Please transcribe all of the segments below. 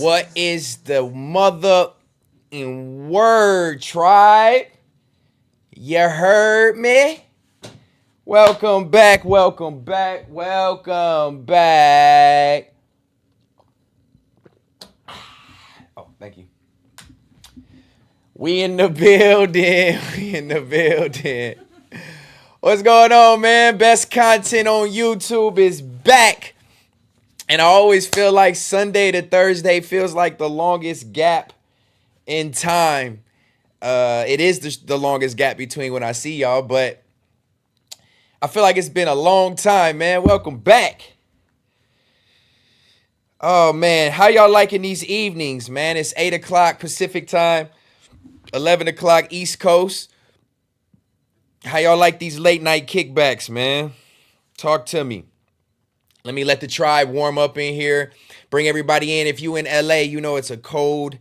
What is the mother in word, tribe? You heard me? Welcome back, welcome back, welcome back. Oh, thank you. We in the building. We in the building. What's going on, man? Best content on YouTube is back. And I always feel like Sunday to Thursday feels like the longest gap in time. It is the longest gap between when I see y'all, but I feel like it's been a long time, man. Welcome back. Oh, man. How y'all liking these evenings, man? It's 8 o'clock Pacific time, 11 o'clock East Coast. How y'all like these late night kickbacks, man? Talk to me. Let me let the tribe warm up in here. Bring everybody in. If you in LA, you know it's a cold,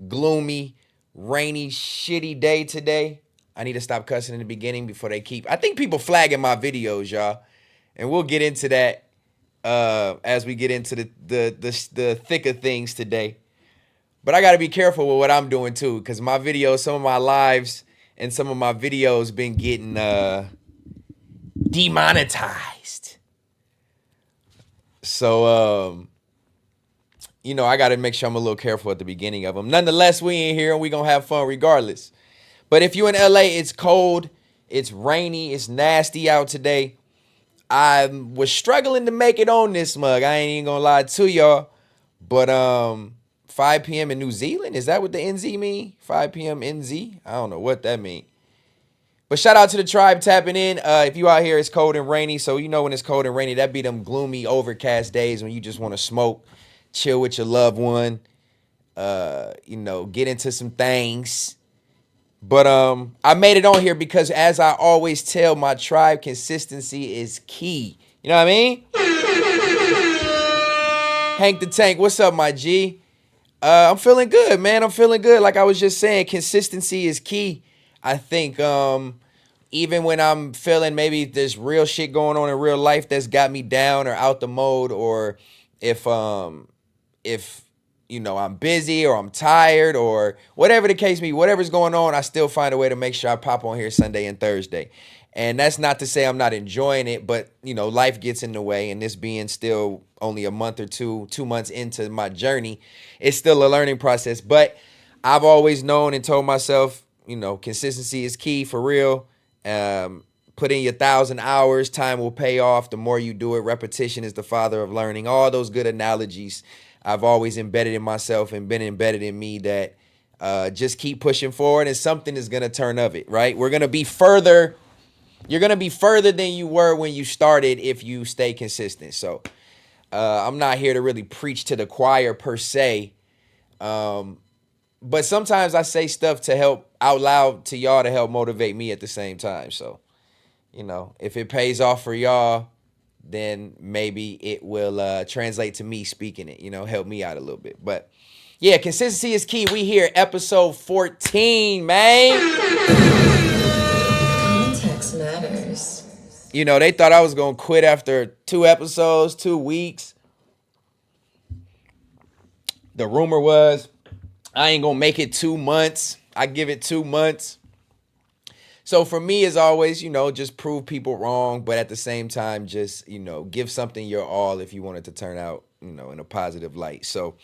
gloomy, rainy, shitty day today. I need to stop cussing in the beginning before they keep. I think people flagging my videos, y'all. And we'll get into that as we get into the thick of things today. But I got to be careful with what I'm doing too, because my videos, some of my lives and some of my videos been getting demonetized. So, you know, I got to make sure I'm a little careful at the beginning of them. Nonetheless, we in here and we going to have fun regardless. But if you in LA, it's cold, it's rainy, it's nasty out today. I was struggling to make it on this mug. I ain't even going to lie to y'all. But 5 p.m. in New Zealand, is that what the NZ mean? 5 p.m. NZ? I don't know what that mean. But shout out to the tribe tapping in. If you out here, it's cold and rainy. So you know when it's cold and rainy, that be them gloomy, overcast days when you just want to smoke, chill with your loved one, you know, get into some things. But I made it on here because, as I always tell my tribe, consistency is key. You know what I mean? Hank the Tank, what's up, my G? I'm feeling good, man. I'm feeling good. Like I was just saying, consistency is key. I think even when I'm feeling maybe there's real shit going on in real life that's got me down or out the mode, or if you know I'm busy or I'm tired or whatever the case may be, whatever's going on, I still find a way to make sure I pop on here Sunday and Thursday. And that's not to say I'm not enjoying it, but you know, life gets in the way, and this being still only a month or 2 months into my journey, it's still a learning process. But I've always known and told myself, you know, consistency is key for real. Put in your 1,000 hours, time will pay off. The more you do it, repetition is the father of learning. All those good analogies I've always embedded in myself and been embedded in me, that just keep pushing forward and something is going to turn of it, right? We're going to be further. You're going to be further than you were when you started if you stay consistent. So I'm not here to really preach to the choir per se. But sometimes I say stuff to help out loud to y'all to help motivate me at the same time. So, you know, if it pays off for y'all, then maybe it will translate to me speaking it, you know, help me out a little bit. But yeah, consistency is key. We here, episode 14, man. Context matters. You know, they thought I was going to quit after 2 episodes, 2 weeks. The rumor was I ain't gonna make it 2 months. I give it 2 months. So for me, as always, you know, just prove people wrong, but at the same time, just, you know, give something your all if you want it to turn out, you know, in a positive light. So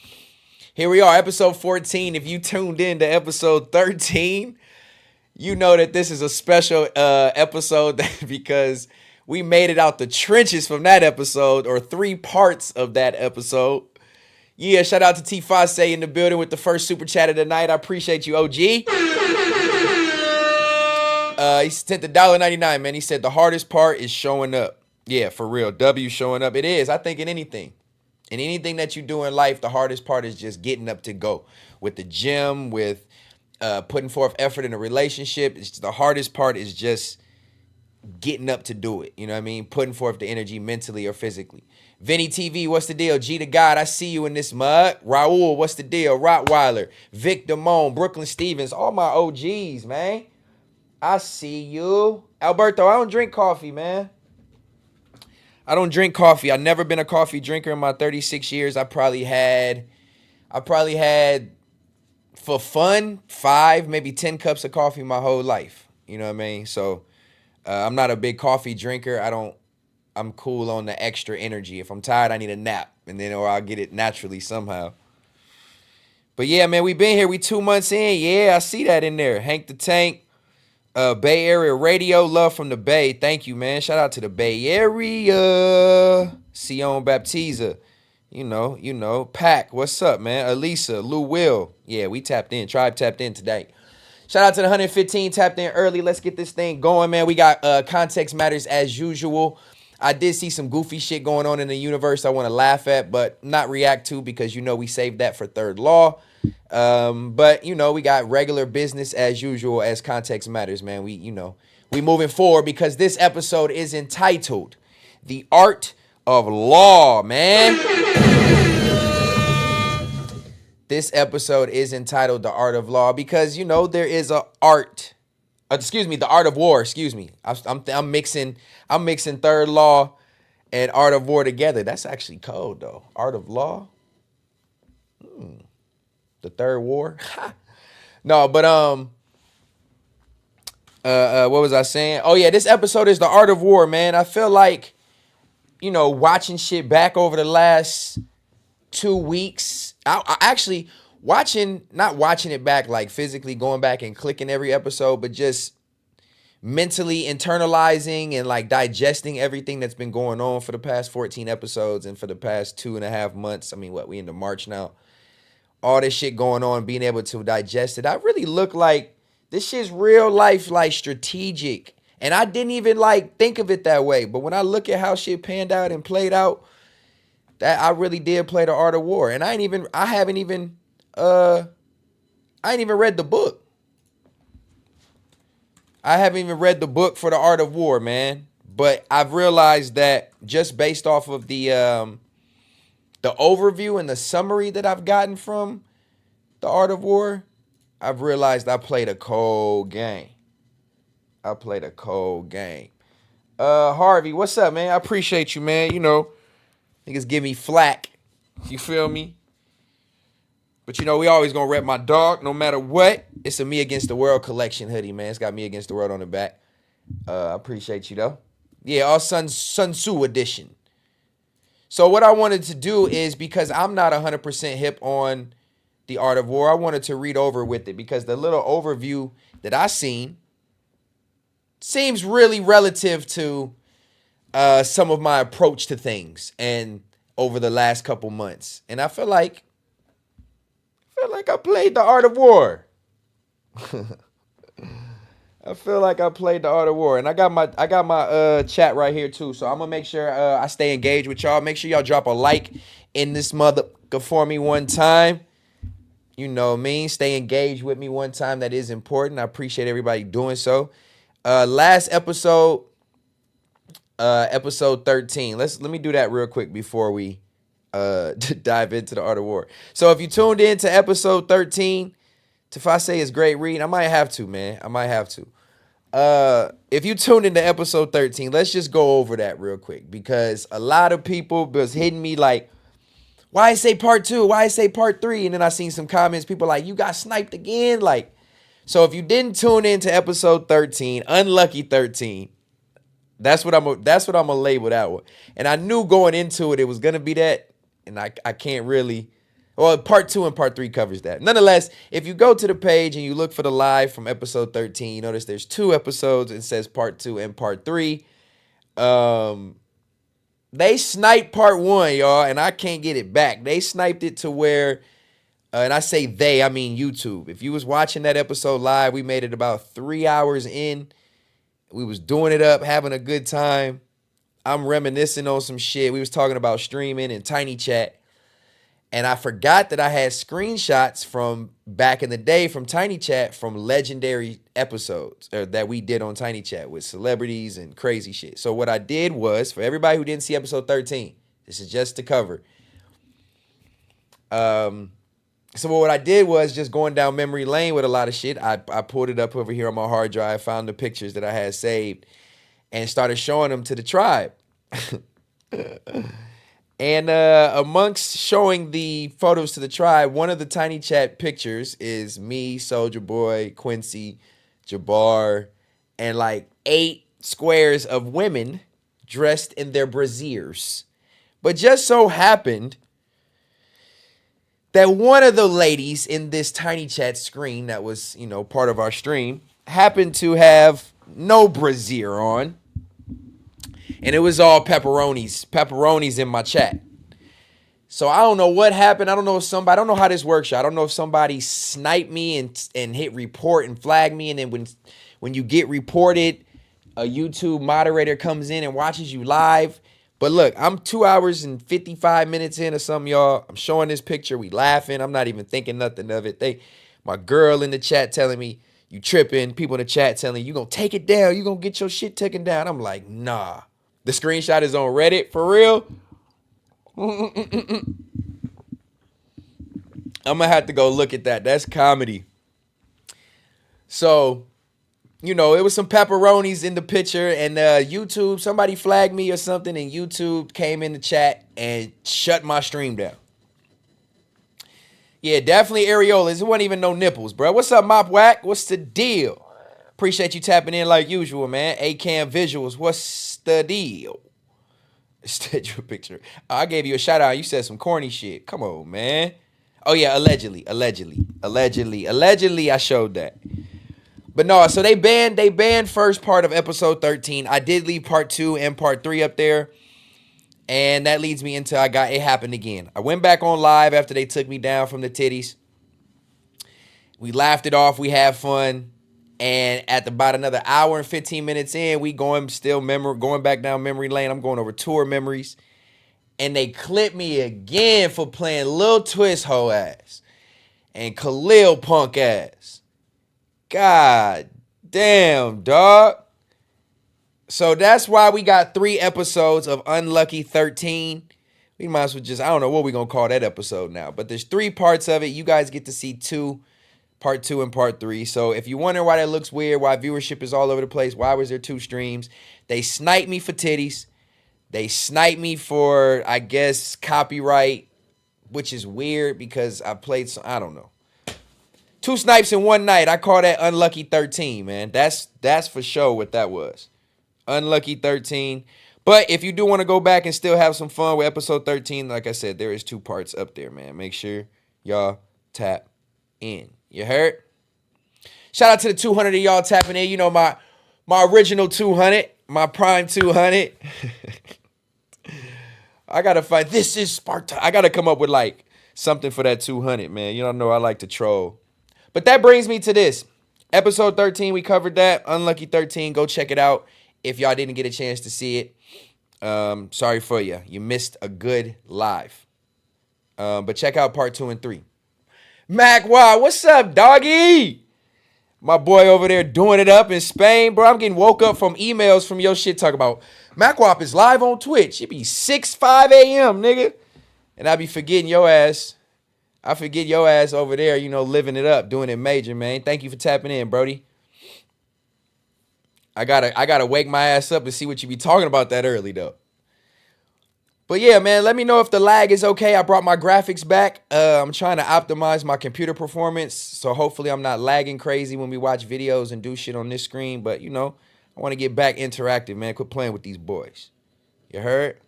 here we are, episode 14. If you tuned in to episode 13, you know that this is a special episode because we made it out the trenches from that episode, or 3 parts of that episode. Yeah, shout out to T. Fosse in the building with the first super chat of the night. I appreciate you, OG. He sent the $1.99, man. He said the hardest part is showing up. Yeah, for real. W showing up. It is. I think in anything. In anything that you do in life, the hardest part is just getting up to go. With the gym, with putting forth effort in a relationship, the hardest part is just getting up to do it. You know what I mean? Putting forth the energy mentally or physically. Vinny TV, what's the deal? G to God, I see you in this mug. Raul, what's the deal? Rottweiler, Vic Damone, Brooklyn Stevens, all my OGs, man. I see you. Alberto, I don't drink coffee, man. I don't drink coffee. I've never been a coffee drinker in my 36 years. I probably had I probably had, for fun, 5, maybe 10 cups of coffee my whole life. You know what I mean? So I'm not a big coffee drinker. I'm cool on the extra energy. If I'm tired, I need a nap, and then or I'll get it naturally somehow. But yeah, man, we been here. We 2 months in. Yeah, I see that in there. Hank the Tank, Bay Area Radio, love from the Bay. Thank you, man. Shout out to the Bay Area. Sion Baptiza. Pac, what's up, man? Elisa, Lou Will. Yeah, we tapped in. Tribe tapped in today. Shout out to the 115 tapped in early. Let's get this thing going, man. We got Context Matters as usual. I did see some goofy shit going on in the universe I want to laugh at, but not react to because, we saved that for Third Law. But, we got regular business as usual as Context Matters, man. We moving forward because this episode is entitled The Art of Law, man. This episode is entitled The Art of Law because, there is a art. The Art of War, excuse me. I'm mixing Third Law and Art of War together. That's actually cold, though. Art of Law. The Third War. No, but what was I saying? Oh yeah, this episode is The Art of War, man. I feel like, watching shit back over the last 2 weeks. I actually not watching it back like physically going back and clicking every episode, but just mentally internalizing and like digesting everything that's been going on for the past 14 episodes and for the past 2.5 months. I mean, we into March now. All this shit going on, being able to digest it. I really look like this shit's real life, like strategic. And I didn't even like think of it that way. But when I look at how shit panned out and played out, that I really did play The Art of War. And I ain't even read the book. I haven't even read the book for The Art of War, man. But I've realized that just based off of the overview and the summary that I've gotten from The Art of War, I've realized I played a cold game. Harvey, what's up, man? I appreciate you, man. Niggas give me flack. You feel me? But we always gonna rep my dog no matter what. It's a Me Against the World collection hoodie, man. It's got Me Against the World on the back. I appreciate you, though. Yeah, all Sun Tzu edition. So what I wanted to do is, because I'm not 100% hip on The Art of War, I wanted to read over with it because the little overview that I seen seems really relative to some of my approach to things and over the last couple months. And I feel like I played The Art of War. I feel like I played The Art of War. And I got my chat right here too. So I'm gonna make sure I stay engaged with y'all. Make sure y'all drop a like in this motherfucker for me one time. You know what I mean? Stay engaged with me one time. That is important. I appreciate everybody doing so. Last episode, episode 13. Let me do that real quick before we dive into The Art of War. So if you tuned in to episode 13, Tafase is great reading. I might have to, man. If you tuned into episode 13, let's just go over that real quick because a lot of people was hitting me like, why I say part 2? Why I say part 3? And then I seen some comments, people like, you got sniped again? Like, so if you didn't tune into episode 13, unlucky 13, that's what I'm gonna label that one. And I knew going into it was gonna be that, and I can't really. Well, part 2 and part 3 covers that. Nonetheless, if you go to the page and you look for the live from episode 13, you notice there's 2 episodes. It says part 2 and part 3. They sniped part 1, y'all, and I can't get it back. They sniped it to where, and I say they, I mean YouTube. If you was watching that episode live, we made it about 3 hours in. We was doing it up, having a good time. I'm reminiscing on some shit. We was talking about streaming and Tiny Chat. And I forgot that I had screenshots from back in the day from Tiny Chat from legendary episodes that we did on Tiny Chat with celebrities and crazy shit. So what I did was, for everybody who didn't see episode 13, this is just to cover. So what I did was just going down memory lane with a lot of shit. I pulled it up over here on my hard drive, found the pictures that I had saved, and started showing them to the tribe. And amongst showing the photos to the tribe, one of the tiny chat pictures is me, Soldier Boy, Quincy, Jabbar, and like 8 squares of women dressed in their brasiers. But just so happened that one of the ladies in this tiny chat screen that was, part of our stream happened to have no brassiere on. And it was all pepperonis in my chat. So I don't know what happened. I don't know how this works. I don't know if somebody sniped me and hit report and flag me. And then when you get reported, a YouTube moderator comes in and watches you live. But look, I'm 2 hours and 55 minutes in or something, y'all. I'm showing this picture. We laughing. I'm not even thinking nothing of it. My girl in the chat telling me, you tripping. People in the chat telling you going to take it down. You going to get your shit taken down. I'm like, nah. The screenshot is on Reddit. For real? I'm going to have to go look at that. That's comedy. So, it was some pepperonis in the picture, and YouTube, somebody flagged me or something, and YouTube came in the chat and shut my stream down. Yeah, definitely areolas. It wasn't even no nipples, bro. What's up, Mop Whack? What's the deal? Appreciate you tapping in like usual, man. A-Cam Visuals. What's the deal? Schedule picture. I gave you a shout out. You said some corny shit. Come on, man. Oh, yeah, allegedly. I showed that. But no, so they banned first part of episode 13. I did leave part 2 and part 3 up there. And that leads me into it happened again. I went back on live after they took me down from the titties. We laughed it off. We had fun. And at about another hour and 15 minutes in, we going back down memory lane. I'm going over tour memories. And they clipped me again for playing Lil Twist hoe ass and Khalil punk ass. God damn, dog. So that's why we got 3 episodes of Unlucky 13. We might as well I don't know what we're going to call that episode now. But there's 3 parts of it. You guys get to see part 2 and part 3. So if you wonder why that looks weird, why viewership is all over the place, why was there 2 streams? They sniped me for titties. They sniped me for, I guess, copyright, which is weird because I played some, I don't know. 2 snipes in one night. I call that Unlucky 13, man. That's for sure what that was. Unlucky 13. But if you do want to go back and still have some fun with episode 13, like I said, there is 2 parts up there, man. Make sure y'all tap in. You heard? Shout out to the 200 of y'all tapping in. My original 200, my prime 200. I got to find, this is Sparta. I got to come up with like something for that 200, man. You don't know I like to troll. But that brings me to this. Episode 13, we covered that. Unlucky 13, go check it out if y'all didn't get a chance to see it. Sorry for you. You missed a good live. But check out part 2 and 3. Mac, wow, what's up, doggy? My boy over there doing it up in Spain, bro. I'm getting woke up from emails from your shit talking about MacWap is live on Twitch. It be 5 a.m., nigga. And I be forgetting your ass. I forget your ass over there, living it up, doing it major, man. Thank you for tapping in, Brody. I gotta wake my ass up and see what you be talking about that early, though. But yeah, man, let me know if the lag is okay. I brought my graphics back. I'm trying to optimize my computer performance, so hopefully I'm not lagging crazy when we watch videos and do shit on this screen. But, I want to get back interactive, man. Quit playing with these boys. You heard?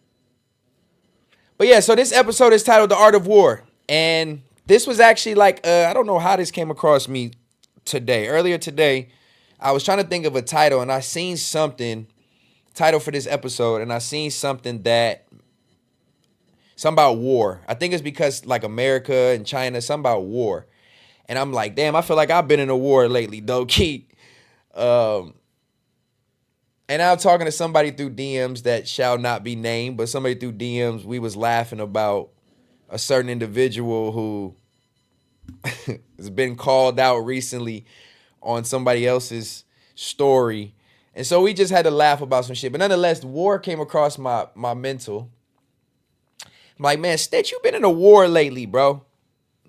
But yeah, so this episode is titled The Art of War. And this was actually like, I don't know how this came across me today. Earlier today, I was trying to think of a title, and I seen something, title for this episode, and I seen something about war. I think it's because like America and China, something about war. And I'm like, damn, I feel like I've been in a war lately, though, Keith. And I'm talking to somebody through DMs that shall not be named, but somebody through DMs, we was laughing about a certain individual who has been called out recently on somebody else's story. And so we just had to laugh about some shit. But nonetheless, war came across my mental. I'm like, man, Stet, you've been in a war lately, bro.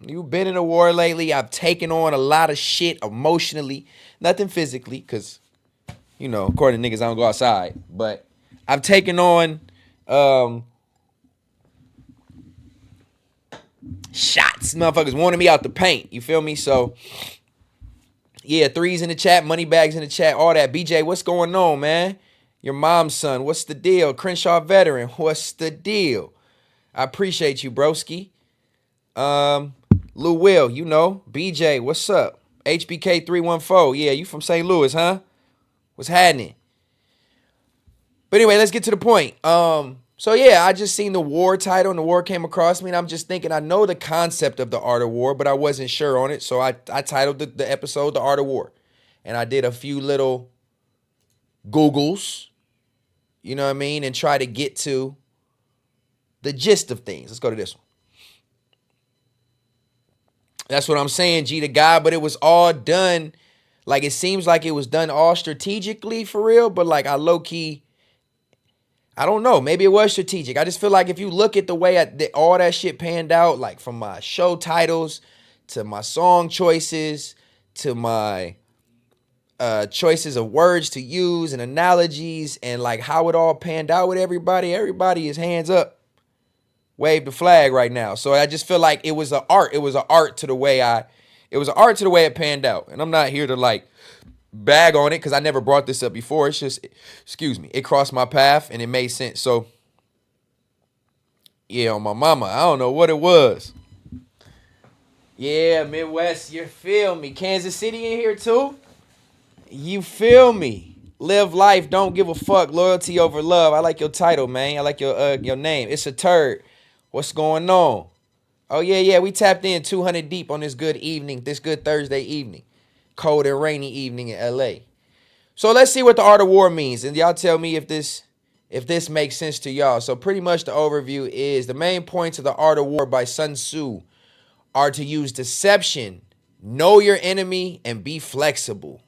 You've been in a war lately. I've taken on a lot of shit emotionally. Nothing physically, because, according to niggas, I don't go outside. But I've taken on Shots. Motherfuckers wanted me out the paint. You feel me? So, yeah, threes in the chat, money bags in the chat, all that. BJ, what's going on, man? Your mom's son, what's the deal? Crenshaw veteran, what's the deal? I appreciate you, broski. Lou Will, you know. BJ, what's up? HBK 314. Yeah, you from St. Louis, huh? What's happening? But anyway, let's get to the point. So yeah, I just seen the war title and the war came across me, and I'm just thinking I know the concept of the art of war, but I wasn't sure on it. So I titled the episode The Art of War. And I did a few little Googles, you know what I mean, and try to get to the gist of things. Let's go to this one. That's what I'm saying, G to God, but it was all done, like it seems like it was done all strategically for real, but like I low-key, I don't know, maybe it was strategic. I just feel like if you look at the way all that shit panned out, like from my show titles to my song choices to my choices of words to use and analogies and like how it all panned out with everybody is hands up. Wave the flag right now. So I just feel like it was an art. It was an art to the way it panned out. And I'm not here to like bag on it because I never brought this up before. It's just, excuse me, it crossed my path and it made sense. So yeah, on my mama, I don't know what it was. Yeah, Midwest, you feel me? Kansas City in here too? You feel me? Live life, don't give a fuck. Loyalty over love. I like your title, man. I like your name. It's a turd. What's going on? Oh, yeah, we tapped in 200 deep on this good evening, this good Thursday evening. Cold and rainy evening in L.A. So let's see what the art of war means. And y'all tell me if this makes sense to y'all. So pretty much the overview is the main points of the art of war by Sun Tzu are to use deception, know your enemy, and be flexible.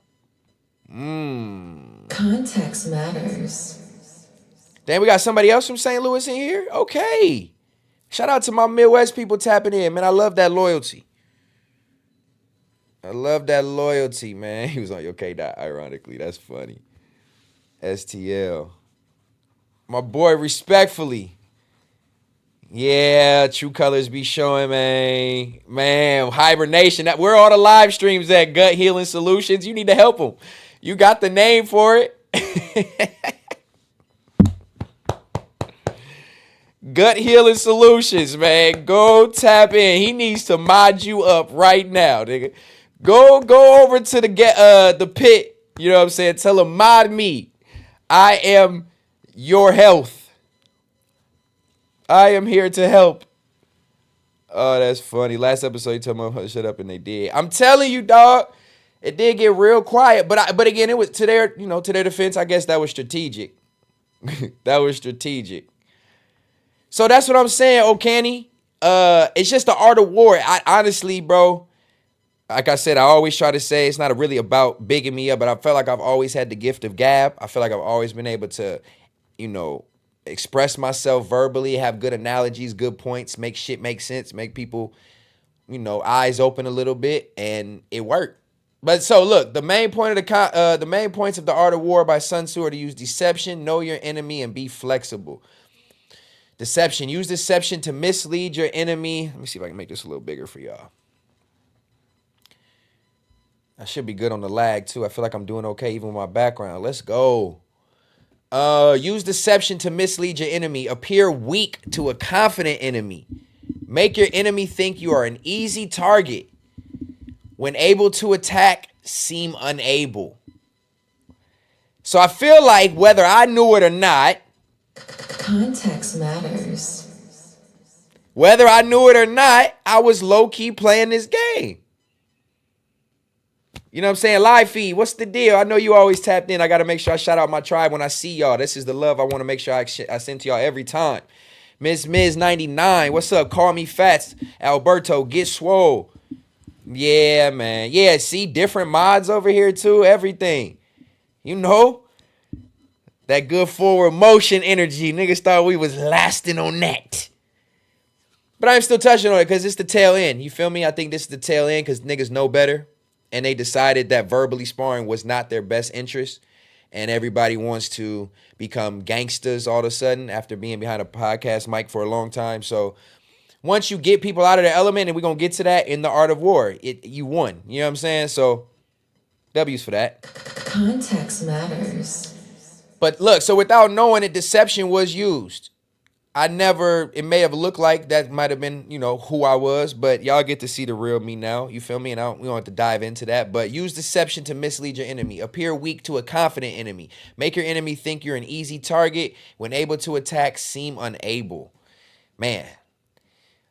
Context matters. Then we got somebody else from St. Louis in here? Okay. Shout out to my Midwest people tapping in, man. I love that loyalty. Man. He was on your K-Dot, ironically. That's funny. STL. My boy, respectfully. Yeah, true colors be showing, man. Man, hibernation. Where are all the live streams at? Gut Healing Solutions. You need to help them. You got the name for it. Gut Healing Solutions, man. Go tap in. He needs to mod you up right now, nigga. Go over to the pit. You know what I'm saying? Tell him, mod me. I am your health. I am here to help. Oh, that's funny. Last episode, you told me shut up, and they did. I'm telling you, dog. It did get real quiet, but again, it was to their defense. I guess that was strategic. That was strategic. So that's what I'm saying, O'Canny. It's just the art of war. I honestly, bro, like I said, I always try to say it's not really about bigging me up, but I felt like I've always had the gift of gab. I feel like I've always been able to, express myself verbally, have good analogies, good points, make shit make sense, make people, eyes open a little bit, and it worked. But so look, the main points of the art of war by Sun Tzu are to use deception, know your enemy, and be flexible. Deception. Use deception to mislead your enemy. Let me see if I can make this a little bigger for y'all. I should be good on the lag too. I feel like I'm doing okay even with my background. Let's go. Use deception to mislead your enemy. Appear weak to a confident enemy. Make your enemy think you are an easy target. When able to attack, seem unable. So I feel like whether I knew it or not, context matters. Whether I knew it or not, I was low-key playing this game. You know what I'm saying? Live feed, what's the deal? I know you always tapped in. I got to make sure I shout out my tribe when I see y'all. This is the love I want to make sure I send to y'all every time. Miss 99, what's up? Call me Fats. Alberto, get swole. Yeah, man. Yeah, see, different mods over here too. Everything. That good forward motion energy. Niggas thought we was lasting on that. But I'm still touching on it because it's the tail end. You feel me? I think this is the tail end because niggas know better. And they decided that verbally sparring was not their best interest. And everybody wants to become gangsters all of a sudden after being behind a podcast mic for a long time. So once you get people out of their element, and we're going to get to that in the art of war, you won. You know what I'm saying? So W's for that. Context matters. But look, so without knowing it, deception was used. It may have looked like that might have been, who I was, but y'all get to see the real me now. You feel me? And we don't have to dive into that. But use deception to mislead your enemy. Appear weak to a confident enemy. Make your enemy think you're an easy target. When able to attack, seem unable. Man,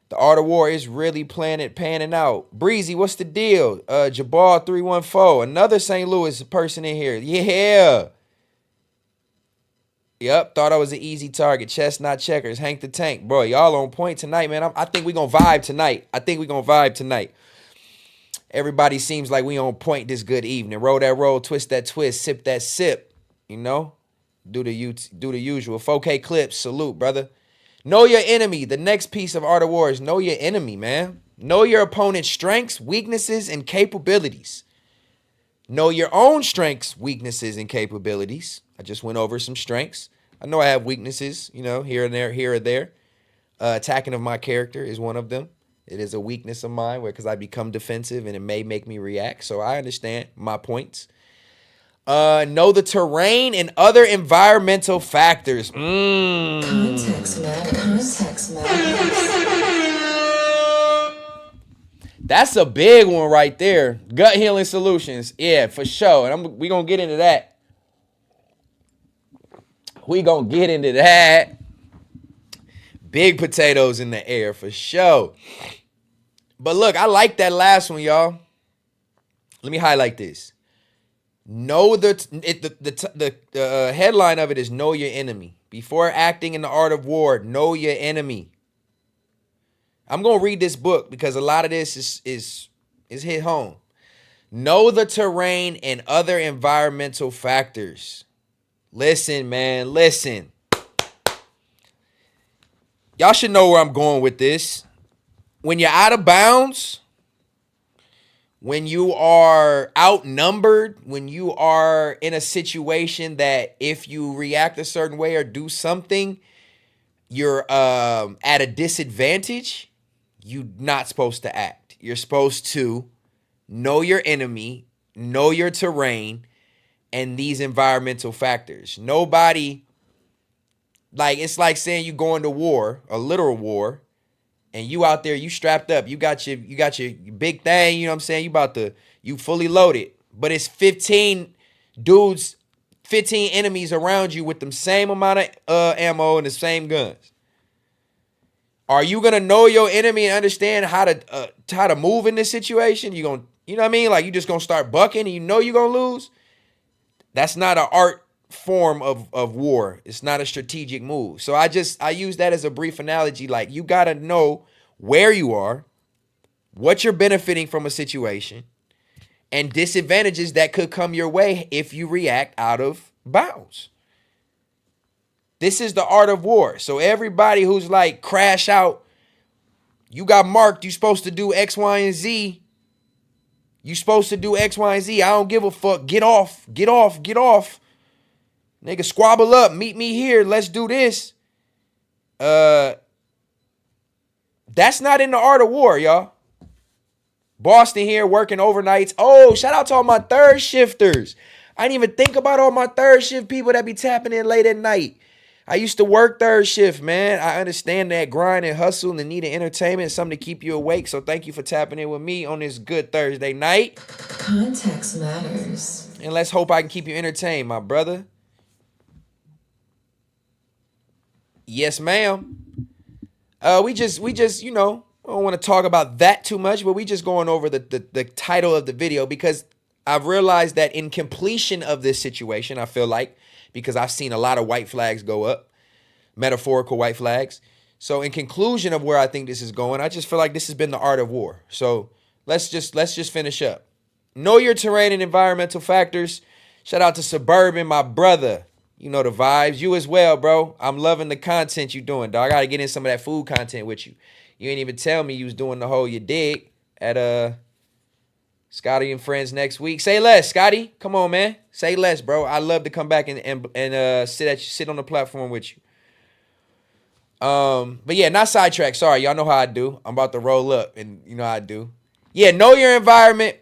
the art of war is really panning out. Breezy, what's the deal? Jabal 314, another St. Louis person in here. Yeah. Yep, thought I was an easy target. Chestnut checkers, Hank the Tank. Bro, y'all on point tonight, man. I think we going to vibe tonight. Everybody seems like we on point this good evening. Roll that roll, twist that twist, sip that sip. Do the usual. 4K clips, salute, brother. Know your enemy. The next piece of Art of War is know your enemy, man. Know your opponent's strengths, weaknesses, and capabilities. Know your own strengths, weaknesses, and capabilities. I just went over some strengths. I know I have weaknesses, here and there. Attacking of my character is one of them. It is a weakness of mine because I become defensive and it may make me react. So I understand my points. Know the terrain and other environmental factors. Context matters. That's a big one right there. Gut healing solutions. Yeah, for sure. And we going to get into that. Big potatoes in the air for sure. But look, I like that last one, y'all. Let me highlight this. Know the headline of it is know your enemy. Before acting in the art of war, know your enemy. I'm going to read this book because a lot of this is hit home. Know the terrain and other environmental factors. Listen, man, listen. Y'all should know where I'm going with this. When you're out of bounds, when you are outnumbered, when you are in a situation that if you react a certain way or do something, you're at a disadvantage, you're not supposed to act. You're supposed to know your enemy, know your terrain, and these environmental factors. Nobody, it's like saying you going to war, a literal war, and you out there, you strapped up, you got your big thing, you know what I'm saying? You fully loaded, but it's 15 dudes, 15 enemies around you with the same amount of ammo and the same guns. Are you gonna know your enemy and understand how to move in this situation? You know what I mean? Like you just gonna start bucking and you're gonna lose? That's not an art form of war. It's not a strategic move. So I use that as a brief analogy. Like you got to know where you are, what you're benefiting from a situation, and disadvantages that could come your way if you react out of bounds. This is the art of war. So everybody who's like crash out, you got marked, you're supposed to do X, Y, and Z. You supposed to do X, Y, and Z. I don't give a fuck. Get off. Nigga, squabble up. Meet me here. Let's do this. That's not in the art of war, y'all. Boston here working overnights. Oh, shout out to all my third shifters. I didn't even think about all my third shift people that be tapping in late at night. I used to work third shift, man. I understand that grind and hustle and the need of entertainment, something to keep you awake. So thank you for tapping in with me on this good Thursday night. Context matters. And let's hope I can keep you entertained, my brother. Yes, ma'am. We just, I don't want to talk about that too much, but we just going over the title of the video because I've realized that in completion of this situation, I feel like, because I've seen a lot of white flags go up, metaphorical white flags. So in conclusion of where I think this is going, I just feel like this has been the art of war. So let's just finish up. Know your terrain and environmental factors. Shout out to Suburban, my brother. You know the vibes. You as well, bro. I'm loving the content you doing, dog. I got to get in some of that food content with you. You ain't even tell me you was doing the whole you dig at Scotty and Friends next week. Say less, Scotty. Come on, man. Say less, bro. I love to come back and sit on the platform with you. But yeah, not sidetrack. Sorry, y'all know how I do. I'm about to roll up, and you know how I do. Yeah, know your environment.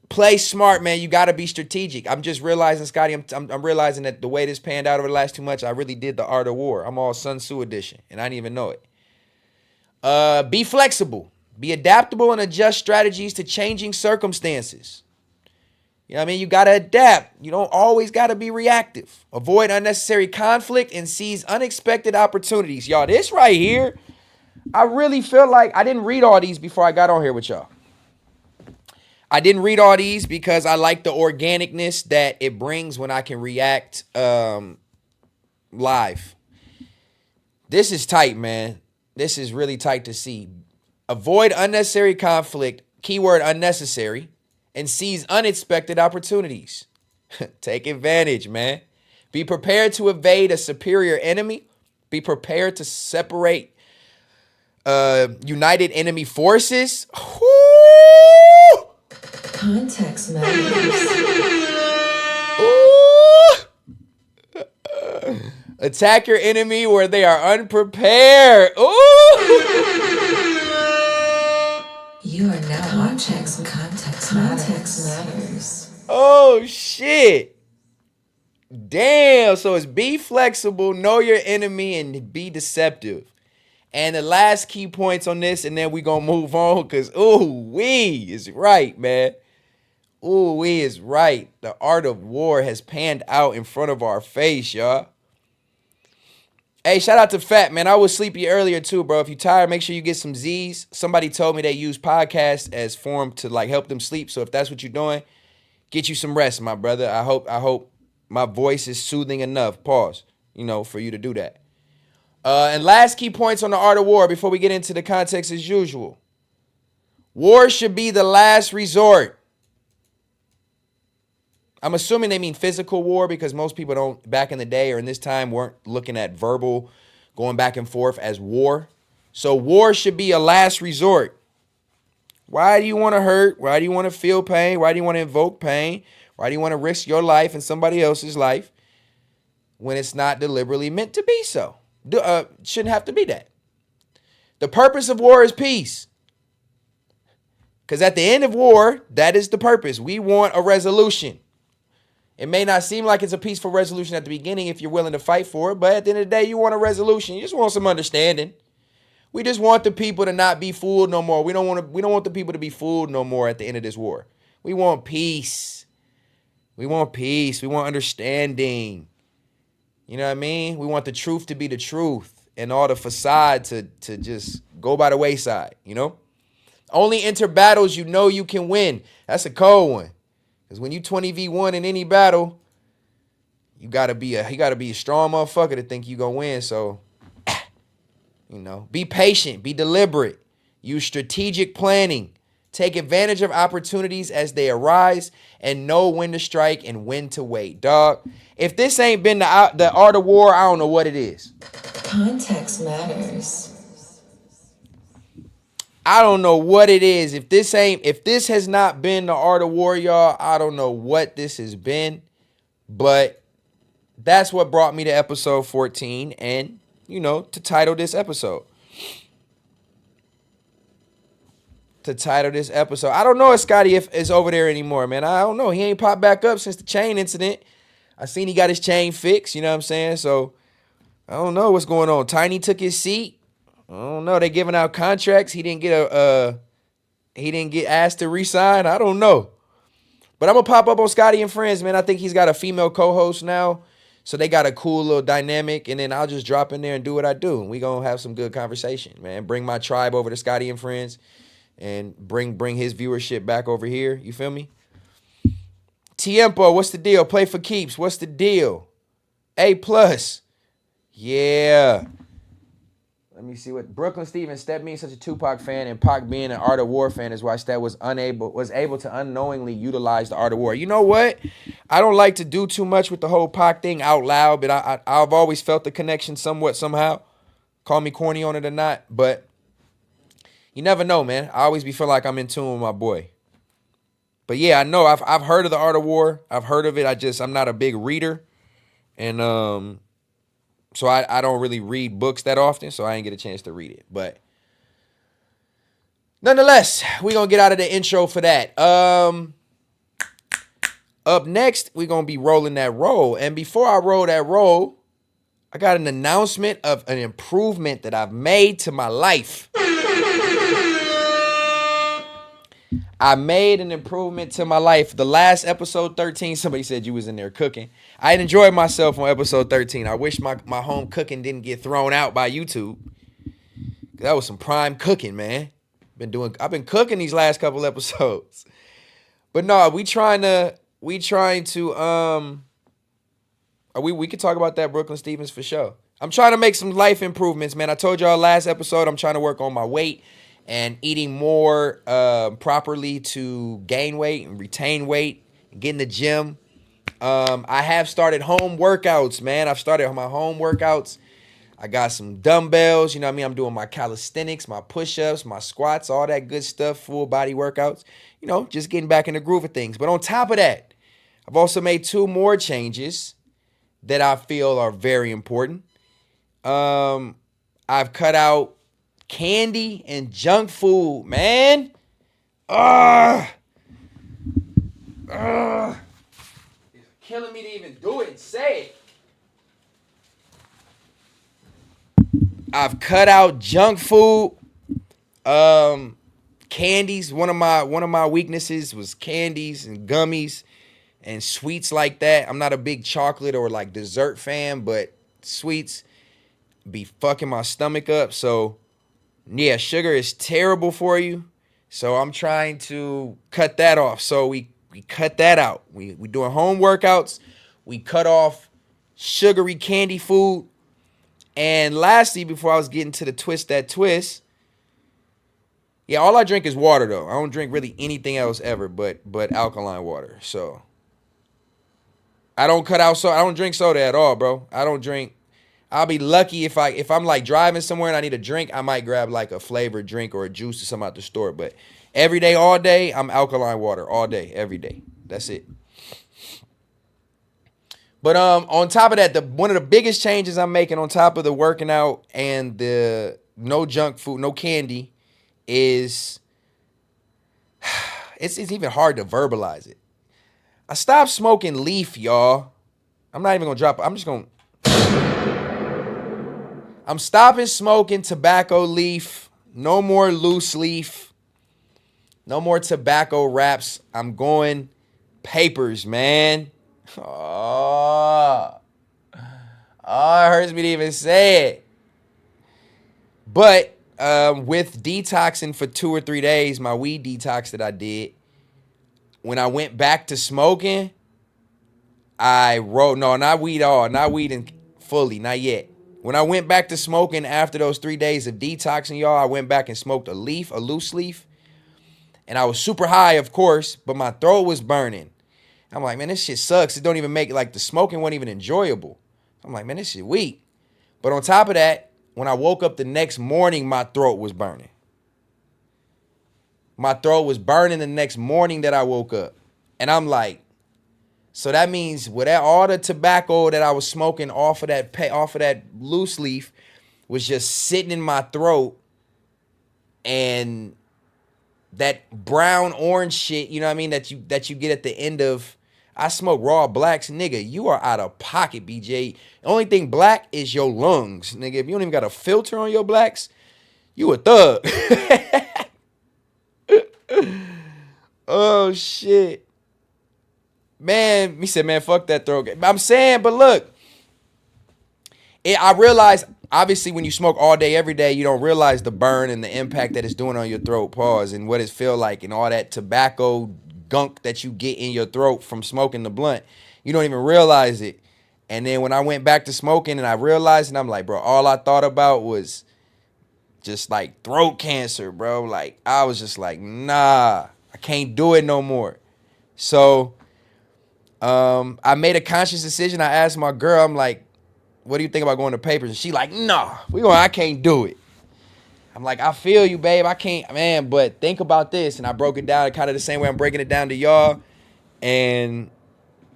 Play smart, man. You got to be strategic. I'm just realizing, Scotty, I'm realizing that the way this panned out over the last 2 months, I really did the art of war. I'm all Sun Tzu edition, and I didn't even know it. Be flexible. Be adaptable and adjust strategies to changing circumstances. You know what I mean? You got to adapt. You don't always got to be reactive. Avoid unnecessary conflict and seize unexpected opportunities. Y'all, this right here, I really feel like I didn't read all these before I got on here with y'all. I didn't read all these because I like the organicness that it brings when I can react live. This is tight, man. This is really tight to see. Avoid unnecessary conflict, keyword unnecessary, and seize unexpected opportunities. Take advantage, man. Be prepared to evade a superior enemy. Be prepared to separate united enemy forces. Woo! Context matters. Ooh. Attack your enemy where they are unprepared. Ooh. You are now watching Context Matters. Oh, shit. Damn. So it's be flexible, know your enemy, and be deceptive. And the last key points on this, and then we going to move on because, ooh-wee is right, man. Ooh-wee is right. The art of war has panned out in front of our face, y'all. Hey, shout out to Fat, man. I was sleepy earlier too, bro. If you're tired, make sure you get some Z's. Somebody told me they use podcasts as form to like help them sleep. So if that's what you're doing, get you some rest, my brother. I hope my voice is soothing enough. Pause. For you to do that. And last key points on the art of war before we get into the context as usual. War should be the last resort. I'm assuming they mean physical war because most people don't, back in the day or in this time, weren't looking at verbal going back and forth as war. So war should be a last resort. Why do you want to hurt? Why do you want to feel pain? Why do you want to invoke pain? Why do you want to risk your life and somebody else's life when it's not deliberately meant to be so? Shouldn't have to be that. The purpose of war is peace. Because at the end of war, that is the purpose. We want a resolution. It may not seem like it's a peaceful resolution at the beginning if you're willing to fight for it, but at the end of the day, you want a resolution. You just want some understanding. We just want the people to not be fooled no more. We don't want the people to be fooled no more at the end of this war. We want peace. We want peace. We want understanding. You know what I mean? We want the truth to be the truth and all the facade to just go by the wayside, Only enter battles you know you can win. That's a cold one. Because when you 20v1 in any battle, you gotta be a strong motherfucker to think you gonna win. So, be patient, be deliberate, use strategic planning, take advantage of opportunities as they arise, and know when to strike and when to wait. Dog, if this ain't been the art of war, I don't know what it is. Context matters. I don't know what it is. If this has not been the art of war, y'all, I don't know what this has been. But that's what brought me to episode 14 and, to title this episode. I don't know if Scotty is over there anymore, man. I don't know. He ain't popped back up since the chain incident. I seen he got his chain fixed, you know what I'm saying? So I don't know what's going on. Tiny took his seat. I don't know. They giving out contracts. He didn't get asked to resign. I don't know. But I'm gonna pop up on Scotty and Friends, man. I think he's got a female co-host now. So they got a cool little dynamic. And then I'll just drop in there and do what I do. And we gonna have some good conversation, man. Bring my tribe over to Scotty and Friends and bring his viewership back over here. You feel me? Tiempo, what's the deal? Play for keeps. What's the deal? A+. Yeah. Let me see what Brooklyn Stevens, Stet being such a Tupac fan and Pac being an Art of War fan is why Stet was able to unknowingly utilize the Art of War. You know what? I don't like to do too much with the whole Pac thing out loud, but I've always felt the connection somewhat somehow. Call me corny on it or not, but you never know, man. I always feel like I'm in tune with my boy. But yeah, I know I've heard of the Art of War. I've heard of it. I'm not a big reader, and So I don't really read books that often, so I didn't get a chance to read it. But nonetheless, we're going to get out of the intro for that. Up next, we're going to be rolling that roll. And before I roll that roll, I got an announcement of an improvement that I've made to my life. I made an improvement to my life. The last episode 13, somebody said you was in there cooking. I enjoyed myself on episode 13. I wish my home cooking didn't get thrown out by YouTube. That was some prime cooking, man. I've been cooking these last couple episodes. But no, we could talk about that, Brooklyn Stevens, for sure. I'm trying to make some life improvements, man. I told y'all last episode I'm trying to work on my weight and eating more properly to gain weight and retain weight, get in the gym. I have started home workouts, man. I've started my home workouts. I got some dumbbells, you know what I mean? I'm doing my calisthenics, my push-ups, my squats, all that good stuff, full body workouts. You know, just getting back in the groove of things. But on top of that, I've also made 2 more changes that I feel are very important. I've cut out candy and junk food, man. It's killing me to even do it and say it. I've cut out junk food. Candies. One of my weaknesses was candies and gummies and sweets like that. I'm not a big chocolate or like dessert fan, but sweets be fucking my stomach up. So yeah, sugar is terrible for you. So I'm trying to cut that off. So we cut that out. We doing home workouts. We cut off sugary candy food. And lastly, before I was getting to the twist, yeah, all I drink is water though. I don't drink really anything else ever but alkaline water. So I don't cut out soda. I don't drink soda at all, bro. I don't drink. I'll be lucky if I'm like driving somewhere and I need a drink, I might grab like a flavored drink or a juice or something out the store. But every day, all day, I'm alkaline water all day, every day. That's it. But on top of that, one of the biggest changes I'm making on top of the working out and the no junk food, no candy, is it's even hard to verbalize it. I stopped smoking leaf, y'all. I'm not even gonna drop it. I'm stopping smoking tobacco leaf. No more loose leaf. No more tobacco wraps. I'm going papers, man. Oh, it hurts me to even say it. But with detoxing for 2 or 3 days, my weed detox that I did, when I went back to smoking, not weeding fully, not yet. When I went back to smoking after those 3 days of detoxing, y'all, I went back and smoked a loose leaf. And I was super high, of course, but my throat was burning. I'm like, man, this shit sucks. It don't even make it, like, the smoking wasn't even enjoyable. I'm like, man, this shit weak. But on top of that, when I woke up the next morning, my throat was burning. My throat was burning the next morning that I woke up. And I'm like, so that means all the tobacco that I was smoking off of that loose leaf was just sitting in my throat, and that brown orange shit, you know what I mean, that you get at the end of, I smoke raw blacks, nigga. You are out of pocket, BJ. The only thing black is your lungs, nigga. If you don't even got a filter on your blacks, you a thug. Oh shit. Man, he said, man, fuck that throat. I'm saying, but look, I realize, obviously, when you smoke all day, every day, you don't realize the burn and the impact that it's doing on your throat, pause, and what it feel like, and all that tobacco gunk that you get in your throat from smoking the blunt. You don't even realize it. And then when I went back to smoking and I realized, and I'm like, bro, all I thought about was just like throat cancer, bro. Like, I was just like, nah, I can't do it no more. So I made a conscious decision. I asked my girl, I'm like, what do you think about going to papers? And she like, nah, I can't do it. I'm like, I feel you, babe. I can't, man, but think about this. And I broke it down kind of the same way I'm breaking it down to y'all. And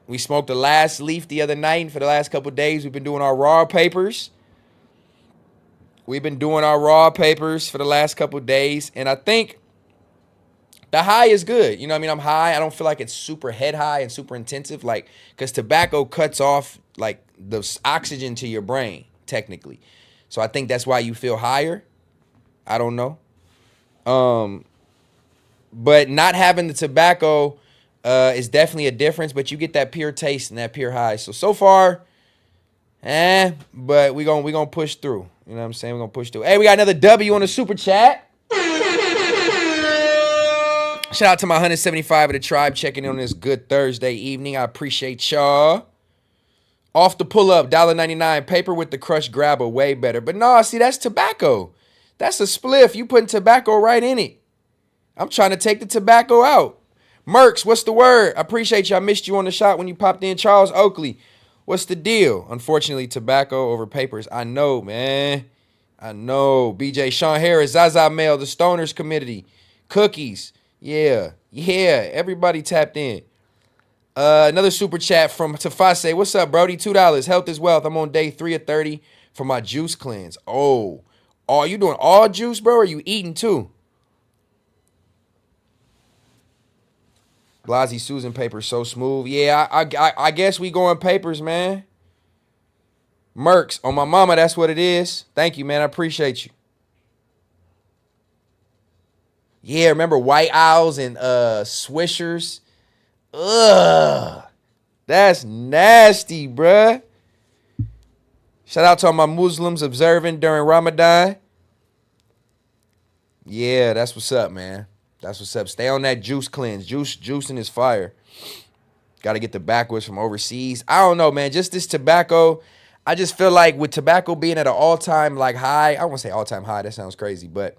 We smoked the last leaf the other night, and for the last couple of days, we've been doing our raw papers. We've been doing our raw papers for the last couple of days, and I think the high is good. You know what I mean? I'm high. I don't feel like it's super head high and super intensive, like, because tobacco cuts off, like, the oxygen to your brain, technically. So I think that's why you feel higher. I don't know. But not having the tobacco is definitely a difference, but you get that pure taste and that pure high. So far, but we gonna push through. You know what I'm saying? We're gonna push through. Hey, we got another W on the super chat. Shout out to my 175 of the tribe checking in on this good Thursday evening. I appreciate y'all. Off the pull up, $1.99. Paper with the crushed grabber, way better. But no, see, that's tobacco. That's a spliff. You putting tobacco right in it. I'm trying to take the tobacco out. Merks, what's the word? I appreciate you. I missed you on the shot when you popped in. Charles Oakley, what's the deal? Unfortunately, tobacco over papers. I know, man. I know. BJ, Sean Harris, Zaza Mail, the Stoners Committee, Cookies. Yeah. Everybody tapped in. Another super chat from Tafase. What's up, Brody? $2. Health is wealth. I'm on day 3 of 30 for my juice cleanse. Oh, you doing all juice, bro? Or are you eating too? Blasey Susan paper so smooth. Yeah, I guess we going papers, man. Mercs on my mama. That's what it is. Thank you, man. I appreciate you. Yeah, remember White Owls and Swishers? Ugh. That's nasty, bruh. Shout out to all my Muslims observing during Ramadan. Yeah, that's what's up, man. That's what's up. Stay on that juice cleanse. Juicing is fire. Got to get the backwoods from overseas. I don't know, man. Just this tobacco. I just feel like with tobacco being at an all-time like high, I don't want to say all-time high. That sounds crazy, but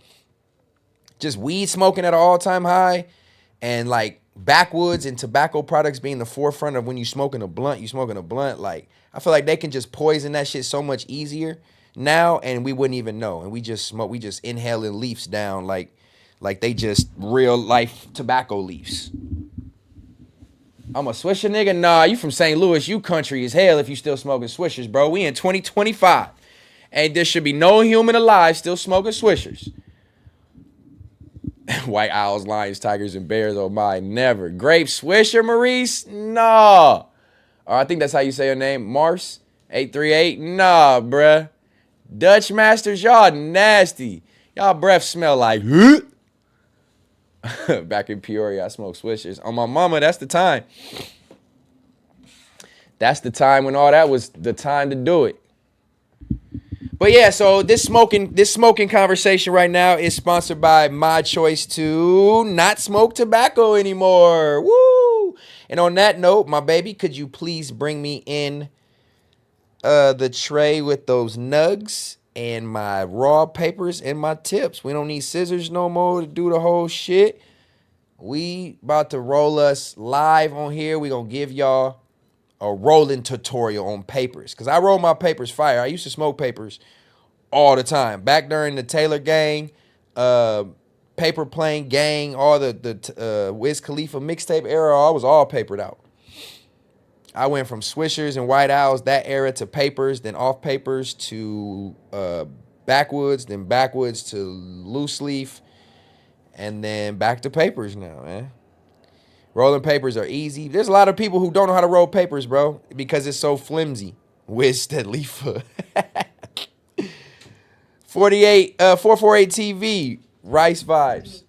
just weed smoking at an all-time high and like backwoods and tobacco products being the forefront of when you smoking a blunt, like I feel like they can just poison that shit so much easier now and we wouldn't even know. And we just inhaling leaves down like they just real life tobacco leaves. I'm a Swisher nigga? Nah, you from St. Louis. You country as hell if you still smoking Swishers, bro. We in 2025. And there should be no human alive still smoking Swishers. White Owls, Lions, Tigers, and Bears. Oh my, never. Grape Swisher, Maurice? Nah. Or I think that's how you say your name. Mars 838? Nah, bruh. Dutch Masters, y'all nasty. Y'all breath smell like huh? Back in Peoria, I smoke Swishers. On my mama, that's the time. That's the time when all that was the time to do it. But yeah, so this smoking conversation right now is sponsored by my choice to not smoke tobacco anymore. Woo! And on that note, my baby, could you please bring me in the tray with those nugs and my raw papers and my tips? We don't need scissors no more to do the whole shit. We about to roll us live on here. We gonna give y'all a rolling tutorial on papers. Because I roll my papers fire. I used to smoke papers all the time. Back during the Taylor gang, paper plane gang, all the Wiz Khalifa mixtape era, I was all papered out. I went from Swishers and White Owls, that era, to papers, then off papers to backwoods, then backwoods to loose leaf, and then back to papers now, man. Rolling papers are easy. There's a lot of people who don't know how to roll papers, bro, because it's so flimsy. Wiz Khalifa. 448 TV, Rice Vibes.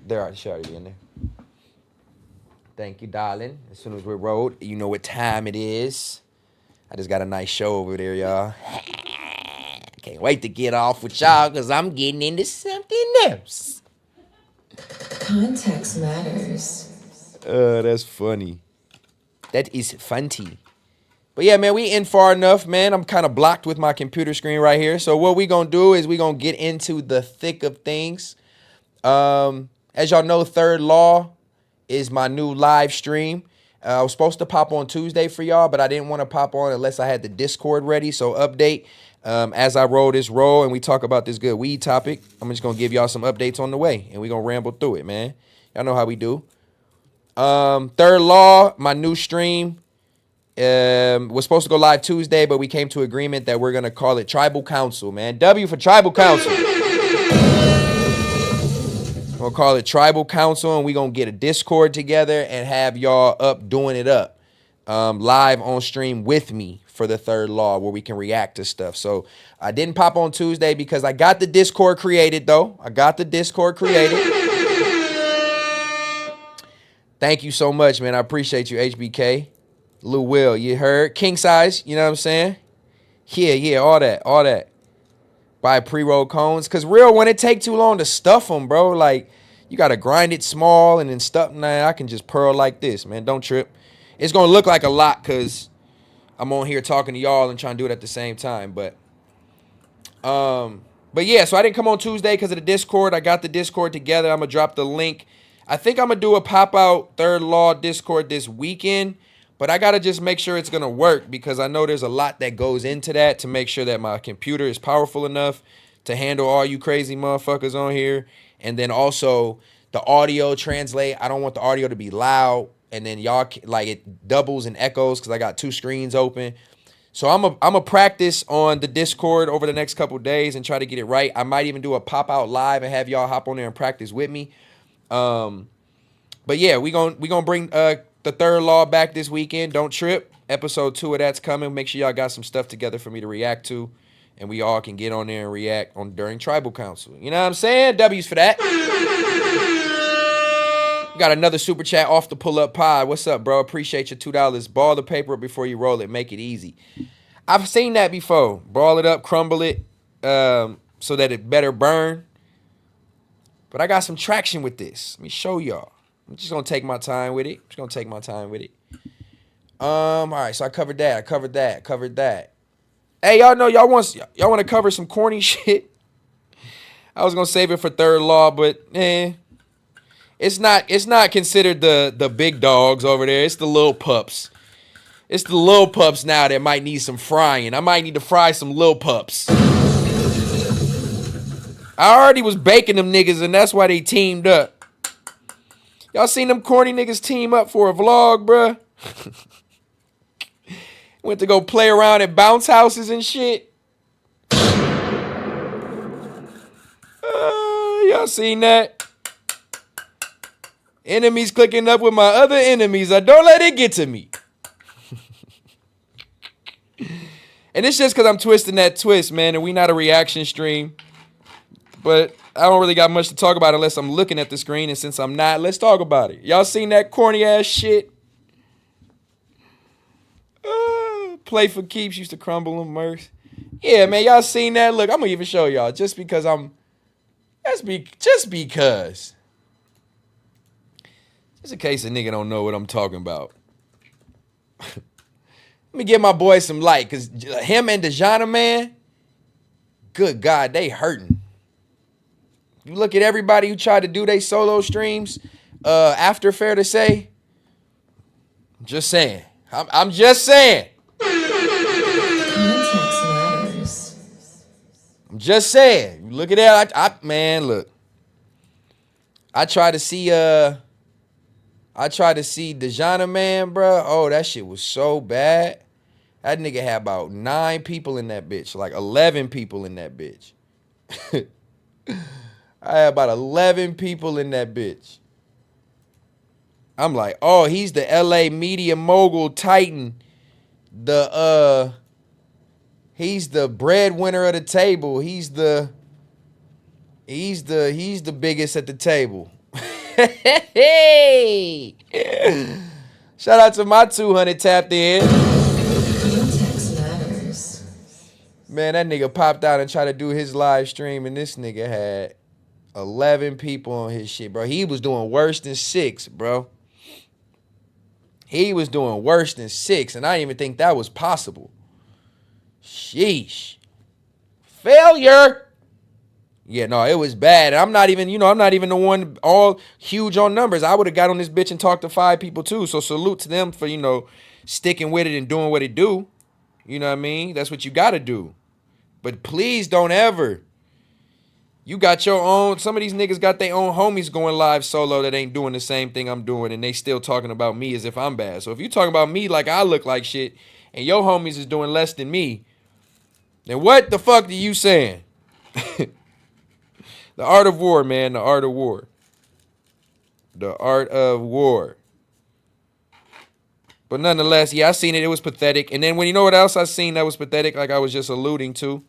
They're already in there. Thank you, darling. As soon as we're rolled, you know what time it is. I just got a nice show over there, y'all. Can't wait to get off with y'all because I'm getting into something else. Context matters. That's funny. That is funny. But yeah, man, we in far enough, man. I'm kind of blocked with my computer screen right here. So what we gonna do is we gonna get into the thick of things. As y'all know, Third Law is my new live stream. I was supposed to pop on Tuesday for y'all, but I didn't want to pop on unless I had the Discord ready. So update as I roll this roll and we talk about this good weed topic. I'm just gonna give y'all some updates on the way, and we gonna ramble through it, man. Y'all know how we do. Third Law, my new stream, was supposed to go live Tuesday, but we came to agreement that we're gonna call it Tribal Council, man. W for Tribal Council. We'll call it Tribal Council, and we're gonna get a Discord together and have y'all up doing it up, live on stream with me for the Third Law, where we can react to stuff. So I didn't pop on Tuesday because I got the Discord created, though. I got the Discord created. Thank you so much, man. I appreciate you, HBK. Lou Will, you heard? King size, you know what I'm saying? Yeah, all that. Buy pre-roll cones. Because real, when it take too long to stuff them, bro, like, you got to grind it small and then stuff. Nah, I can just pearl like this, man. Don't trip. It's going to look like a lot because I'm on here talking to y'all and trying to do it at the same time. But yeah, so I didn't come on Tuesday because of the Discord. I got the Discord together. I'm going to drop the link. I think I'm going to do a pop-out Third Law Discord this weekend. But I got to just make sure it's going to work because I know there's a lot that goes into that to make sure that my computer is powerful enough to handle all you crazy motherfuckers on here. And then also the audio translate. I don't want the audio to be loud. And then y'all, like, it doubles and echoes because I got two screens open. So I'm a practice on the Discord over the next couple days and try to get it right. I might even do a pop-out live and have y'all hop on there and practice with me. But yeah, we gonna bring the Third Law back this weekend. Don't trip. Episode 2 of that's coming. Make sure y'all got some stuff together for me to react to. And we all can get on there and react on during Tribal Council. You know what I'm saying? W's for that. We got another super chat off the pull-up pod. What's up, bro? Appreciate your $2. Ball the paper up before you roll it. Make it easy. I've seen that before. Ball it up, crumble it, so that it better burn. But I got some traction with this. Let me show y'all. I'm just gonna take my time with it. All right, so I covered that. Hey, y'all know y'all want to cover some corny shit. I was gonna save it for Third Law, but it's not considered the big dogs over there. It's the little pups. It's the little pups now that might need some frying. I might need to fry some little pups. I already was baking them niggas, and that's why they teamed up. Y'all seen them corny niggas team up for a vlog, bruh? Went to go play around at bounce houses and shit. Y'all seen that? Enemies clicking up with my other enemies. I don't let it get to me. And it's just because I'm twisting that twist, man, and we not a reaction stream. But I don't really got much to talk about unless I'm looking at the screen. And since I'm not, let's talk about it. Y'all seen that corny ass shit? Play for keeps used to crumble and merc. Yeah, man, y'all seen that? Look, I'm gonna even show y'all just because just in case a nigga don't know what I'm talking about. Let me give my boy some light, cause him and DeJohna, man, good God, they hurting. You look at everybody who tried to do they solo streams after Fair to Say. I'm just saying. I'm just saying. I'm just saying. You look at that. Man, look. I tried to see DeJohna, man, bro. Oh, that shit was so bad. That nigga had about 9 people in that bitch. Like 11 people in that bitch. I had about 11 people in that bitch. I'm like, oh, he's the LA media mogul titan. He's the breadwinner of the table. He's the biggest at the table. Hey! Shout out to my 200 tapped in. Man, that nigga popped out and tried to do his live stream, and this nigga had 11 people on his shit, bro. He was doing worse than 6, bro. He was doing worse than 6, and I didn't even think that was possible. Sheesh. Failure. Yeah, no, it was bad. And I'm not even the one all huge on numbers. I would have got on this bitch and talked to 5 people too. So salute to them for, sticking with it and doing what it do. You know what I mean? That's what you got to do. But please don't ever You got your own. Some of these niggas got their own homies going live solo that ain't doing the same thing I'm doing, and they still talking about me as if I'm bad. So if you talking about me like I look like shit, and your homies is doing less than me, then what the fuck are you saying? The art of war, man. The art of war. The art of war. But nonetheless, yeah, I seen it. It was pathetic. And then when you know what else I seen that was pathetic, like I was just alluding to,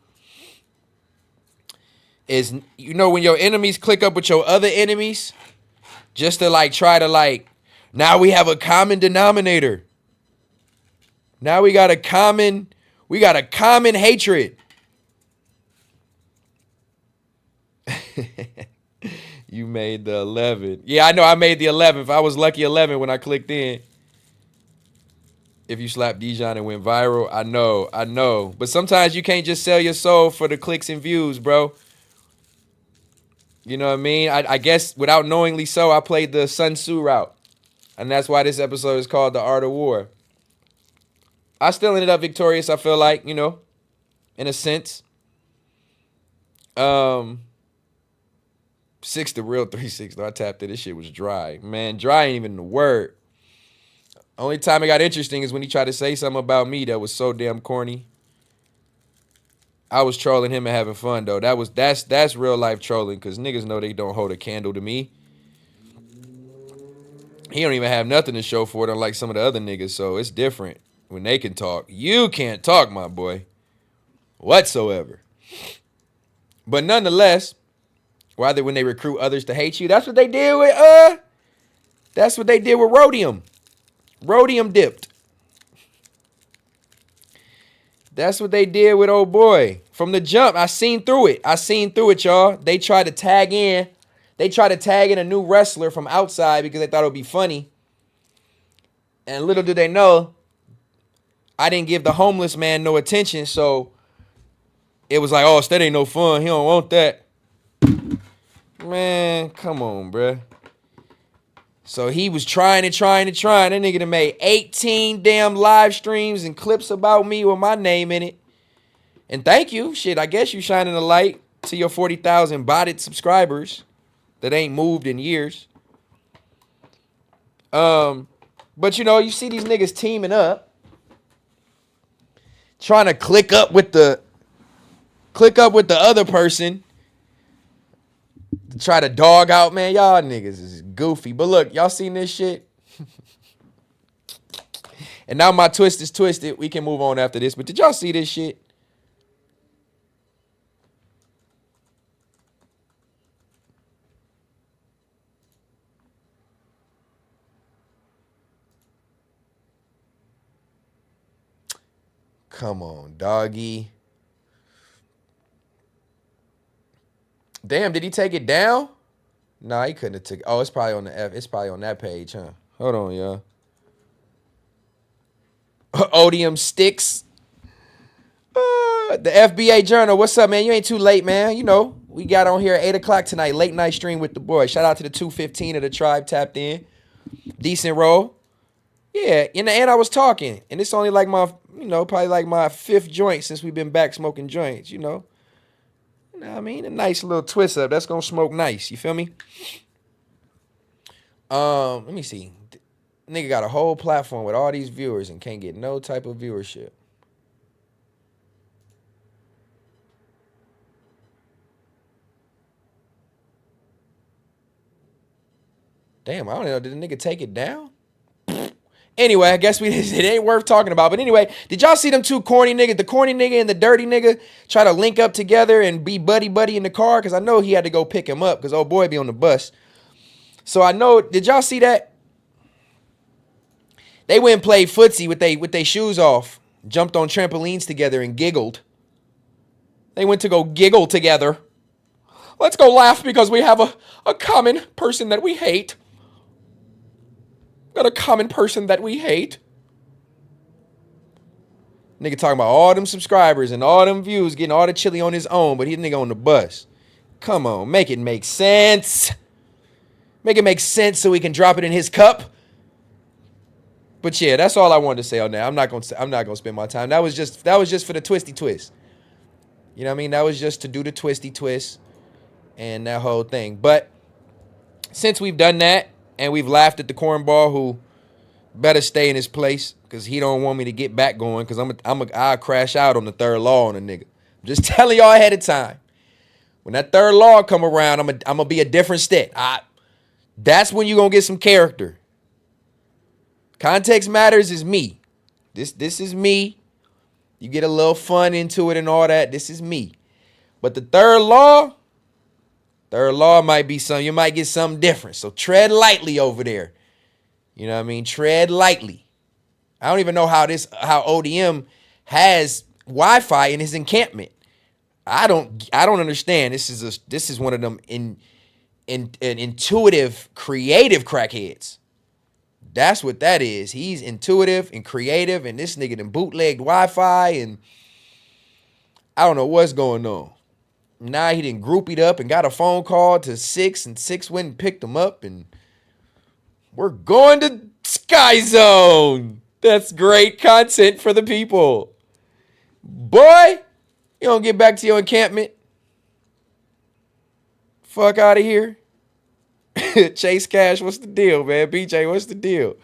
is, you know, when your enemies click up with your other enemies, just to like try to like, now we have a common denominator. Now we got a common hatred. You made the 11. Yeah, I know I made the 11th. I was lucky 11 when I clicked in. If you slapped Dijon and went viral, I know. But sometimes you can't just sell your soul for the clicks and views, bro. You know what I mean? I guess without knowingly so, I played the Sun Tzu route. And that's why this episode is called The Art of War. I still ended up victorious, I feel like, you know, in a sense. 6 the real 3-6 though. I tapped it. This shit was dry. Man, dry ain't even the word. Only time it got interesting is when he tried to say something about me that was so damn corny. I was trolling him and having fun though. That's real life trolling, because niggas know they don't hold a candle to me. He don't even have nothing to show for it, unlike some of the other niggas, so it's different when they can talk. You can't talk, my boy, whatsoever. But nonetheless, rather when they recruit others to hate you, that's what they did with Rhodium. Rhodium dipped. That's what they did with old boy. From the jump, I seen through it, y'all. They tried to tag in a new wrestler from outside because they thought it would be funny. And little did they know, I didn't give the homeless man no attention, so it was like, oh, that ain't no fun. He don't want that. Man, come on, bruh. So he was trying. That nigga done made 18 damn live streams and clips about me with my name in it. And thank you. Shit, I guess you shining a light to your 40,000 botted subscribers that ain't moved in years. But you know, you see these niggas teaming up, trying to click up with the other person. Try to dog out, man. Y'all niggas is goofy. But look, y'all seen this shit? And now my twist is twisted. We can move on after this. But did y'all see this shit? Come on, doggy. Damn, did he take it down? Nah, he couldn't have took it. Oh, it's probably on the F. It's probably on that page, huh? Hold on, y'all. Odium sticks. The FBA Journal. What's up, man? You ain't too late, man. You know, we got on here at 8 o'clock tonight. Late night stream with the boy. Shout out to the 215 of the tribe tapped in. Decent roll. Yeah, in the end, I was talking. And it's only like my, you know, probably like my 5th joint since we've been back smoking joints, you know. You know what I mean? A nice little twist up. That's gonna smoke nice. You feel me? Let me see. Nigga got a whole platform with all these viewers and can't get no type of viewership. Damn, I don't know. Did the nigga take it down? Anyway, I guess it ain't worth talking about. But anyway, did y'all see them two corny niggas, the corny nigga and the dirty nigga, try to link up together and be buddy in the car? Because I know he had to go pick him up because old boy be on the bus. So I know, did y'all see that? They went and played footsie with they shoes off, jumped on trampolines together and giggled. They went to go giggle together. Let's go laugh because we have a common person that we hate. Got a common person that we hate. Nigga talking about all them subscribers and all them views, getting all the chili on his own, but he nigga on the bus. Come on, make it make sense. Make it make sense so he can drop it in his cup. But yeah, that's all I wanted to say on that. I'm not gonna spend my time. That was just for the twisty twist. You know what I mean? That was just to do the twisty twist. and that whole thing. But since we've done that and we've laughed at the cornball who better stay in his place because he don't want me to get back going because I'll crash out on the third law on a nigga. Just telling y'all ahead of time. When that third law come around, I'm gonna be a different stat. That's when you're gonna get some character. Context matters is me. This is me. You get a little fun into it and all that. This is me. But the third law might be something. You might get something different. So tread lightly over there. You know what I mean? Tread lightly. I don't even know how ODM has Wi-Fi in his encampment. I don't understand. This is one of them intuitive, creative crackheads. That's what that is. He's intuitive and creative, and this nigga done bootlegged Wi-Fi, and I don't know what's going on. Now he done groupied up and got a phone call to Six, and Six went and picked him up, and we're going to Sky Zone. That's great content for the people. Boy, you don't get back to your encampment. Fuck out of here. Chase Cash, what's the deal, man? BJ, what's the deal?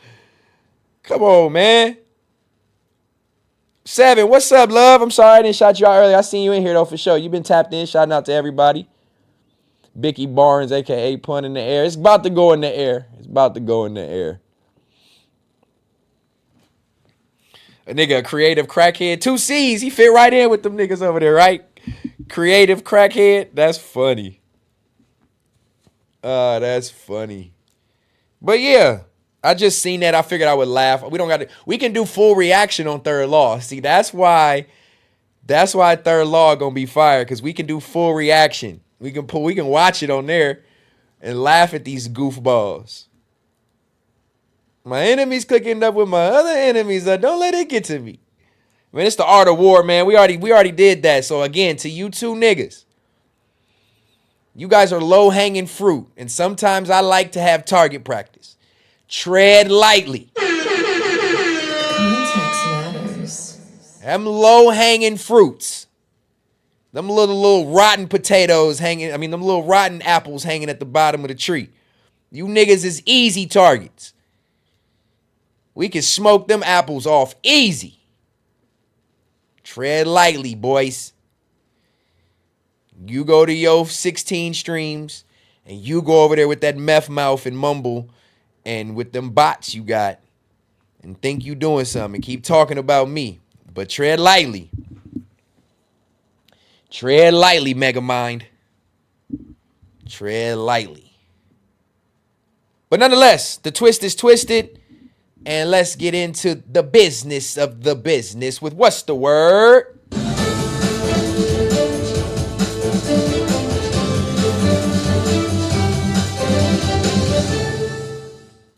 Come on, man. 7, what's up, love? I'm sorry I didn't shout you out earlier. I seen you in here, though, for sure. You've been tapped in. Shouting out to everybody. Bicky Barnes, a.k.a. Pun in the Air. It's about to go in the air. It's about to go in the air. A nigga, a creative crackhead. 2 C's. He fit right in with them niggas over there, right? Creative crackhead. That's funny. That's funny. But yeah, I just seen that. I figured I would laugh. We can do full reaction on third law. See, that's why third law gonna be fired, because we can do full reaction. We can watch it on there and laugh at these goofballs. My enemies cooking up with my other enemies. Don't let it get to me. Man, it's the art of war, man. We already did that. So again, to you two niggas, you guys are low-hanging fruit, and sometimes I like to have target practice. Tread lightly. Context matters. Them low-hanging fruits. Them little rotten potatoes them little rotten apples hanging at the bottom of the tree. You niggas is easy targets. We can smoke them apples off easy. Tread lightly, boys. You go to your 16 streams and you go over there with that meth mouth and mumble and with them bots you got and think you doing something and keep talking about me. But tread lightly. Tread lightly, Megamind. Tread lightly. But nonetheless, the twist is twisted. And let's get into the business of the business with what's the word?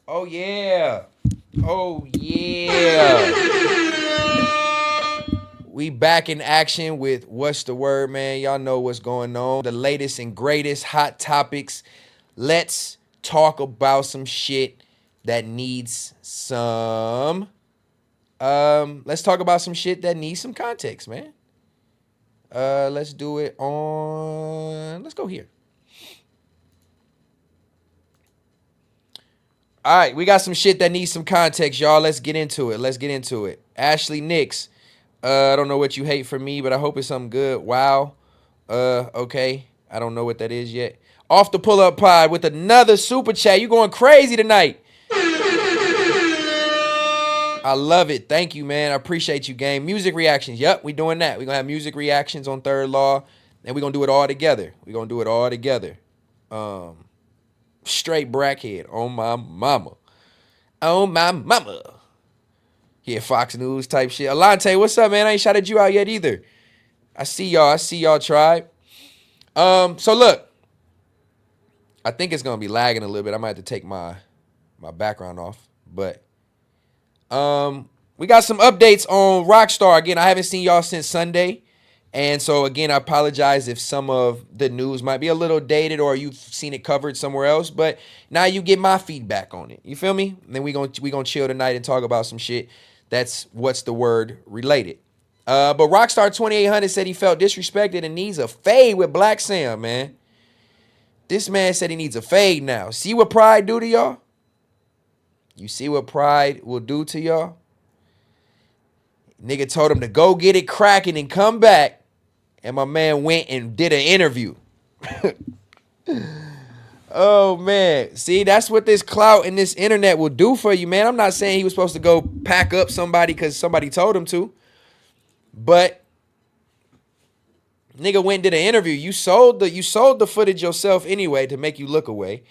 Oh, yeah. Oh, yeah. We back in action with what's the word, man. Y'all know what's going on. The latest and greatest hot topics. Let's talk about some shit that needs some let's talk about some shit that needs some context, man. Let's do it on, let's go here. All right, we got some shit that needs some context, y'all. Let's get into it. Ashley Nix, I don't know what you hate from me, but I hope it's something good. Wow. Okay, I don't know what that is yet. Off the pull-up pod with another super chat. You going crazy tonight. I love it. Thank you, man. I appreciate you, game. Music reactions. Yep, we doing that. We're going to have music reactions on Third Law, and we're going to do it all together. Straight brackhead on my mama. Yeah, Fox News type shit. Alante, what's up, man? I ain't shouted you out yet either. I see y'all, tribe. So look, I think it's going to be lagging a little bit. I might have to take my background off, but we got some updates on Rockstar. Again, I haven't seen y'all since Sunday. And so, again, I apologize if some of the news might be a little dated or you've seen it covered somewhere else. But now you get my feedback on it. You feel me? And then we gonna chill tonight and talk about some shit that's what's the word related. But Rockstar 2800 said he felt disrespected and needs a fade with Black Sam, man. This man said he needs a fade now. See what pride do to y'all? You see what pride will do to y'all? Nigga told him to go get it cracking and come back. And my man went and did an interview. Oh, man. See, that's what this clout and this internet will do for you, man. I'm not saying he was supposed to go pack up somebody because somebody told him to. But nigga went and did an interview. You sold the footage yourself anyway to make you look away.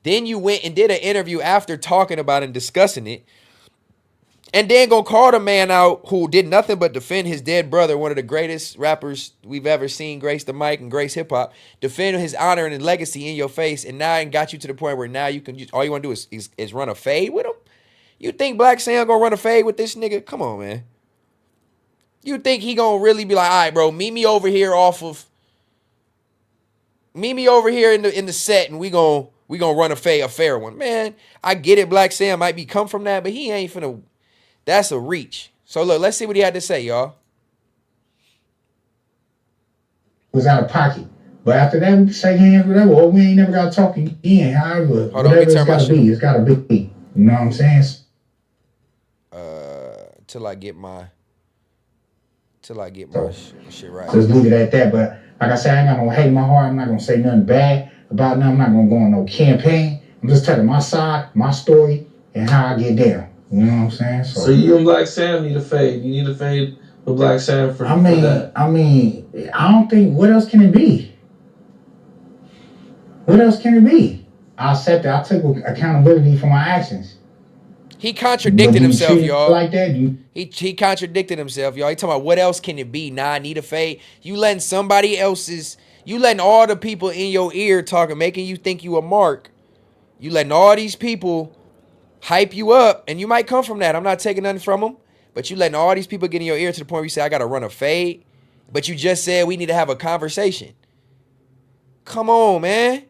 Then you went and did an interview after talking about it and discussing it. And then gonna call the man out who did nothing but defend his dead brother, one of the greatest rappers we've ever seen, grace the mic and grace hip hop, defend his honor and his legacy in your face, and now it got you to the point where now you can all you want to do is run a fade with him. You think Black Sam gonna run a fade with this nigga? Come on, man. You think he gonna really be like, all right, bro, meet me over here in the set, and we gonna run a fair one, man. I get it, Black Sam might be come from that, but he ain't finna. That's a reach. So look, let's see what he had to say, y'all. Was out of pocket. But after that, we can shake hands, whatever. Or we ain't never got to talk again. However, Hold on, whatever it's got to be, it's got to be. You know what I'm saying? Till I get my shit right. Just leave it at that. But like I said, I ain't got no hate in my heart. I'm not going to say nothing bad about nothing. I'm not going to go on no campaign. I'm just telling my side, my story, and how I get down. You know what I'm saying? So you and Black Sam need a fade. You need a fade with Black Sam for that. I don't think, what else can it be? What else can it be? I accept it. I took accountability for my actions. He contradicted himself, y'all. Like that, he contradicted himself, y'all. He talking about what else can it be? Nah, I need a fade. You letting all the people in your ear talking, making you think you a mark. You letting all these people hype you up, and you might come from that. I'm not taking nothing from them, but you letting all these people get in your ear to the point where you say, I got to run a fade, but you just said we need to have a conversation. Come on, man.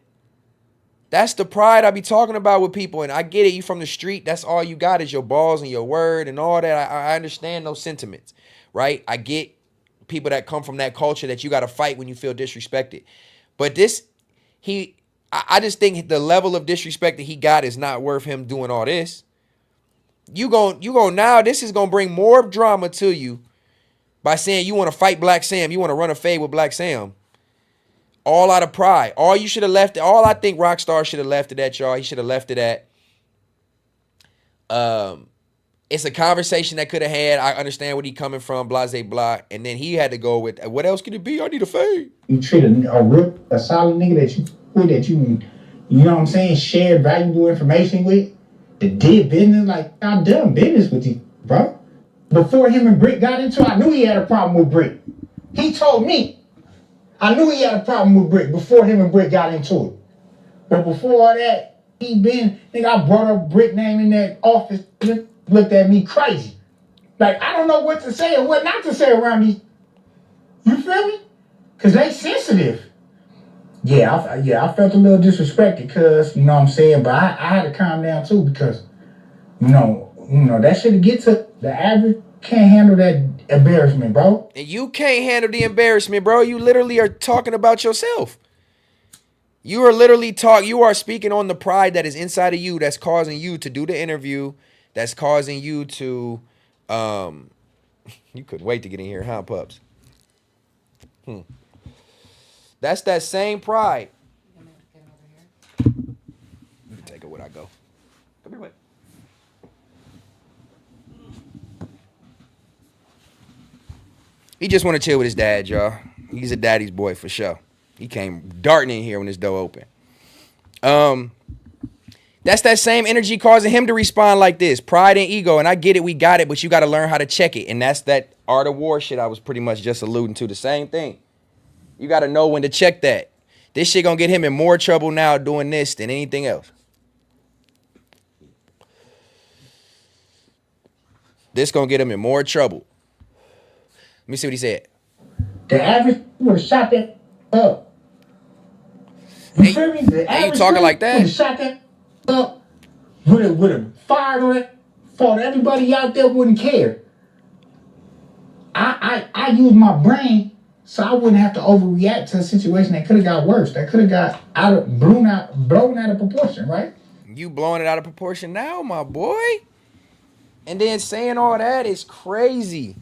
That's the pride I be talking about with people, and I get it. You from the street. That's all you got is your balls and your word and all that. I understand those sentiments, right? I get people that come from that culture that you got to fight when you feel disrespected. But I just think the level of disrespect that he got is not worth him doing all this. Now this is gonna bring more drama to you by saying you want to fight Black Sam, you want to run a fade with Black Sam. All out of pride. All I think Rockstar should have left it at, y'all. He should have left it at. It's a conversation that could have had. I understand where he coming from, blase blah. And then he had to go with, what else could it be? I need a fade. You treat a solid nigga that you know what I'm saying, shared valuable information with, that did business, like, I've done business with you, bro. Before him and Brick got into it, I knew he had a problem with Brick. He told me. I knew he had a problem with Brick before him and Brick got into it. But before all that, I brought up Brick name in that office, looked at me crazy. Like, I don't know what to say or what not to say around these. You feel me? Because they sensitive. Yeah, I felt a little disrespected because, you know what I'm saying, but I had to calm down too because, you know, that shit get to the average can't handle that embarrassment, bro. And you can't handle the embarrassment, bro. You literally are talking about yourself. You are speaking on the pride that is inside of you that's causing you to do the interview, that's causing you to, you couldn't wait to get in here, huh, pups? That's that same pride. You can take it when I go. Come here, wait. He just want to chill with his dad, y'all. He's a daddy's boy for sure. He came darting in here when his door open. That's that same energy causing him to respond like this. Pride and ego. And I get it, we got it, but you got to learn how to check it. And that's that art of war shit I was pretty much just alluding to. The same thing. You got to know when to check that. This shit gonna get him in more trouble now doing this than anything else. This gonna get him in more trouble. Let me see what he said. The average would have shot that up. You feel me? The average you talking like that? Would have shot that up. Would have fired on it. Thought everybody out there wouldn't care. I use my brain So I wouldn't have to overreact to a situation that could have got worse. That could have got blown out of proportion, right? You blowing it out of proportion now, my boy. And then saying all that is crazy.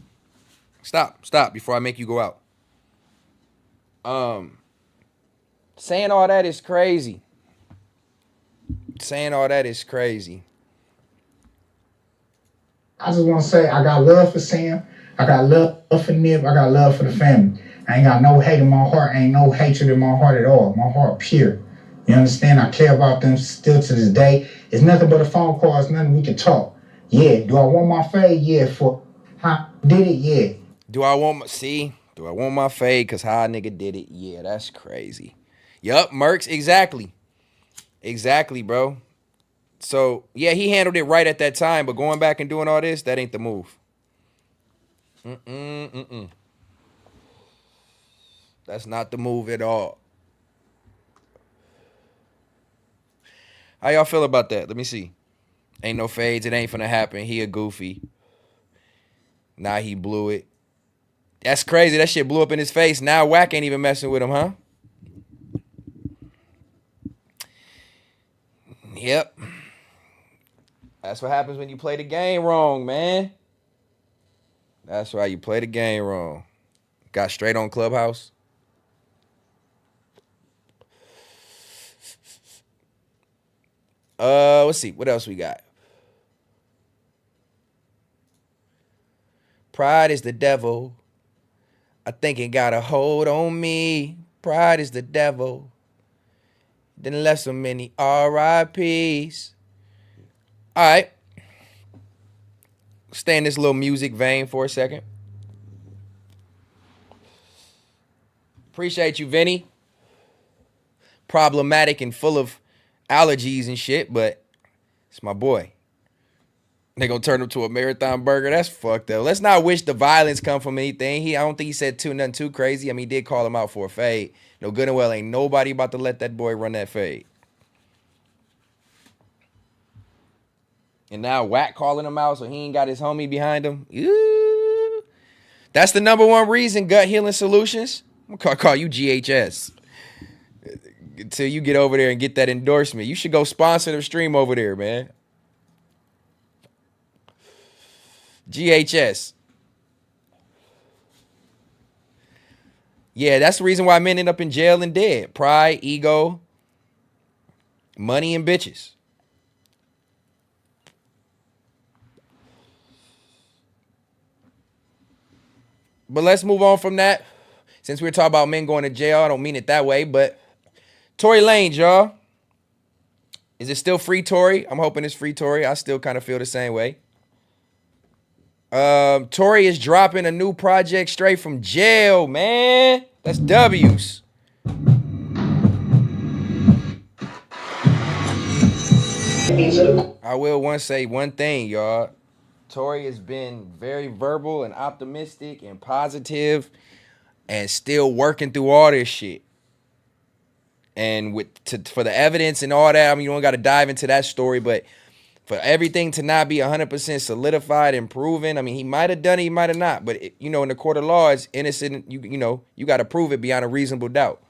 Stop before I make you go out. Saying all that is crazy. Saying all that is crazy. I just want to say I got love for Sam. I got love for Nip. I got love for the family. I ain't got no hate in my heart. Ain't no hatred in my heart at all. My heart pure. You understand? I care about them still to this day. It's nothing but a phone call. It's nothing we can talk. Yeah. Do I want my fade? Yeah. For how I did it? Yeah. Do I want my fade because how a nigga did it? Yeah, that's crazy. Yup, Mercs, exactly. Exactly, bro. So, yeah, he handled it right at that time, but going back and doing all this, that ain't the move. That's not the move at all. How y'all feel about that? Let me see. Ain't no fades. It ain't finna happen. He a goofy. Nah, he blew it. That's crazy. That shit blew up in his face. Now Wack ain't even messing with him, huh? Yep. That's what happens when you play the game wrong, man. That's why you play the game wrong. Got straight on Clubhouse. Let's see. What else we got? Pride is the devil. I think it got a hold on me. Pride is the devil. Then left so many RIPs. All right. Stay in this little music vein for a second. Appreciate you, Vinny. Problematic and full of allergies and shit, but it's my boy. They gonna turn him to a marathon burger. That's fucked up. Let's not wish the violence come from anything. I don't think he said nothing too crazy. I mean, he did call him out for a fade. No good and well, ain't nobody about to let that boy run that fade. And now Wack calling him out, so he ain't got his homie behind him. Ooh. That's the number one reason, Gut Healing Solutions. I'm gonna call you GHS. Until you get over there and get that endorsement. You should go sponsor the stream over there, man. GHS. Yeah, that's the reason why men end up in jail and dead. Pride, ego, money, and bitches. But let's move on from that. Since we're talking about men going to jail, I don't mean it that way, but Tory Lanez, y'all. Is it still free Tory? I'm hoping it's free Tory. I still kind of feel the same way. Tory is dropping a new project straight from jail, man. That's W's. I will say one thing, y'all. Tory has been very verbal and optimistic and positive and still working through all this shit. And for the evidence and all that, I mean, you don't got to dive into that story, but for everything to not be 100% solidified and proven, I mean, he might have done it, he might have not. But, in the court of law, it's innocent. You got to prove it beyond a reasonable doubt.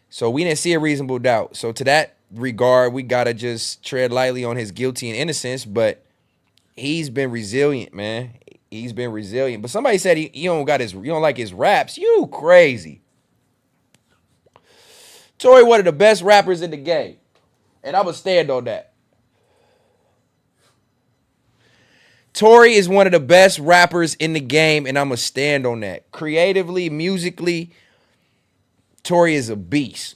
So we didn't see a reasonable doubt. So to that regard, we got to just tread lightly on his guilty and innocence. But he's been resilient, man. He's been resilient. But somebody said you don't like his raps. You crazy. Tory, one of the best rappers in the game. And I'm going to stand on that. Tory is one of the best rappers in the game, and I'm going to stand on that. Creatively, musically, Tory is a beast.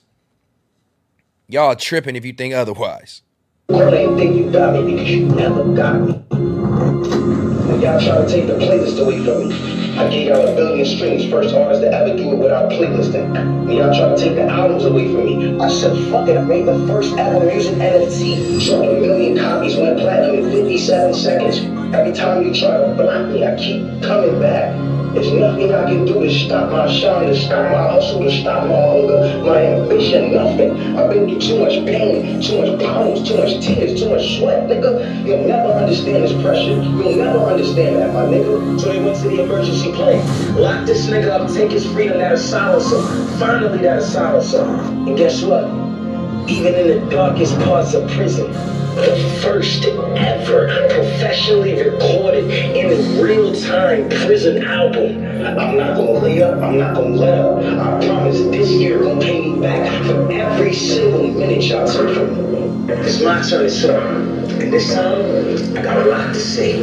Y'all tripping if you think otherwise. You ain't think you got me because you never got me. And y'all try to take the playlist away from me. I gave y'all 1 billion streams, first artist to ever do it without playlisting. And y'all try to take the albums away from me. I said, fuck it, I made the first Apple Music NFT. Sold 1 million copies, went platinum in 57 seconds. Every time you try to block me, I keep coming back. There's nothing I can do to stop my shine, to stop my hustle, to stop my hunger, my ambition, nothing. I've been through too much pain, too much problems, too much tears, too much sweat, nigga. You'll never understand this pressure. You'll never understand that, my nigga. So they went to the emergency plane. Lock this nigga up, take his freedom, that'll silence him. Finally, that'll silence him. And guess what? Even in the darkest parts of prison, the first ever professionally recorded in real-time prison album. I'm not gonna lay up, I'm not gonna let up. I promise this year gonna pay me back for every single minute y'all took from me. It's my turn to serve, and this time, I got a lot to say.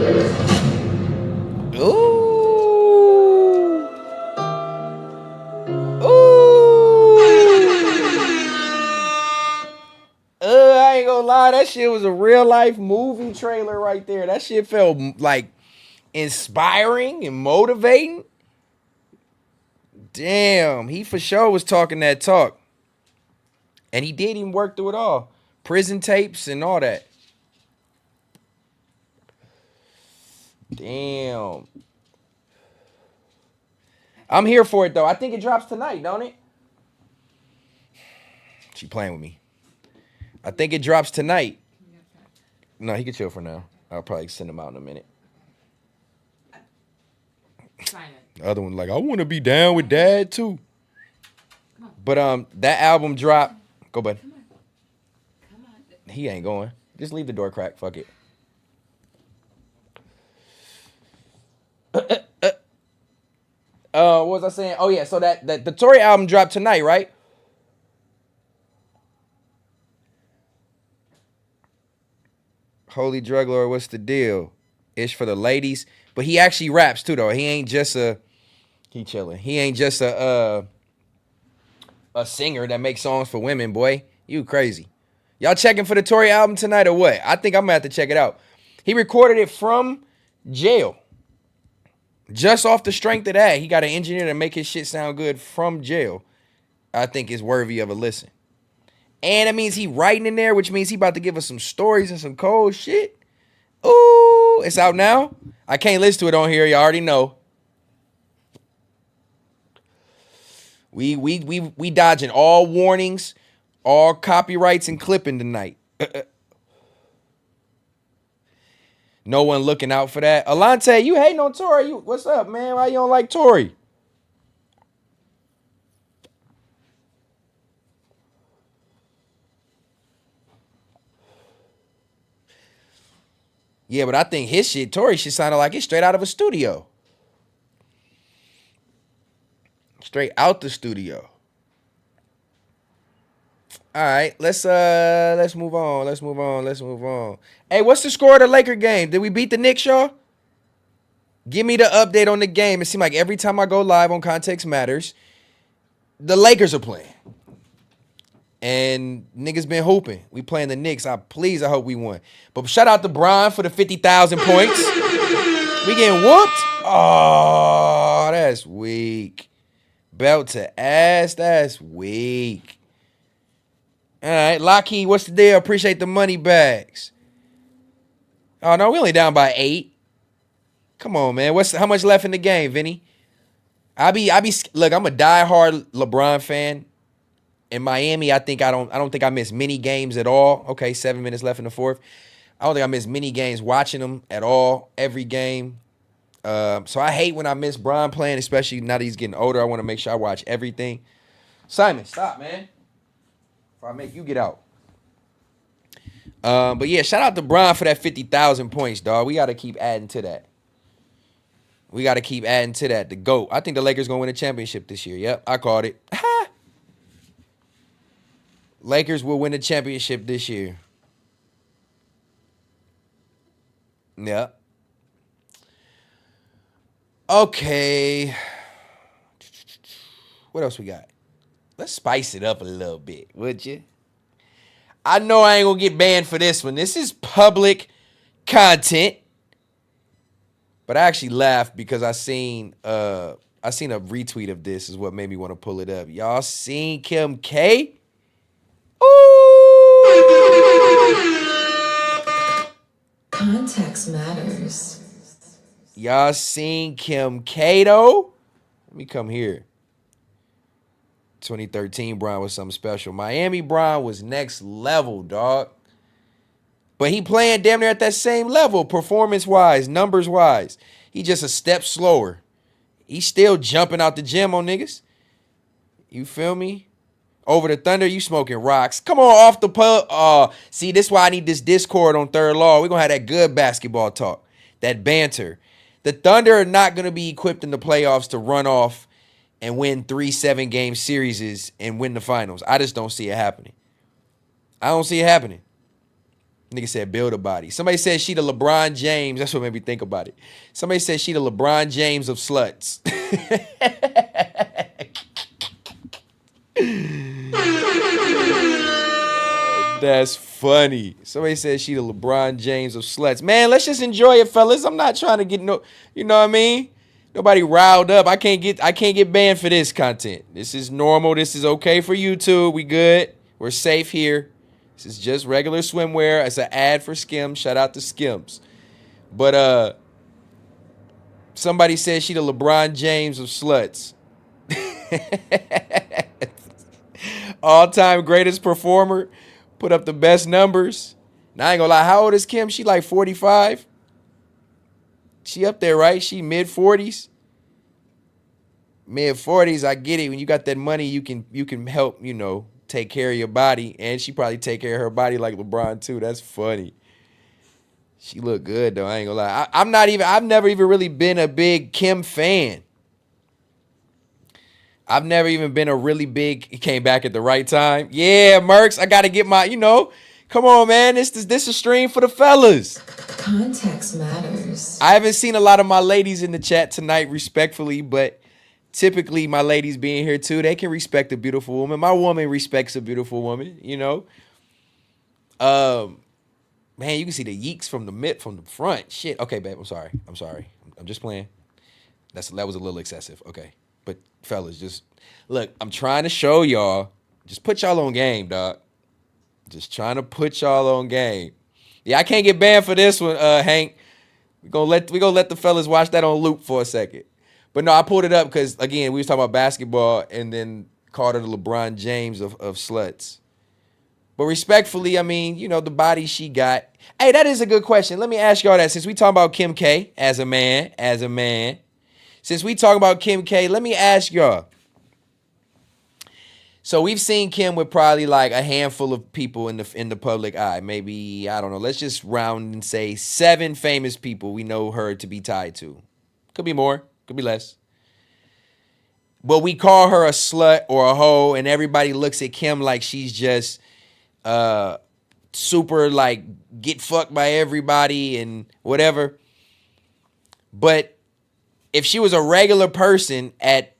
Ooh. I ain't gonna lie, that shit was a real life movie trailer right there. That shit felt like inspiring and motivating. Damn, he for sure was talking that talk. And he did even work through it all. Prison tapes and all that. Damn. I'm here for it though. I think it drops tonight, don't it? She playing with me. I think it drops tonight. No, he can chill for now. I'll probably send him out in a minute. The other one like, I want to be down with dad too. But that album dropped. Go, bud. Come on. He ain't going. Just leave the door cracked. Fuck it. What was I saying? Oh yeah, so that the Tory album dropped tonight, right? Holy Drug Lord, what's the deal? Ish for the ladies. But he actually raps too, though. He ain't just he chilling. He ain't just a singer that makes songs for women, boy. You crazy. Y'all checking for the Tory album tonight or what? I think I'm gonna have to check it out. He recorded it from jail. Just off the strength of that, he got an engineer to make his shit sound good from jail. I think it's worthy of a listen. And it means he writing in there, which means he about to give us some stories and some cold shit. Ooh, it's out now. I can't listen to it on here. You already know. We dodging all warnings, all copyrights and clipping tonight. No one looking out for that. Alante, you hating on Tory? What's up, man? Why you don't like Tory? Yeah, but I think his shit, Tory shit sounded like it's straight out of a studio. Straight out the studio. All right, let's move on. Let's move on. Hey, what's the score of the Laker game? Did we beat the Knicks, y'all? Give me the update on the game. It seems like every time I go live on Context Matters, the Lakers are playing. And niggas been hooping. We playing the Knicks. I hope we won. But shout out to Brian for the 50,000 points. We getting whooped? Oh, that's weak. Belt to ass, that's weak. All right, Lockheed, what's the deal? Appreciate the money bags. Oh, no, we only down by 8. Come on, man. How much left in the game, Vinny? Look, I'm a diehard LeBron fan. In Miami, I don't think I missed many games at all. Okay, 7 minutes left in the fourth. I don't think I missed many games watching them at all, every game. So I hate when I miss Bron playing, especially now that he's getting older. I want to make sure I watch everything. Simon, stop, man. Before I make you get out. But yeah, shout out to Bron for that 50,000 points, dog. We got to keep adding to that. The GOAT. I think the Lakers going to win a championship this year. Yep, I called it. Lakers will win a championship this year. Yep. Okay. What else we got? Let's spice it up a little bit, would you? I know I ain't gonna get banned for this one. This is public content. But I actually laughed because I seen a retweet of this is what made me want to pull it up. Y'all seen Kim K? Ooh. Context matters. Y'all seen Kim K though? Let me come here. 2013 Bron was something special. Miami Bron was next level, dog. But he playing damn near at that same level, performance-wise, numbers-wise. He just a step slower. He's still jumping out the gym on niggas. You feel me? Over the Thunder, you smoking rocks. Come on, off the pub. See, this is why I need this Discord on Third Law. We're going to have that good basketball talk, that banter. The Thunder are not going to be equipped in the playoffs to run off and win 3 7-game series and win the finals. I just don't see it happening. I don't see it happening. Nigga said build a body. Somebody said she the LeBron James. That's what made me think about it. Somebody said she the LeBron James of sluts. That's funny. Somebody said she the LeBron James of sluts. Man, let's just enjoy it, fellas. I'm not trying to get no, you know what I mean? Nobody riled up. I can't get banned for this content. This is normal. This is okay for YouTube. We good. We're safe here. This is just regular swimwear. It's an ad for Skims. Shout out to Skims. But somebody said she the LeBron James of sluts. All-time greatest performer. Put up the best numbers. Now, I ain't gonna lie. How old is Kim? She like 45? She up there, right? She mid-40s? Mid-40s, I get it. When you got that money, you can help, you know, take care of your body. And she probably take care of her body like LeBron, too. That's funny. She look good, though. I ain't gonna lie. I've never even really been a big Kim fan. I've never even been a really big, he came back at the right time. Yeah, Mercs, I got to get my, you know, come on, man. This a stream for the fellas. Context matters. I haven't seen a lot of my ladies in the chat tonight, respectfully, but typically my ladies being here too, they can respect a beautiful woman. My woman respects a beautiful woman, you know. Man, you can see the yeeks from the front. Shit. Okay, babe, I'm sorry. I'm just playing. That was a little excessive. Okay. But fellas, just look, I'm trying to show y'all. Just put y'all on game, dog. Just trying to put y'all on game. Yeah, I can't get banned for this one, Hank. We gonna let the fellas watch that on loop for a second. But no, I pulled it up because again, we was talking about basketball and then called her the LeBron James of sluts. But respectfully, I mean, you know, the body she got. Hey, that is a good question. Let me ask y'all that. Since we talking about Kim K as a man. Since we talk about Kim K, let me ask y'all. So we've seen Kim with probably like a handful of people in the public eye. Maybe, I don't know. Let's just round and say 7 famous people we know her to be tied to. Could be more, could be less. But we call her a slut or a hoe, and everybody looks at Kim like she's just super like get fucked by everybody and whatever. But if she was a regular person at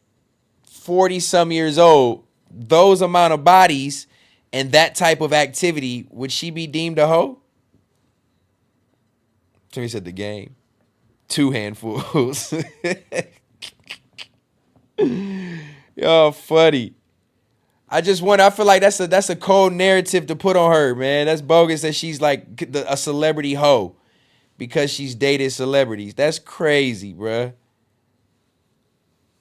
40-some years old, those amount of bodies and that type of activity, would she be deemed a hoe? Somebody said the game. 2 handfuls. Yo, funny. I feel like that's a cold narrative to put on her, man. That's bogus that she's like a celebrity hoe because she's dated celebrities. That's crazy, bruh.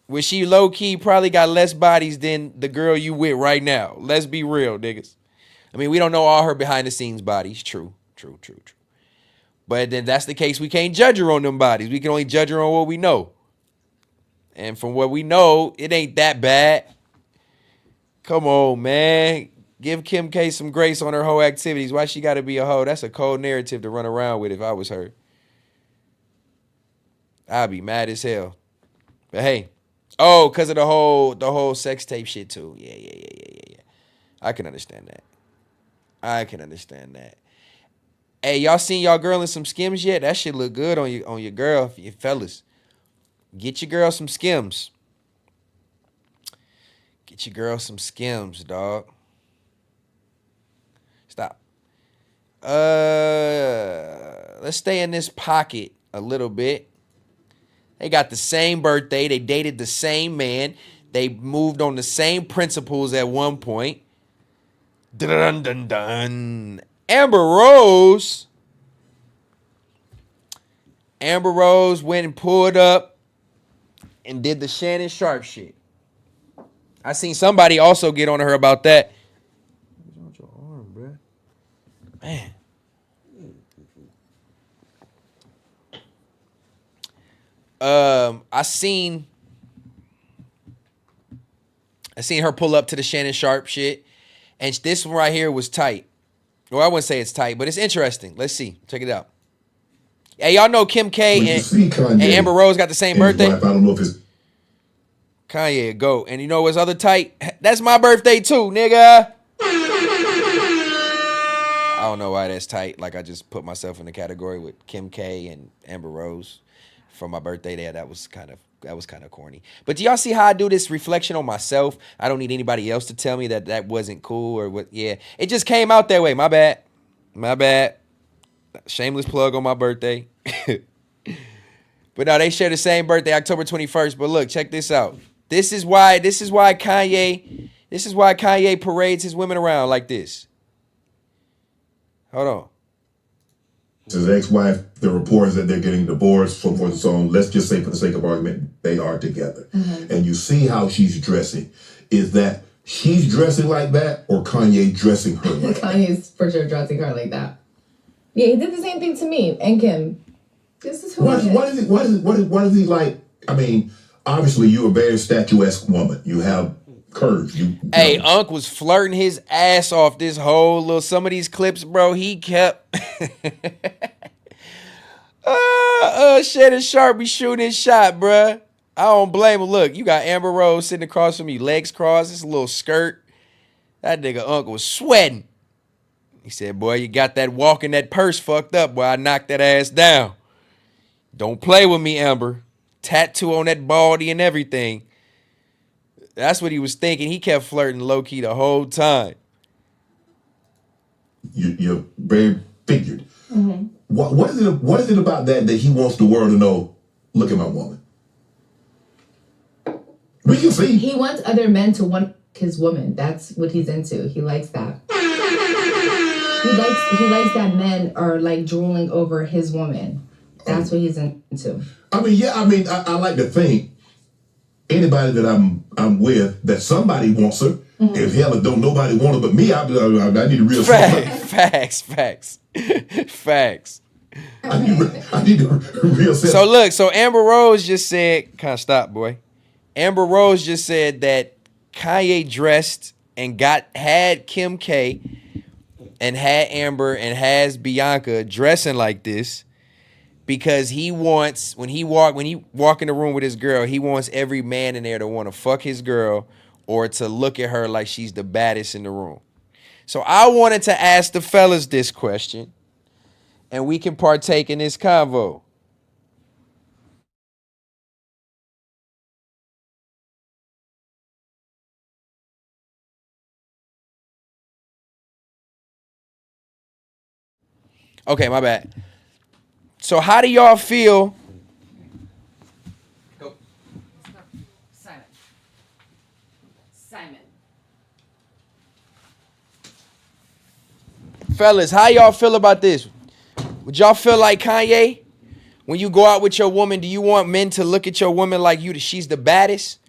Where she low-key probably got less bodies than the girl you with right now. Let's be real, niggas. I mean, we don't know all her behind-the-scenes bodies. True. But then that's the case. We can't judge her on them bodies. We can only judge her on what we know. And from what we know, it ain't that bad. Come on, man. Give Kim K some grace on her hoe activities. Why she got to be a hoe? That's a cold narrative to run around with if I was her. I'd be mad as hell. But hey. Oh, because of the whole sex tape shit too. Yeah. I can understand that. Hey, y'all seen y'all girl in some Skims yet? That shit look good on your girl, your fellas. Get your girl some Skims. Get your girl some Skims, dog. Stop. Let's stay in this pocket a little bit. They got the same birthday. They dated the same man. They moved on the same principles at one point. Dun dun dun. Amber Rose went and pulled up and did the Shannon Sharp shit. I seen somebody also get on her about that. What's wrong with your arm, bro? Man. I seen her pull up to the Shannon Sharp shit, and this one right here was tight. Well, I wouldn't say it's tight, but it's interesting. Let's see. Check it out. Hey, y'all know Kim K and Amber Rose got the same birthday? Wife, I don't know if it's Kanye a goat. And you know what's other tight? That's my birthday too, nigga. I don't know why that's tight. Like I just put myself in the category with Kim K and Amber Rose for my birthday there. That was kind of corny. But do y'all see how I do this reflection on myself? I don't need anybody else to tell me that wasn't cool or what. Yeah, it just came out that way. My bad. Shameless plug on my birthday. But no, they share the same birthday, October 21st. But look, check this out. This is why Kanye parades his women around like this. Hold on. his ex-wife. The reports that they're getting divorced, so forth and so on. Let's just say, for the sake of argument, they are together. Mm-hmm. And you see how she's dressing. Is that she's dressing like that, or Kanye dressing her like that? Kanye's for sure dressing her like that. Yeah, he did the same thing to me and Kim. This is who what is he like? I mean, obviously you're a very statuesque woman. You have curves. Hey, Unc was flirting his ass off this whole little, some of these clips, bro. He kept Shannon Sharp be shooting his shot, bruh. I don't blame him. Look, you got Amber Rose sitting across from you, legs crossed, this little skirt. That nigga Unc was sweating. He said, boy, you got that walk in that purse fucked up, boy. I knocked that ass down. Don't play with me, Amber. Tattoo on that baldy and everything. That's what he was thinking. He kept flirting low-key the whole time. You're very figured. Mm-hmm. What is it about that he wants the world to know, look at my woman? We can see. He wants other men to want his woman. That's what he's into. He likes that. He likes that men are like drooling over his woman. That's what he's into. I like to think anybody that I'm with, that somebody wants her. Mm-hmm. If hell don't nobody want her but me, I need a real facts. I need a real sense. So look, Amber Rose just said, kind of stop, boy. Amber Rose just said that Kanye dressed and had Kim K and had Amber and has Bianca dressing like this because he wants, when he walk in the room with his girl, he wants every man in there to want to fuck his girl or to look at her like she's the baddest in the room. So I wanted to ask the fellas this question, and we can partake in this convo. Okay, my bad. So how do y'all feel? Go. Simon. Fellas, how y'all feel about this? Would y'all feel like Kanye? When you go out with your woman, do you want men to look at your woman like she's the baddest?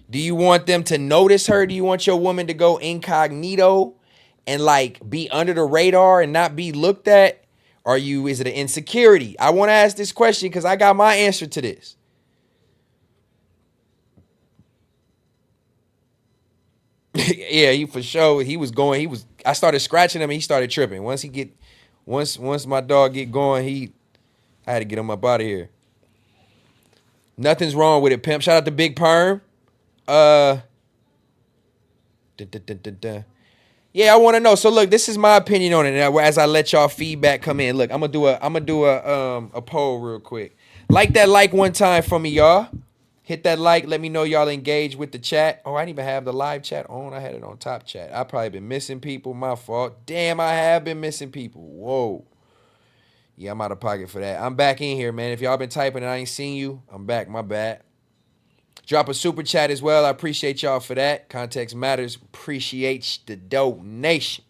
Do you want them to notice her? Do you want your woman to go incognito and like be under the radar and not be looked at? Is it an insecurity? I want to ask this question because I got my answer to this. Yeah, he for sure. I started scratching him and he started tripping. Once my dog get going, I had to get him up out of here. Nothing's wrong with it, pimp. Shout out to Big Perm. Yeah, I want to know. So look, this is my opinion on it. As I let y'all feedback come in, look, I'm gonna do a poll real quick. Like that one time for me, y'all. Hit that like. Let me know y'all engage with the chat. Oh, I didn't even have the live chat on. I had it on top chat. I probably been missing people. My fault. Damn, I have been missing people. Whoa. Yeah, I'm out of pocket for that. I'm back in here, man. If y'all been typing and I ain't seen you, I'm back. My bad. Drop a super chat as well. I appreciate y'all for that. Context matters. Appreciate the donation.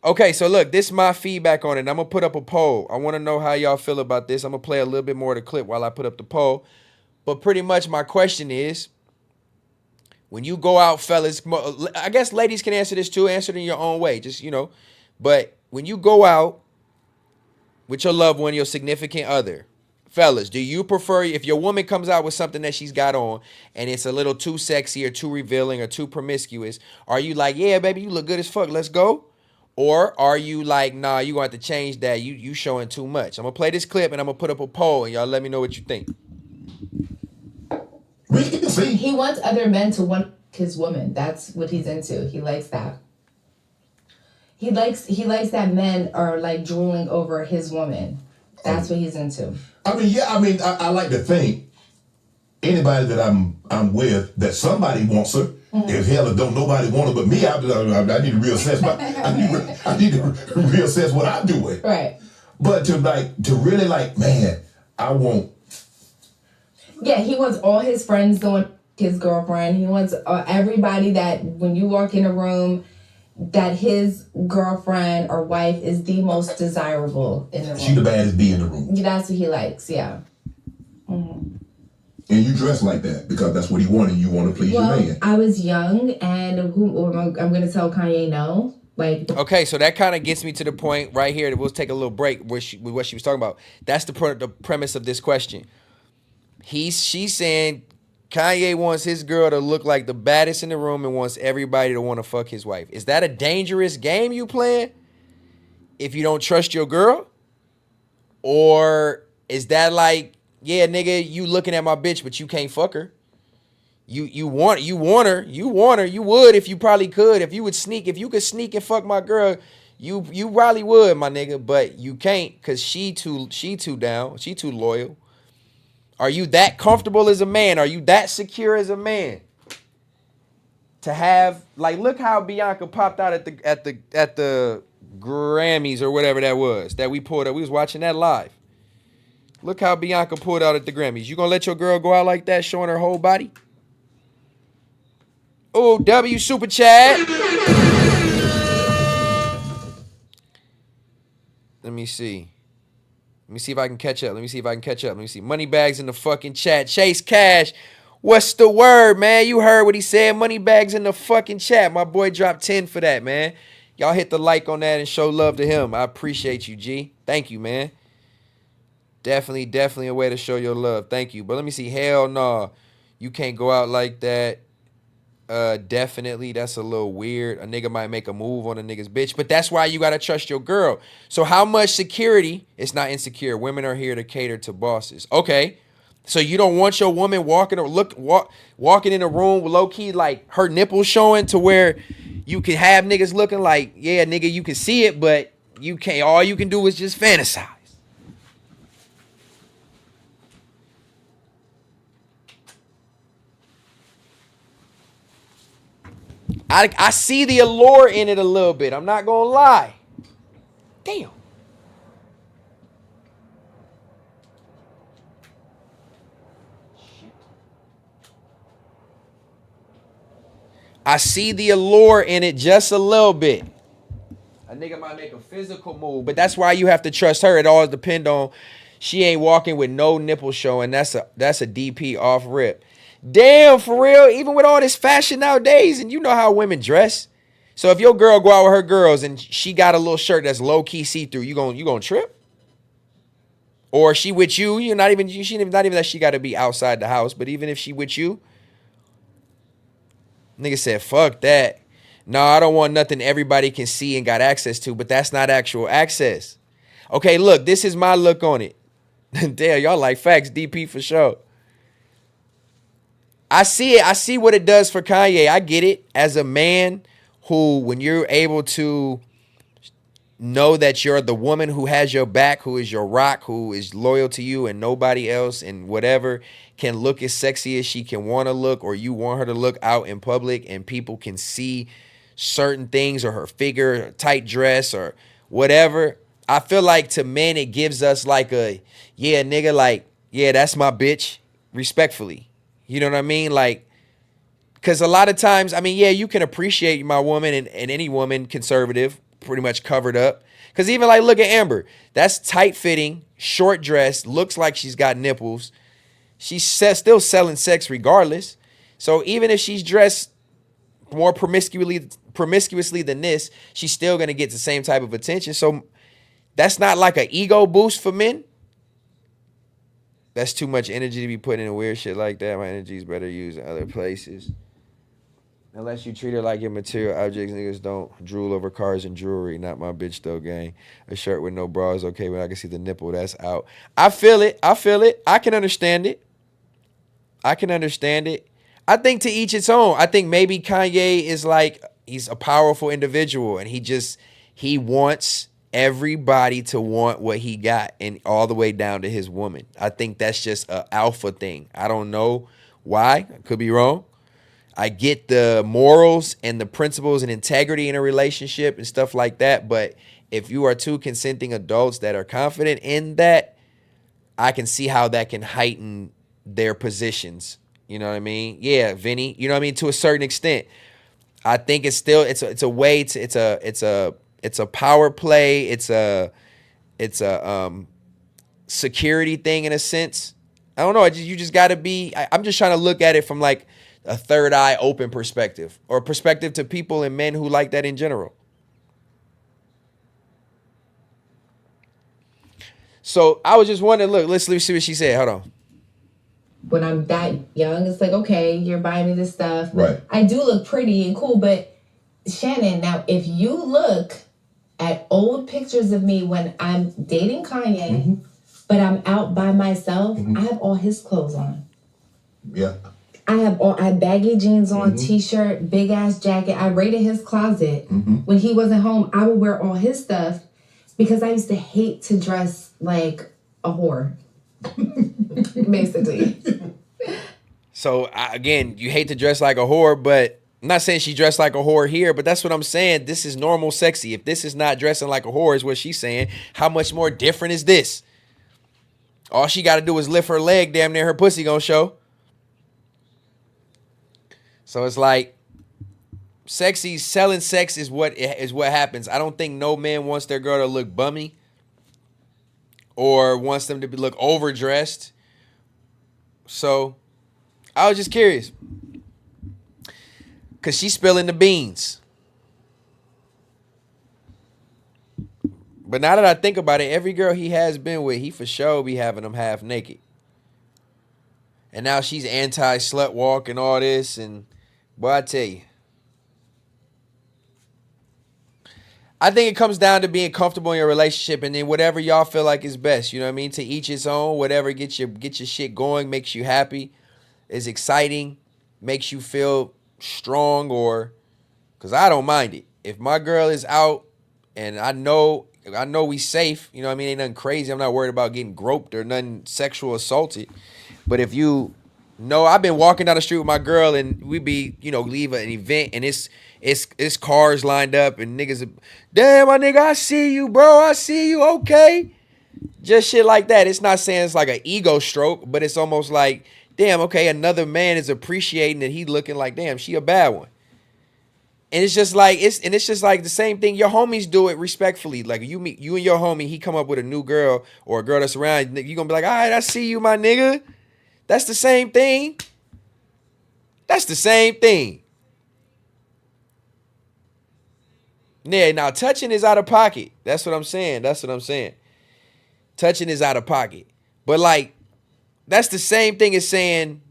Okay, so look, this is my feedback on it. I'm going to put up a poll. I want to know how y'all feel about this. I'm going to play a little bit more of the clip while I put up the poll. But pretty much my question is, when you go out, fellas, I guess ladies can answer this too. Answer it in your own way. Just, But when you go out with your loved one, your significant other, fellas, do you prefer, if your woman comes out with something that she's got on and it's a little too sexy or too revealing or too promiscuous, are you like, yeah, baby, you look good as fuck, let's go? Or are you like, nah, you gonna have to change that, you showing too much? I'm gonna play this clip and I'm gonna put up a poll and y'all let me know what you think. We can see. He wants other men to want his woman. That's what he's into. He likes that. He likes that men are like drooling over his woman. That's what he's into. I like to think anybody that I'm with, that somebody wants her. Mm-hmm. If hell don't nobody want her but me, I need to reassess I need to reassess what I'm doing. Right. But to really man, I want. Yeah, he wants all his friends doing his girlfriend. He wants everybody that when you walk in a room, that his girlfriend or wife is the most desirable in the room. She the baddest bee in the room. That's what he likes, yeah. Mm-hmm. And you dress like that because that's what he wanted. You want to please your man. I was young, and I'm going to tell Kanye no. Okay, so that kind of gets me to the point right here. We'll take a little break with what she was talking about. That's the premise of this question. She's saying Kanye wants his girl to look like the baddest in the room and wants everybody to want to fuck his wife. Is that a dangerous game you playing if you don't trust your girl? Or is that like, yeah, nigga, you looking at my bitch, but you can't fuck her? You want her, you would if you probably could. If you could sneak and fuck my girl, you probably would, my nigga, but you can't because she too down, she too loyal. Are you that comfortable as a man? Are you that secure as a man to have, like, look how Bianca popped out at the Grammys or whatever that was that we pulled up. We was watching that live. Look how Bianca pulled out at the Grammys. You gonna let your girl go out like that, showing her whole body? Oh, W Super Chat. Let me see. Let me see if I can catch up. Let me see. Moneybags in the fucking chat. Chase Cash. What's the word, man? You heard what he said. Moneybags in the fucking chat. My boy dropped 10 for that, man. Y'all hit the like on that and show love to him. I appreciate you, G. Thank you, man. Definitely a way to show your love. Thank you. But let me see. Hell no. You can't go out like that. Definitely, that's a little weird. A nigga might make a move on a nigga's bitch, but that's why you gotta trust your girl. So how much security? It's not insecure. Women are here to cater to bosses. Okay, so you don't want your woman walking in a room with low key like her nipples showing to where you can have niggas looking like, yeah, nigga, you can see it, but you can't. All you can do is just fantasize. I see the allure in it a little bit. I'm not gonna lie. Damn. I see the allure in it just a little bit. A nigga might make a physical move, but that's why you have to trust her. It all depends on she ain't walking with no nipple showing. That's a DP off rip. Damn, for real, even with all this fashion nowadays, and you know how women dress. So if your girl go out with her girls and she got a little shirt that's low key see through, you gonna trip? Or she with you, she not even that she got to be outside the house, but even if she with you, nigga said fuck that. No, I don't want nothing everybody can see and got access to, but that's not actual access. Okay, look, this is my look on it. Damn, y'all like facts, DP for sure. I see it. I see what it does for Kanye. I get it. As a man who, when you're able to know that you're the woman who has your back, who is your rock, who is loyal to you and nobody else and whatever, can look as sexy as she can want to look, or you want her to look out in public and people can see certain things, or her figure, or tight dress, or whatever. I feel like to men, it gives us like a, yeah, nigga, like, yeah, that's my bitch, respectfully. You know what I mean? Like, because a lot of times, I mean, yeah, you can appreciate my woman and any woman conservative, pretty much covered up. Because even like, look at Amber. That's tight fitting, short dress, looks like she's got nipples. she's still selling sex regardless. So even if she's dressed more promiscuously than this, she's still gonna get the same type of attention. So that's not like an ego boost for men. That's too much energy to be put into weird shit like that. My energy is better used in other places. Unless you treat her like your material objects, niggas don't drool over cars and jewelry. Not my bitch though, gang. A shirt with no bra is okay, but I can see the nipple. That's out. I feel it. I can understand it. I think to each its own. I think maybe Kanye is like, he's a powerful individual and he wants everybody to want what he got, and all the way down to his woman. I think that's just an alpha thing. I don't know why. I could be wrong. I get the morals and the principles and integrity in a relationship and stuff like that. But if you are two consenting adults that are confident in that, I can see how that can heighten their positions. You know what I mean? Yeah, Vinny. You know what I mean? To a certain extent, I think it's still it's a way to it's a power play. It's a security thing in a sense. I don't know. You just got to be. I'm just trying to look at it from like a third eye open perspective, or a perspective to people and men who like that in general. So I was just wondering, look, let's see what she said. Hold on. When I'm that young, it's like, okay, you're buying me this stuff. Right. I do look pretty and cool, but Shannon, now if you look at old pictures of me when I'm dating Kanye, but I'm out by myself, I have all his clothes on. Yeah. I had baggy jeans on, t-shirt, big ass jacket. I raided his closet. When he wasn't home, I would wear all his stuff because I used to hate to dress like a whore. Basically. So again, you hate to dress like a whore, but I'm not saying she dressed like a whore here, but that's what I'm saying. This is normal sexy. If this is not dressing like a whore is what she's saying, how much more different is this? All she got to do is lift her leg, damn near her pussy gonna show. So it's like sexy, selling sex is what happens. I don't think no man wants their girl to look bummy or wants them to look overdressed. So I was just curious because she's spilling the beans. But now that I think about it, every girl he has been with, he for sure be having them half naked. And now she's anti-slut walk and all this, and boy, I tell you, I think it comes down to being comfortable in your relationship, and then whatever y'all feel like is best. You know what I mean? To each his own. Whatever gets your shit going, makes you happy, is exciting, makes you feel strong, or because I don't mind it. If my girl is out and I know we safe, you know what I mean? Ain't nothing crazy. I'm not worried about getting groped or nothing sexual assaulted. But if you know, I've been walking down the street with my girl and we be, leave an event and it's cars lined up and niggas, damn, my nigga, I see you, bro. I see you. Okay. Just shit like that. It's not saying it's like an ego stroke, but it's almost like, damn, okay, another man is appreciating that he looking like, damn, she a bad one. And it's just like the same thing. Your homies do it respectfully. Like you and your homie, he come up with a new girl or a girl that's around, you gonna be like, all right, I see you, my nigga. That's the same thing. Yeah, now touching is out of pocket. That's what I'm saying. Touching is out of pocket. But like, that's the same thing as saying,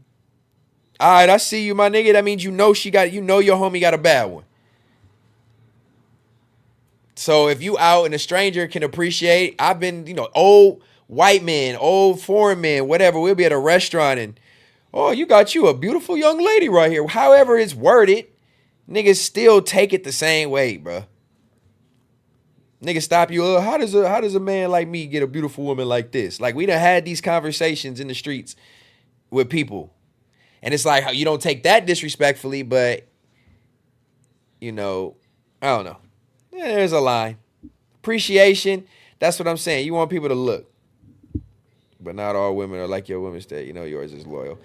all right, I see you, my nigga. That means your homie got a bad one. So if you out and a stranger can appreciate, I've been, old white men, old foreign men, whatever, we'll be at a restaurant and, oh, you got you a beautiful young lady right here. However it's worded, niggas still take it the same way, bro. Niggas stop you, how does a man like me get a beautiful woman like this? Like, we done had these conversations in the streets with people. And it's like, you don't take that disrespectfully, but, I don't know. Yeah, there's a line. Appreciation, that's what I'm saying. You want people to look. But not all women are like your women's that, yours is loyal.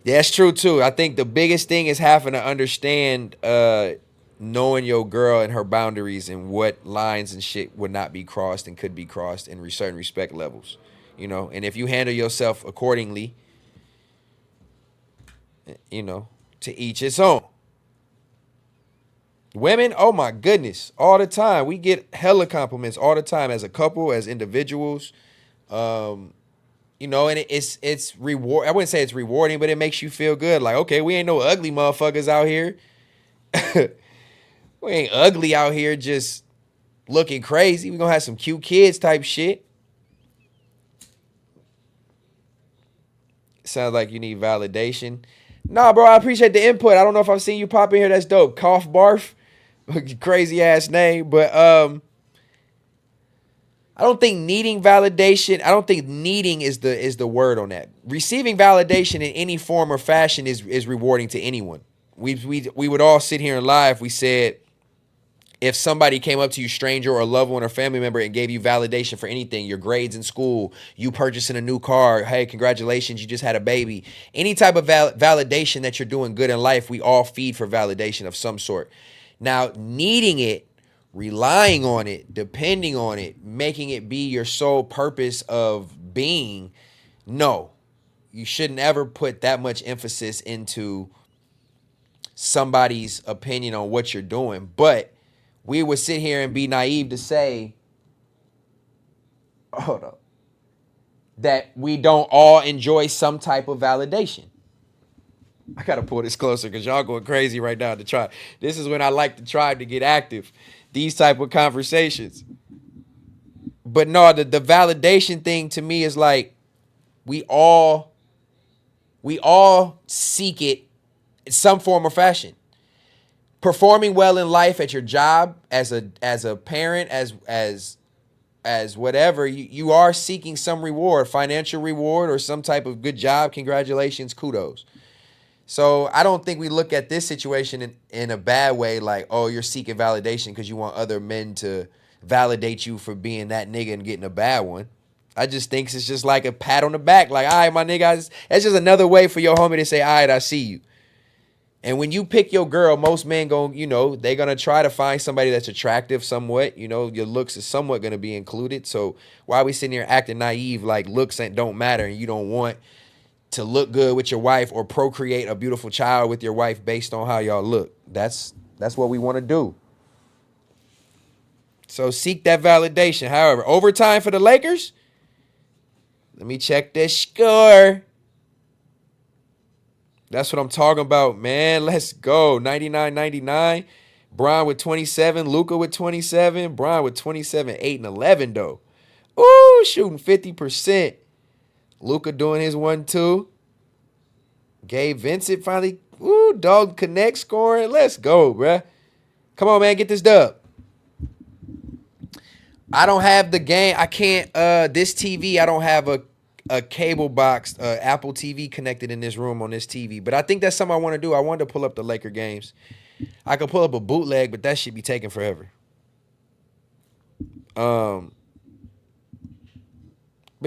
Yeah, that's true, too. I think the biggest thing is having to understand knowing your girl and her boundaries and what lines and shit would not be crossed and could be crossed in certain respect levels. And if you handle yourself accordingly, You know, to each its own. Women, oh my goodness, all the time. We get hella compliments all the time as a couple, as individuals. You know, and it's reward. I wouldn't say it's rewarding, but it makes you feel good. Like, okay, we ain't no ugly motherfuckers out here. We ain't ugly out here just looking crazy. We gonna have some cute kids type shit. Sounds like you need validation. Nah, bro, I appreciate the input. I don't know if I've seen you pop in here. That's dope. Cough Barf. Crazy ass name. But I don't think needing validation, I don't think needing is the word on that. Receiving validation in any form or fashion is rewarding to anyone. We would all sit here and lie if we said, if somebody came up to you, stranger or a loved one or family member, and gave you validation for anything, your grades in school, you purchasing a new car, hey, congratulations, you just had a baby. Any type of validation that you're doing good in life, we all feed for validation of some sort. Now, needing it, relying on it, depending on it, making it be your sole purpose of being, no. You shouldn't ever put that much emphasis into somebody's opinion on what you're doing. But we would sit here and be naive to say, hold up, that we don't all enjoy some type of validation. I gotta pull this closer because y'all going crazy right now to try. This is when I like the tribe to get active. These type of conversations. But no, the validation thing to me is like we all seek it in some form or fashion. Performing well in life at your job, as a parent, as whatever, you are seeking some reward, financial reward or some type of good job. Congratulations, kudos. So I don't think we look at this situation in a bad way, like, oh, you're seeking validation because you want other men to validate you for being that nigga and getting a bad one. I just think it's just like a pat on the back, like, all right, my nigga, it's just another way for your homie to say, all right, I see you. And when you pick your girl, most men they're going to try to find somebody that's attractive somewhat. You know, your looks is somewhat going to be included. So why are we sitting here acting naive like looks don't matter and you don't want to look good with your wife or procreate a beautiful child with your wife based on how y'all look? That's what we want to do. So seek that validation. However, overtime for the Lakers. Let me check this score. That's what I'm talking about, man. Let's go. 99-99. Bron with 27. Luka with 27. Bron with 27, 8, and 11, though. Ooh, shooting 50%. Luka doing his 1-2. Gabe Vincent finally, dog connect scoring. Let's go, bruh. Come on, man. Get this dub. I don't have the game. I can't, this TV, I don't have a cable box, Apple TV connected in this room on this TV. But I think that's something I want to do. I wanted to pull up the Laker games. I could pull up a bootleg, but that should be taking forever. But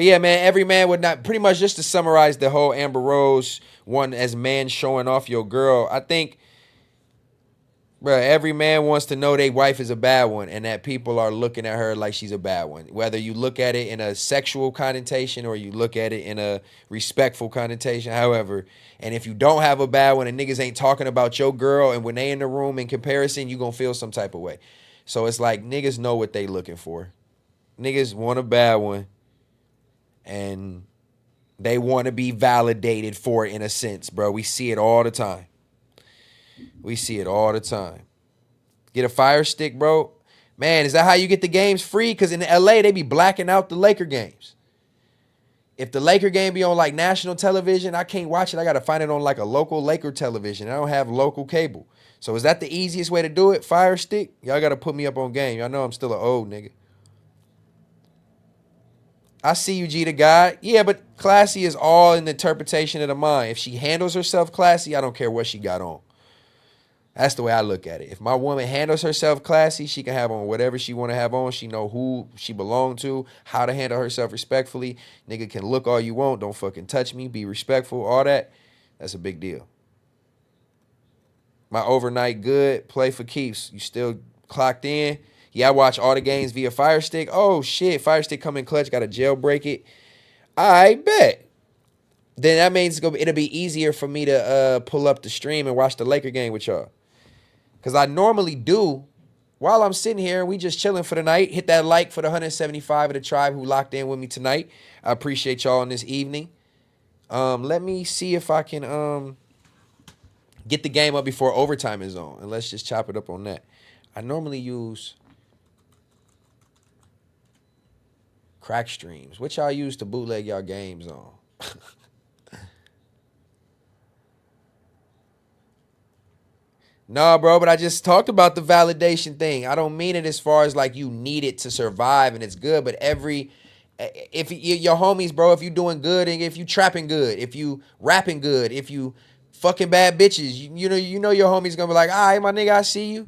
yeah, man, every man would not, pretty much just to summarize the whole Amber Rose one as man showing off your girl. I think, bro, every man wants to know their wife is a bad one and that people are looking at her like she's a bad one. Whether you look at it in a sexual connotation or you look at it in a respectful connotation, however. And if you don't have a bad one and niggas ain't talking about your girl and when they in the room in comparison, you gonna feel some type of way. So it's like niggas know what they looking for. Niggas want a bad one and they want to be validated for it in a sense, bro. We see it all the time. We see it all the time. Get a Fire Stick, bro. Man, is that how you get the games free? Because in LA, they be blacking out the Laker games. If the Laker game be on like national television, I can't watch it. I got to find it on like a local Laker television. I don't have local cable. So is that the easiest way to do it? Fire Stick? Y'all got to put me up on game. Y'all know I'm still an old nigga. I see you, G to God. Yeah, but classy is all in the interpretation of the mind. If she handles herself classy, I don't care what she got on. That's the way I look at it. If my woman handles herself classy, she can have on whatever she want to have on. She know who she belong to, how to handle herself respectfully. Nigga can look all you want. Don't fucking touch me. Be respectful. All that. That's a big deal. My overnight good. Play for keeps. You still clocked in? Yeah, I watch all the games via Fire Stick. Oh, shit. Fire Stick come in clutch. Got to jailbreak it. I bet. then that means it'll be easier for me to pull up the stream and watch the Laker game with y'all. Because I normally do. While I'm sitting here, we just chilling for the night. Hit that like for the 175 of the tribe who locked in with me tonight. I appreciate y'all on this evening. Let me see if I can get the game up before overtime is on. And let's just chop it up on that. I normally use crack streams. What y'all use to bootleg y'all games on? No, bro, but I just talked about the validation thing. I don't mean it as far as like you need it to survive and it's good, but if your homies, bro, if you doing good and if you trapping good, if you rapping good, if you fucking bad bitches, you know your homies gonna be like, all right, my nigga, I see you.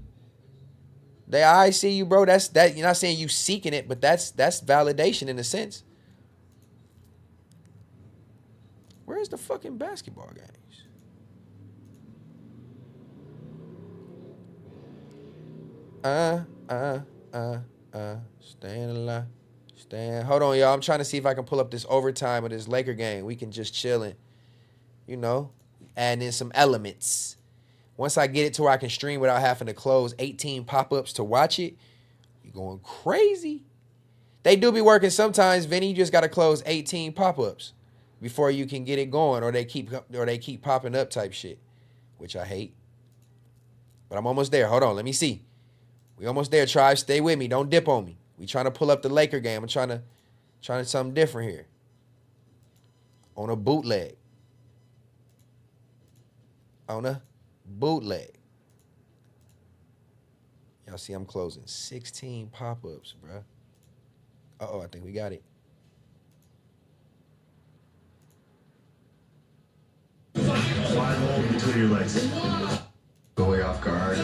I see you, bro. That's that. You're not saying you seeking it, but that's validation in a sense. Where's the fucking basketball games? Staying alive. Hold on, y'all. I'm trying to see if I can pull up this overtime of this Laker game. We can just chill and, add in some elements. Once I get it to where I can stream without having to close 18 pop-ups to watch it, you're going crazy. They do be working sometimes, Vinny. You just got to close 18 pop-ups before you can get it going, or they keep popping up type shit, which I hate. But I'm almost there. Hold on. Let me see. We almost there, tribe. Stay with me. Don't dip on me. We trying to pull up the Laker game. I'm trying to something different here. On a bootleg. Y'all see I'm closing 16 pop-ups, bro. Uh-oh, I think we got it. Between your legs. Go way off guard.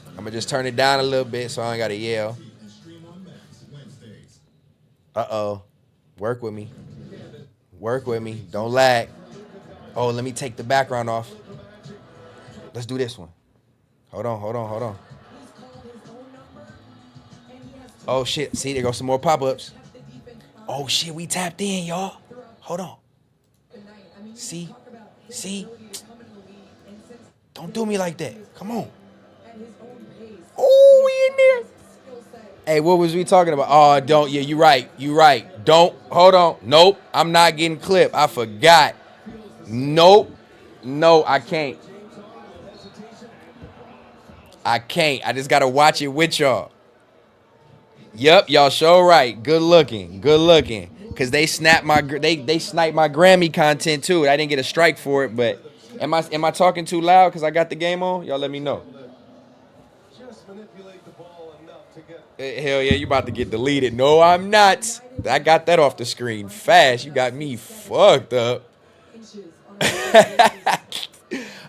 I'm going to just turn it down a little bit so I ain't got to yell. Uh-oh. Work with me. Don't lag. Oh, let me take the background off. Let's do this one. Hold on. Oh, shit. See, there goes some more pop-ups. Oh, shit. We tapped in, y'all. Hold on. See? Don't do me like that. Come on. Oh, we in there. Hey, what was we talking about? Oh, don't. Yeah, you right. Don't. Hold on. Nope. I'm not getting clipped. I forgot. Nope. No, I can't. I just got to watch it with y'all. Yep, y'all sure right. Good looking. Because they sniped my Grammy content too. I didn't get a strike for it, but am I talking too loud because I got the game on? Y'all let me know. Hell yeah, you about to get deleted. No, I'm not. I got that off the screen fast. You got me fucked up.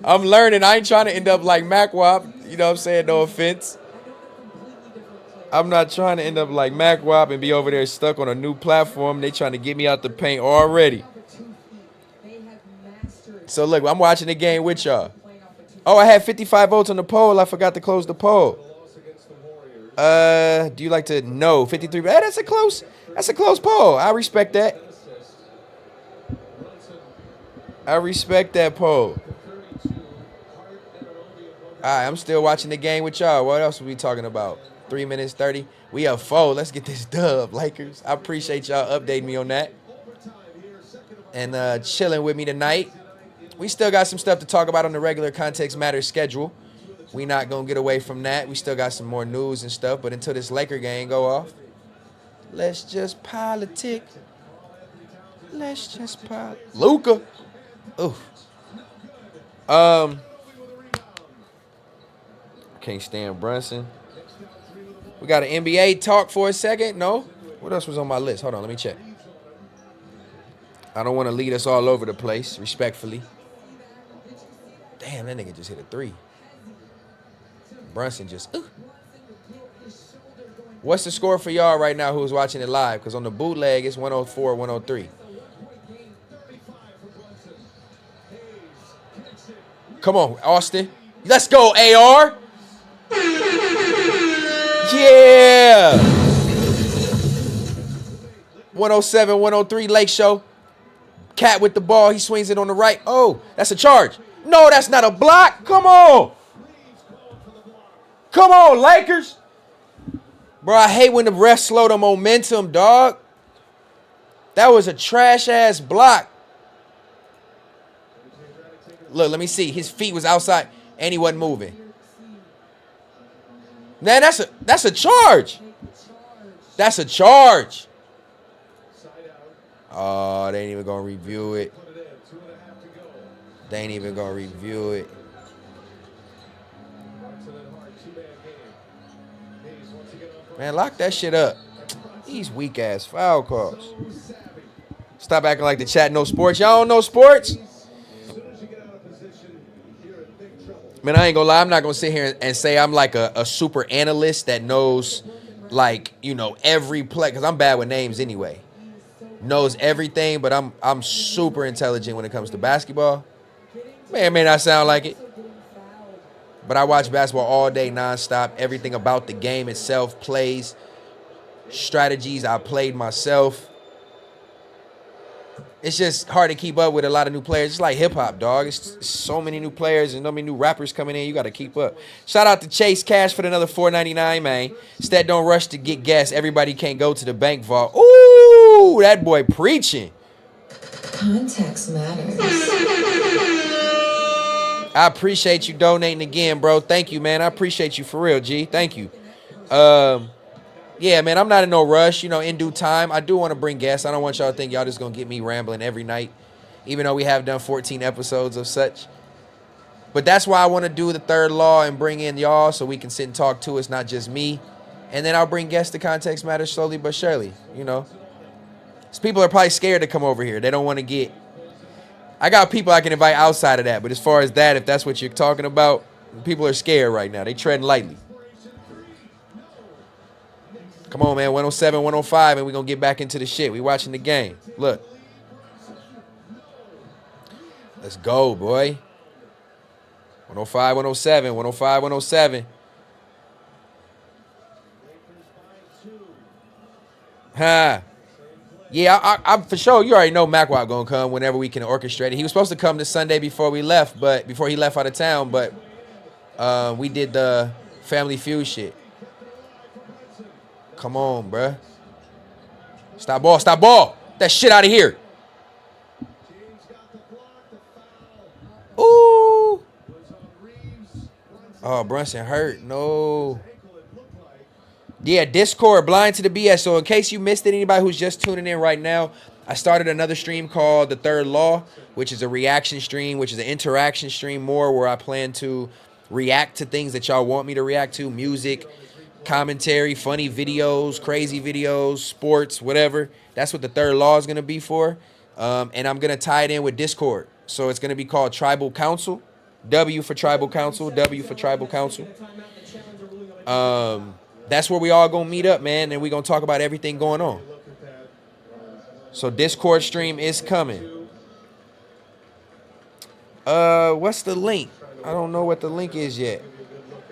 I'm learning. I ain't trying to end up like MacWop. You know what I'm saying? No offense. I'm not trying to end up like MacWop and be over there stuck on a new platform. They trying to get me out the paint already. So look, I'm watching the game with y'all. Oh, I had 55 votes on the poll. I forgot to close the poll. Do you like to know 53? Hey, that's a close poll. I respect that. Poll. All right, I'm still watching the game with y'all. What else are we talking about? 3 minutes 30. We up 4. Let's get this dub, Lakers. I appreciate y'all updating me on that. And chilling with me tonight. We still got some stuff to talk about on the regular Context Matters schedule. We not going to get away from that. We still got some more news and stuff. But until this Laker game go off, let's just politic. Luka. Oof. Can't stand Brunson. We got an NBA talk for a second. No? What else was on my list? Hold on, let me check. I don't want to lead us all over the place, respectfully. Damn, that nigga just hit a 3. Brunson just... What's the score for y'all right now who's watching it live? Because on the bootleg, it's 104, 103. Come on, Austin. Let's go, AR. Yeah. 107, 103 Lake Show. Cat with the ball. He swings it on the right. Oh, that's a charge. No, that's not a block. Come on. Come on, Lakers. Bro, I hate when the refs slow the momentum, dog. That was a trash-ass block. Look, let me see. His feet was outside, and he wasn't moving. Man, that's a charge. That's a charge. Oh, they ain't even going to review it. They ain't even going to review it. Man, lock that shit up. These weak-ass foul calls. Stop acting like the chat know sports. Y'all don't know sports? Man, I ain't gonna lie. I'm not gonna sit here and say I'm like a super analyst that knows, like, you know, every play. Because I'm bad with names anyway. Knows everything, but I'm super intelligent when it comes to basketball. Man, it may not sound like it. But I watch basketball all day, nonstop. Everything about the game itself, plays, strategies I played myself. It's just hard to keep up with a lot of new players. It's like hip-hop, dog. It's so many new players and so many new rappers coming in. You got to keep up. Shout out to Chase Cash for another $4.99, man. Stet don't rush to get gas. Everybody can't go to the bank vault. Ooh, that boy preaching. Context matters. I appreciate you donating again, bro. Thank you, man. I appreciate you for real, G. Thank you. Yeah, man, I'm not in no rush. You know, in due time, I do want to bring guests. I don't want y'all to think y'all just going to get me rambling every night, even though we have done 14 episodes of such. But that's why I want to do the third law and bring in y'all so we can sit and talk to us, not just me. And then I'll bring guests to Context Matters slowly but surely, you know. Because people are probably scared to come over here. They don't want to get... I got people I can invite outside of that. But as far as that, if that's what you're talking about, people are scared right now. They treading lightly. Come on, man. 107, 105, and we're going to get back into the shit. We watching the game. Look. Let's go, boy. 105, 107, 105, 107. Huh. Yeah, I'm for sure. You already know Macwop going to come whenever we can orchestrate it. He was supposed to come this Sunday before we left, but before he left out of town, but we did the Family Feud shit. Come on, bruh. Stop ball. Stop ball. That shit out of here. Ooh. Oh, Brunson hurt. No. Yeah, Discord, blind to the BS. So in case you missed it, anybody who's just tuning in right now, I started another stream called The Third Law, which is a reaction stream, which is an interaction stream more where I plan to react to things that y'all want me to react to, music, commentary, funny videos, crazy videos, sports, whatever. That's what The Third Law is going to be for. And I'm going to tie it in with Discord. So it's going to be called Tribal Council. W for Tribal Council. W for Tribal Council. That's where we all going to meet up, man. And we're going to talk about everything going on. So Discord stream is coming. What's the link? I don't know what the link is yet.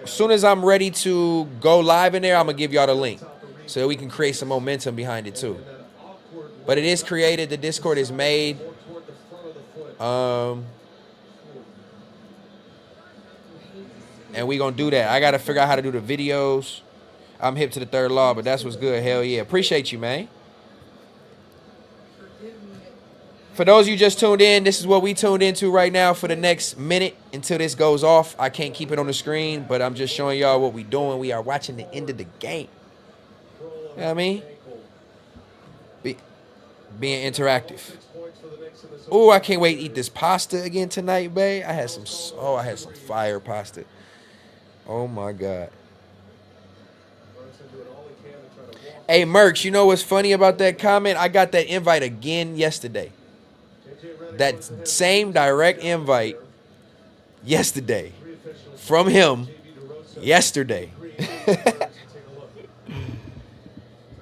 As soon as I'm ready to go live in there, I'm going to give y'all the link so that we can create some momentum behind it too. But it is created. The Discord is made. And we going to do that. I got to figure out how to do the videos. I'm hip to The Third Law, but that's what's good. Hell yeah. Appreciate you, man. For those of you just tuned in, this is what we tuned into right now for the next minute until this goes off. I can't keep it on the screen, but I'm just showing y'all what we doing. We are watching the end of the game. You know what I mean? Being interactive. Oh, I can't wait to eat this pasta again tonight, babe. I had some fire pasta. Oh my God. Hey, Merch, you know what's funny about that comment? I got that invite again yesterday. That same direct invite yesterday from him yesterday.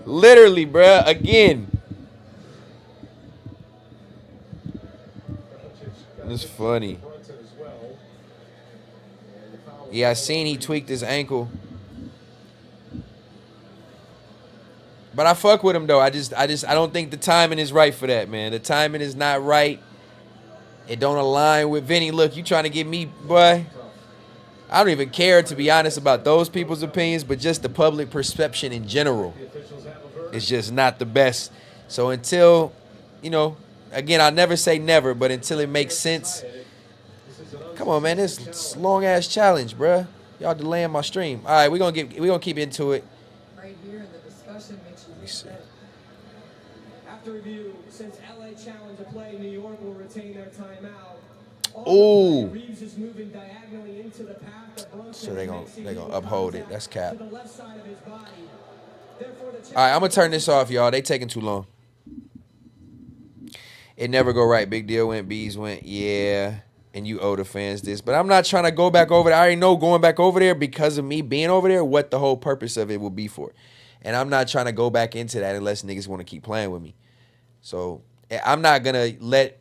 Literally, bruh, again. It's funny. Yeah, I seen he tweaked his ankle. But I fuck with him though. I don't think the timing is right for that, man. The timing is not right. It don't align with Vinny. Look, you trying to get me, boy. I don't even care, to be honest, about those people's opinions, but just the public perception in general is just not the best. So until, again, I'll never say never, but until it makes sense. Come on, man, this long ass challenge, bruh. Y'all delaying my stream. All right, we're gonna keep into it. Right here, the discussion makes you think that after review, since LA challenged to play, New York will retain their timeout. Ooh. Reeves is moving diagonally into the path that Brunson So they gonna uphold it. That's cap. to the left side of his body. Therefore, the All right, I'm gonna turn this off, y'all. They taking too long. It never go right. Big deal went, Bees went, yeah. And you owe the fans this. But I'm not trying to go back over there. I already know going back over there because of me being over there, what the whole purpose of it will be for. And I'm not trying to go back into that unless niggas want to keep playing with me. So I'm not going to let,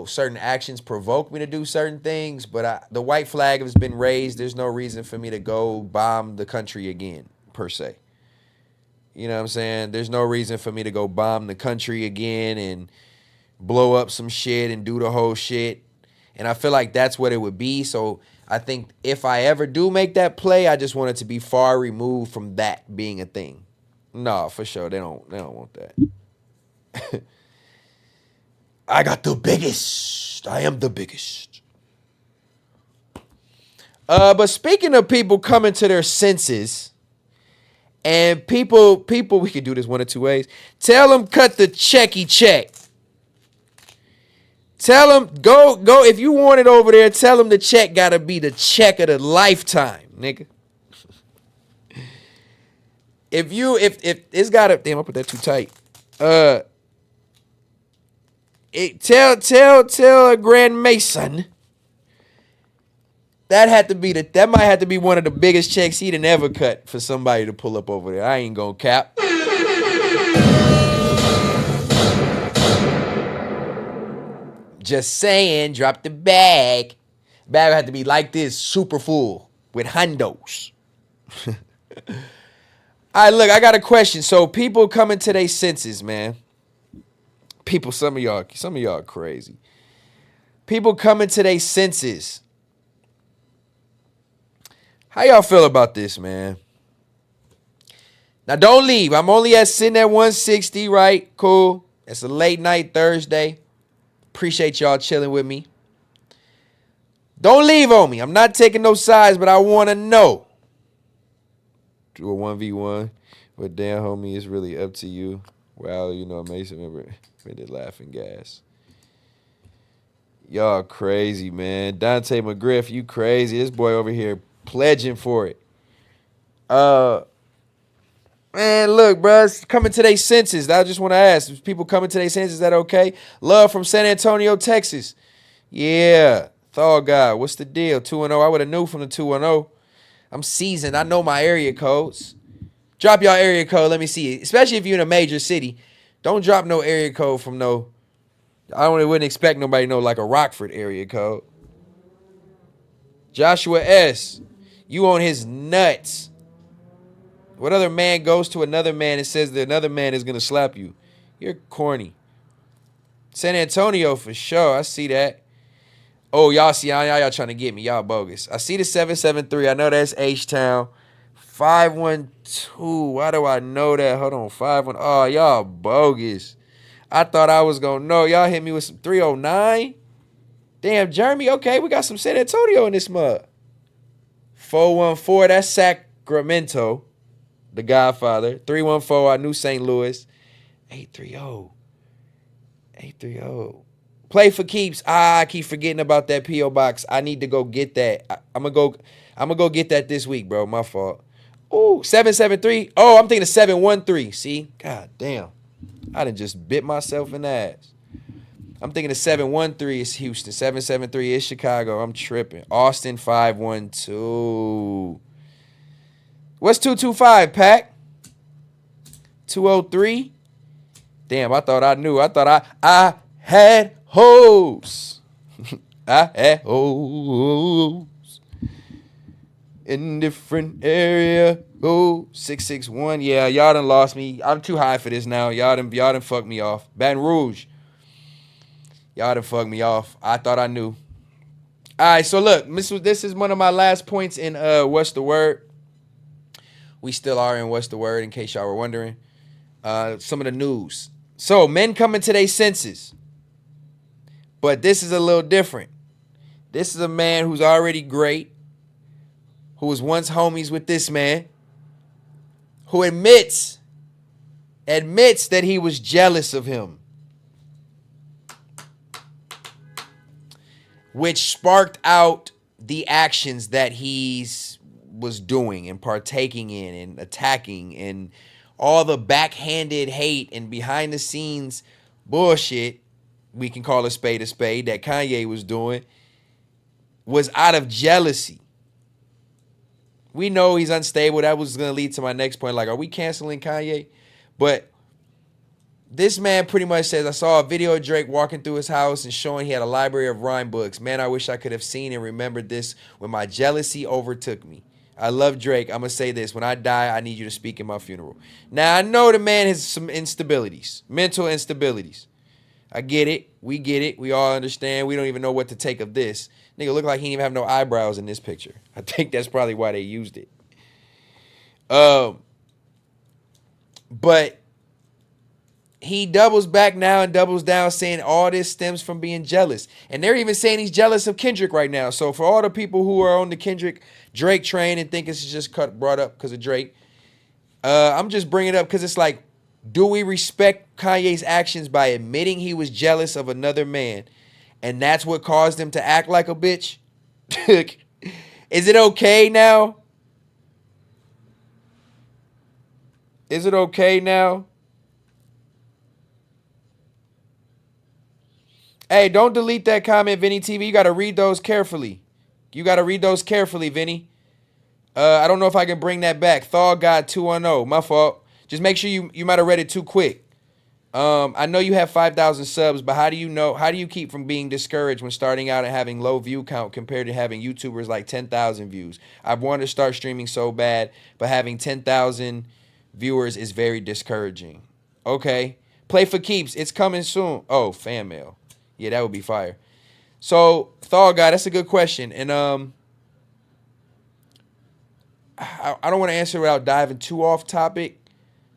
certain actions provoke me to do certain things. But the white flag has been raised. There's no reason for me to go bomb the country again, per se. You know what I'm saying? There's no reason for me to go bomb the country again and blow up some shit and do the whole shit. And I feel like that's what it would be. So I think if I ever do make that play, I just want it to be far removed from that being a thing. No, for sure. They don't want that. I got the biggest. I am the biggest. But speaking of people coming to their senses, and people, we could do this one of two ways. Tell them cut the check. Tell them, go, if you want it over there, tell them the check got to be the check of the lifetime, nigga. If it's got to, damn, I put that too tight. Tell a Grand Mason that might have to be one of the biggest checks he'd ever cut for somebody to pull up over there. I ain't gonna cap. Just saying, drop the bag. Bag had to be like this, super full with hundos. All right, look, I got a question. So people coming to their senses, man. People, some of y'all are crazy. People coming to their senses. How y'all feel about this, man? Now don't leave. I'm only sitting at 160, right? Cool. It's a late night Thursday. Appreciate y'all chilling with me. Don't leave on me. I'm not taking no sides, but I want to know. Do a 1v1. But damn, homie, it's really up to you. Well, Mason, remember the laughing gas. Y'all crazy, man. Dante McGriff, you crazy. This boy over here pledging for it. Man, look, bro, coming to their senses. I just want to ask, is people coming to their senses, is that okay? Love from San Antonio, Texas. Yeah, Thor guy, what's the deal? 2-0, I would have knew from the 2-0. I'm seasoned. I know my area codes. Drop y'all area code, let me see it. Especially if you're in a major city. Don't drop no area code from I wouldn't expect nobody to know like a Rockford area code. Joshua S., you on his nuts. What other man goes to another man and says that another man is going to slap you? You're corny. San Antonio for sure. I see that. Oh, y'all see, y'all trying to get me. Y'all bogus. I see the 773. I know that's H-Town. 512. Why do I know that? Hold on. 51. Oh, y'all bogus. I thought I was going to know. Y'all hit me with some 309. Damn, Jeremy. Okay, we got some San Antonio in this mug. 414. That's Sacramento. The Godfather. 314, I knew St. Louis. 830. 830. Play for keeps. I keep forgetting about that P.O. box. I need to go get that. I'm gonna go get that this week, bro. My fault. Ooh, 773. Oh, I'm thinking of 713. See? God damn. I done just bit myself in the ass. I'm thinking of 713 is Houston. 773 is Chicago. I'm tripping. Austin 512. What's 225, Pac? 203? Damn, I thought I knew. I thought I had hoes. I had hoes. in different area. Oh, 661. Yeah, y'all done lost me. I'm too high for this now. Y'all done fucked me off. Baton Rouge. Y'all done fucked me off. I thought I knew. All right, so look, this is one of my last points in What's the Word. We still are in What's the Word, in case y'all were wondering. Some of the news. So, men coming to their senses. But this is a little different. This is a man who's already great, who was once homies with this man, who admits that he was jealous of him, which sparked out the actions that he's was doing and partaking in and attacking and all the backhanded hate and behind the scenes bullshit, we can call a spade, that Kanye was doing, was out of jealousy. We know he's unstable. That was going to lead to my next point. Like, are we canceling Kanye? But this man pretty much says, I saw a video of Drake walking through his house and showing he had a library of rhyme books. Man, I wish I could have seen and remembered this when my jealousy overtook me. I love Drake. I'm going to say this. When I die, I need you to speak in my funeral. Now, I know the man has some instabilities, mental instabilities. I get it. We get it. We all understand. We don't even know what to take of this. Nigga look like he didn't even have no eyebrows in this picture. I think that's probably why they used it. But he doubles back now and doubles down saying all this stems from being jealous. And they're even saying he's jealous of Kendrick right now. So for all the people who are on the Drake train and think it's just brought up because of Drake, I'm just bringing it up because it's like, do we respect Kanye's actions by admitting he was jealous of another man? And that's what caused him to act like a bitch? Is it okay now? Is it okay now? Hey, don't delete that comment, Vinny TV. You got to read those carefully. Vinny. I don't know if I can bring that back. Thaw God 210. My fault. Just make sure you might have read it too quick. I know you have 5,000 subs, but how do you keep from being discouraged when starting out and having low view count compared to having YouTubers like 10,000 views? I wanted to start streaming so bad, but having 10,000 viewers is very discouraging. Okay. Play for keeps. It's coming soon. Oh, fan mail. Yeah, that would be fire. So, Thaw Guy, that's a good question. And I don't want to answer without diving too off topic.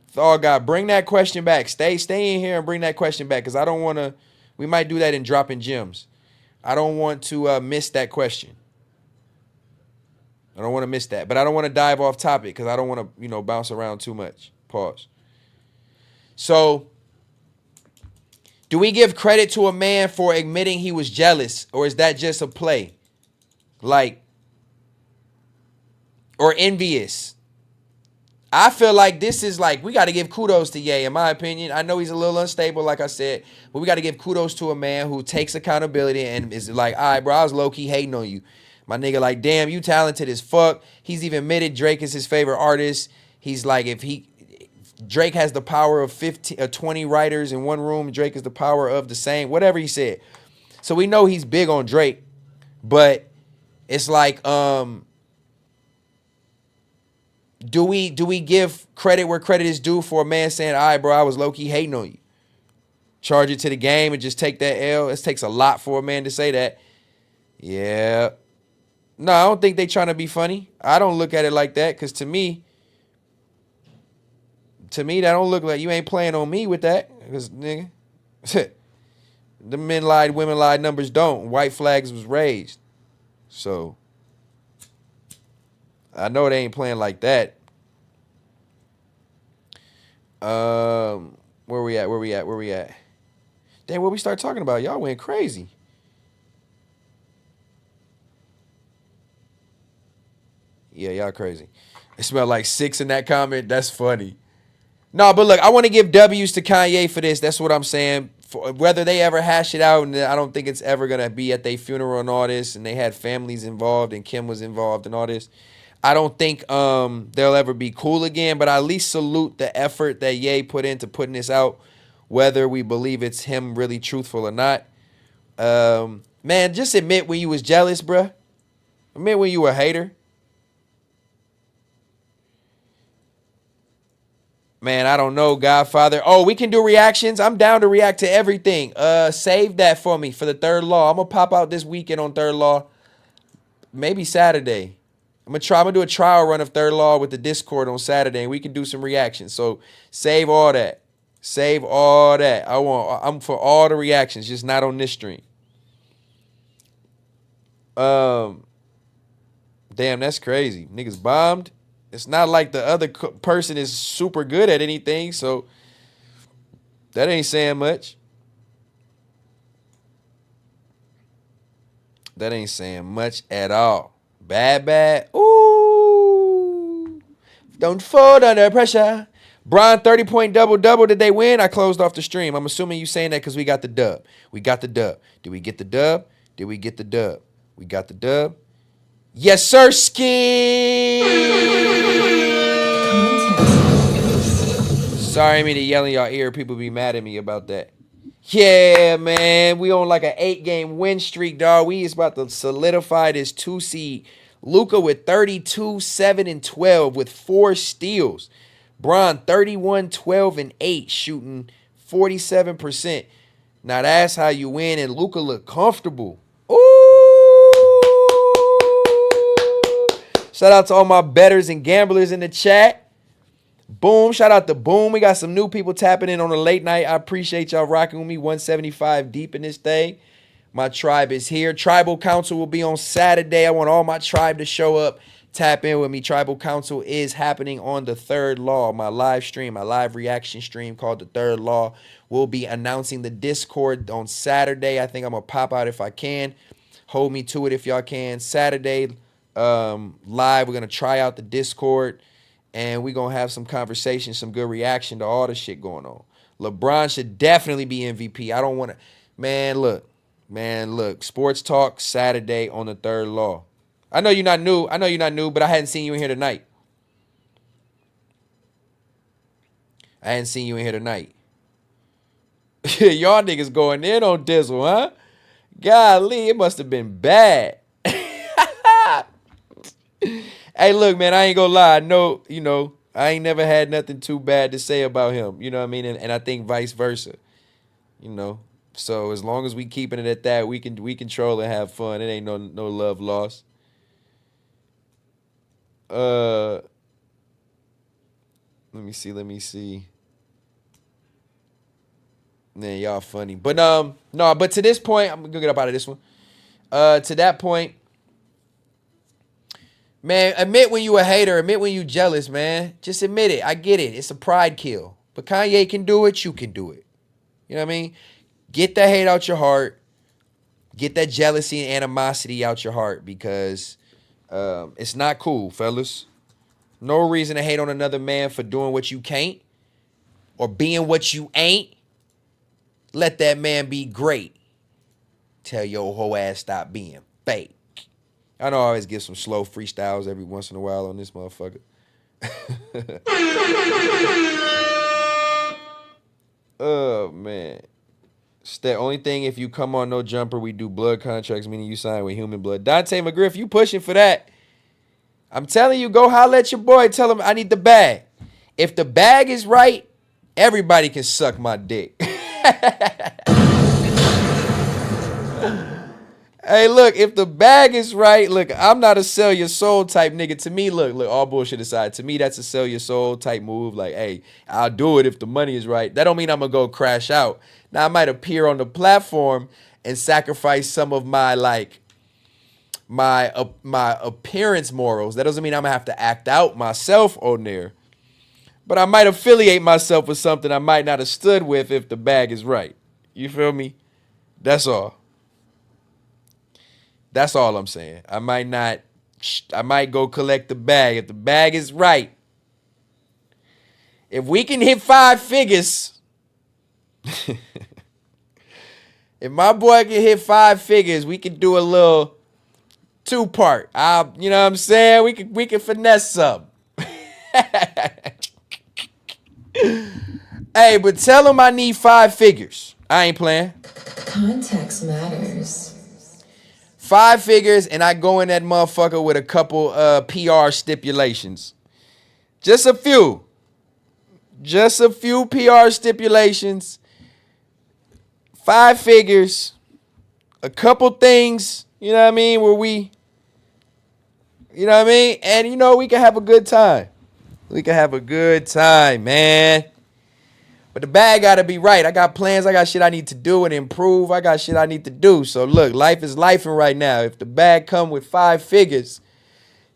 Thaw Guy, bring that question back. Stay in here and bring that question back, because I don't want to. We might do that in dropping gems. I don't want to miss that question. I don't want to miss that, but I don't want to dive off topic because I don't want to, bounce around too much. Pause. So, do we give credit to a man for admitting he was jealous, or is that just a play? Or envious? I feel like this is like, we got to give kudos to Ye, in my opinion. I know he's a little unstable, like I said, but we got to give kudos to a man who takes accountability and is like, all right, bro, I was low-key hating on you. My nigga, like, damn, you talented as fuck. He's even admitted Drake is his favorite artist. He's like, Drake has the power of 20 writers in one room, Drake is the power of the same, whatever he said. So we know he's big on Drake, but it's like, do we give credit where credit is due for a man saying, all right, bro, I was low-key hating on you? Charge it to the game and just take that L. It takes a lot for a man to say that. Yeah. No, I don't think they trying to be funny. I don't look at it like that, because to me, that don't look like you ain't playing on me with that. Because, nigga, the men lied, women lied, numbers don't. White flags was raised. So, I know they ain't playing like that. Where we at? Damn, what we start talking about? Y'all went crazy. Yeah, y'all crazy. It smelled like 6 in that comment. That's funny. No, but look, I want to give W's to Kanye for this. That's what I'm saying. For whether they ever hash it out, and I don't think it's ever going to be at their funeral and all this, and they had families involved, and Kim was involved and all this. I don't think they'll ever be cool again, but I at least salute the effort that Ye put into putting this out, whether we believe it's him really truthful or not. Man, just admit when you was jealous, bruh. Admit when you were a hater. Man, I don't know, Godfather. Oh, we can do reactions. I'm down to react to everything. Save that for me for the Third Law. I'm gonna pop out this weekend on Third Law. Maybe Saturday. I'm gonna do a trial run of Third Law with the Discord on Saturday, and we can do some reactions. So save all that. Save all that. I'm for all the reactions, just not on this stream. Damn, that's crazy. Niggas bombed. It's not like the other person is super good at anything, so that ain't saying much. That ain't saying much at all. Bad. Ooh. Don't fold under pressure. Bron 30-point double-double. Did they win? I closed off the stream. I'm assuming you saying that because we got the dub. We got the dub. Did we get the dub? Did we get the dub? We got the dub. Yes, sir, Ski. Sorry, I mean to yell in your ear. People be mad at me about that. Yeah, man. We on like an 8-game win streak, dog. We is about to solidify this 2 seed. Luka with 32, 7, and 12 with 4 steals. Bron 31, 12, and 8, shooting 47%. Now that's how you win, and Luka look comfortable. Ooh! Shout out to all my bettors and gamblers in the chat. Boom. Shout out to Boom. We got some new people tapping in on a late night. I appreciate y'all rocking with me. 175 deep in this thing. My tribe is here. Tribal Council will be on Saturday. I want all my tribe to show up. Tap in with me. Tribal Council is happening on the Third Law. My live stream, my live reaction stream called the Third Law. We'll be announcing the Discord on Saturday. I think I'm going to pop out if I can. Hold me to it if y'all can. Saturday, live, we're going to try out the Discord. And we're going to have some conversation, some good reaction to all the shit going on. LeBron should definitely be MVP. I don't want to. Man, look. Sports Talk Saturday on the Third Law. I know you're not new, but I hadn't seen you in here tonight. Y'all niggas going in on Dizzle, huh? Golly, it must have been bad. Hey, look, man, I ain't gonna lie. I know, I ain't never had nothing too bad to say about him. You know what I mean? And I think vice versa. So as long as we keeping it at that, we control and have fun. It ain't no love lost. Let me see. Man, y'all funny. But no, but to this point, I'm gonna get up out of this one. To that point. Man, admit when you a hater. Admit when you jealous, man. Just admit it. I get it. It's a pride kill. But Kanye can do it. You can do it. You know what I mean? Get that hate out your heart. Get that jealousy and animosity out your heart because it's not cool, fellas. No reason to hate on another man for doing what you can't or being what you ain't. Let that man be great. Tell your whole ass stop being fake. I know I always give some slow freestyles every once in a while on this motherfucker. Oh, man. It's the only thing, if you come on no jumper, we do blood contracts, meaning you sign with human blood. Dante McGriff, you pushing for that. I'm telling you, go holler at your boy. Tell him I need the bag. If the bag is right, everybody can suck my dick. Hey, look, if the bag is right, look, I'm not a sell your soul type nigga. To me, look, all bullshit aside, to me, that's a sell your soul type move. Like, hey, I'll do it if the money is right. That don't mean I'm going to go crash out. Now, I might appear on the platform and sacrifice some of my, my appearance morals. That doesn't mean I'm going to have to act out myself on there. But I might affiliate myself with something I might not have stood with if the bag is right. You feel me? That's all. That's all I'm saying. I might go collect the bag. If the bag is right. If we can hit 5 figures. If my boy can hit 5 figures, we can do a little 2-part. You know what I'm saying? We can finesse some. Hey, but tell him I need 5 figures. I ain't playing. Context matters. 5 figures, and I go in that motherfucker with a couple PR stipulations. Just a few. Just a few PR stipulations. 5 figures. A couple things, you know what I mean, where we, you know what I mean? And, you know, we can have a good time. We can have a good time, man. But the bag got to be right. I got plans. I got shit I need to do and improve. I got shit I need to do. So, look, life is lifing right now. If the bag come with 5 figures,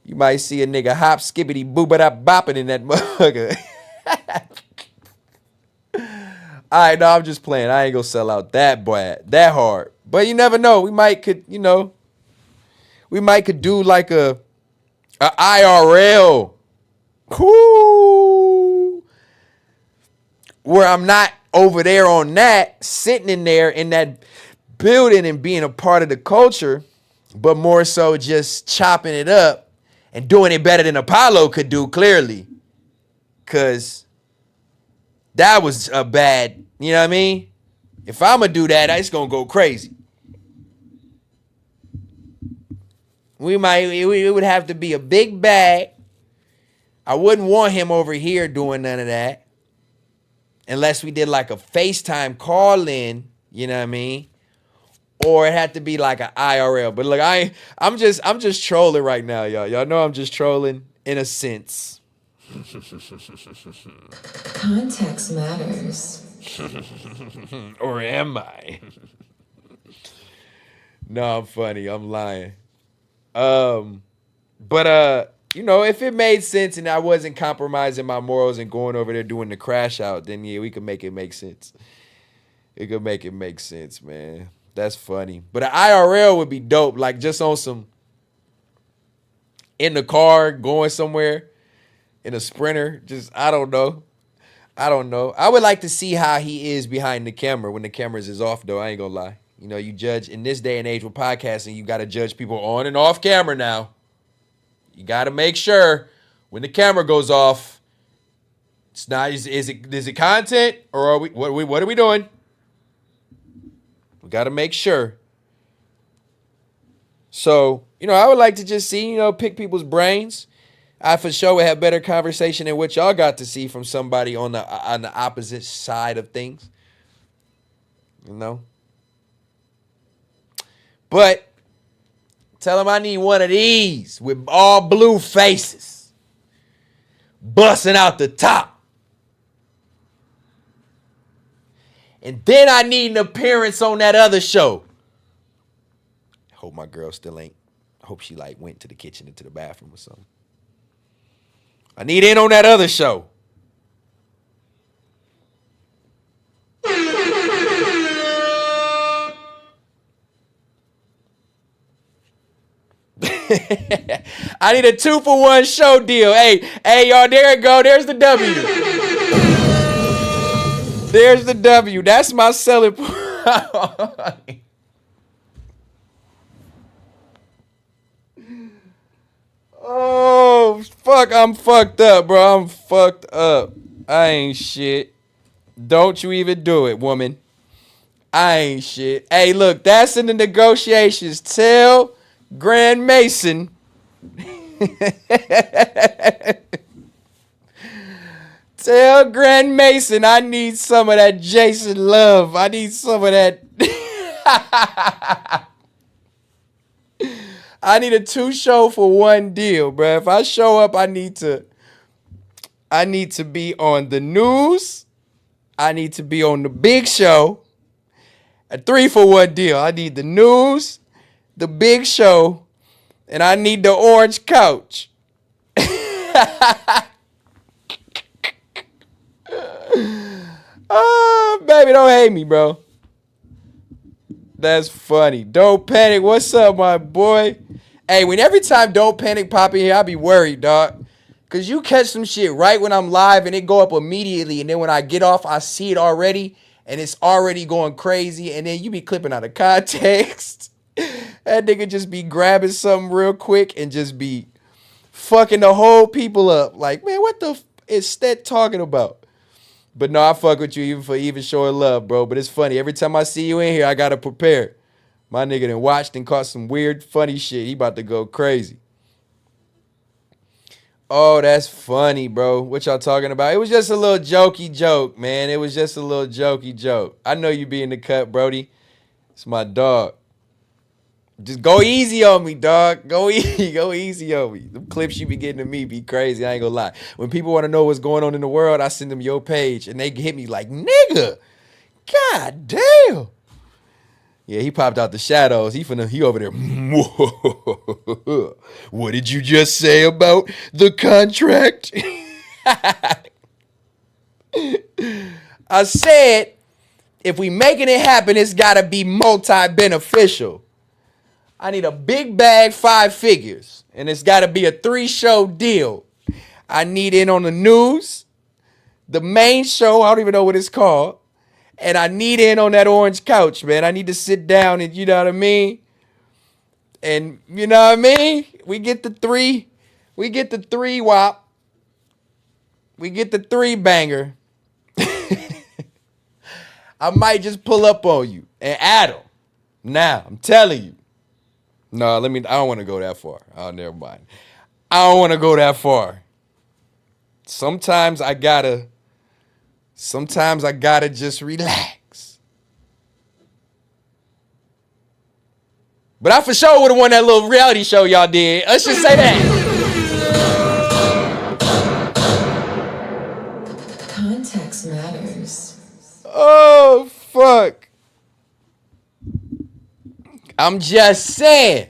you might see a nigga hop, skippity, boopity, bopping in that motherfucker. All right, no, I'm just playing. I ain't going to sell out that hard. But you never know. We might could do like a IRL. Whoo. Where I'm not over there on that, sitting in there in that building and being a part of the culture, but more so just chopping it up and doing it better than Apollo could do, clearly. Because that was a bad, you know what I mean? If I'm going to do that, it's going to go crazy. It would have to be a big bag. I wouldn't want him over here doing none of that. Unless we did like a FaceTime call in, you know what I mean? Or it had to be like an IRL. But look, I'm just trolling right now, y'all. Y'all know I'm just trolling in a sense. Context matters. Or am I? No, I'm funny. I'm lying. But you know, if it made sense and I wasn't compromising my morals and going over there doing the crash out, then yeah, we could make it make sense. It could make it make sense, man. That's funny. But an IRL would be dope, like just on some, in the car, going somewhere, in a Sprinter. Just, I don't know. I would like to see how he is behind the camera when the cameras is off, though. I ain't gonna lie. You know, you judge, in this day and age with podcasting, you got to judge people on and off camera now. You got to make sure when the camera goes off, it's not, is it content or are what are we doing? We got to make sure. So, you know, I would like to just see, you know, pick people's brains. I for sure would have better conversation than what y'all got to see from somebody on the opposite side of things. You know? But tell him I need one of these with all blue faces. Busting out the top. And then I need an appearance on that other show. I hope my girl still ain't. I hope she like went to the kitchen and to the bathroom or something. I need in on that other show. I need a 2-for-1 show deal. Hey, y'all, there it go. There's the W. There's the W. That's my selling point. Oh, fuck. I'm fucked up, bro. I'm fucked up. I ain't shit. Don't you even do it, woman. I ain't shit. Hey, look, that's in the negotiations. Tell Grand Mason. Tell Grand Mason I need some of that Jason love. I need some of that. I need a 2-show-for-1 deal, bro. If I show up, I need to be on the news. I need to be on the big show. A 3-for-1 deal. I need the news, the big show, and I need the orange couch. Oh, baby, don't hate me, bro. That's funny. Don't panic. What's up, my boy? Hey, every time Don't Panic pop in here, I be worried, dog. Because you catch some shit right when I'm live and it go up immediately. And then when I get off, I see it already. And it's already going crazy. And then you be clipping out of context. That nigga just be grabbing something real quick and just be fucking the whole people up. Like, man, what the is Stet talking about? But no, I fuck with you even showing love, bro. But it's funny. Every time I see you in here, I got to prepare. My nigga done watched and caught some weird, funny shit. He about to go crazy. Oh, that's funny, bro. What y'all talking about? It was just a little jokey joke, man. It was just a little jokey joke. I know you be in the cut, Brody. It's my dog. Just go easy on me, dog. Go easy, go easy on me. The clips you be getting to me be crazy. I ain't gonna lie. When people want to know what's going on in the world, I send them your page, and they hit me like, nigga, god damn. Yeah, he popped out the shadows. He over there. What did you just say about the contract? I said, if we making it happen, it's gotta be multi-beneficial. I need a big bag, 5 figures, and it's gotta be a 3-show deal. I need in on the news, the main show, I don't even know what it's called, and I need in on that orange couch, man. I need to sit down and, you know what I mean? And, you know what I mean? We get the 3 wop. We get the 3 banger. I might just pull up on you and add them. Now, I'm telling you. No, I don't want to go that far. Oh, never mind. I don't want to go that far. Sometimes I gotta just relax. But I for sure would have won that little reality show y'all did. Let's just say that. Context matters. Oh, fuck. I'm just saying.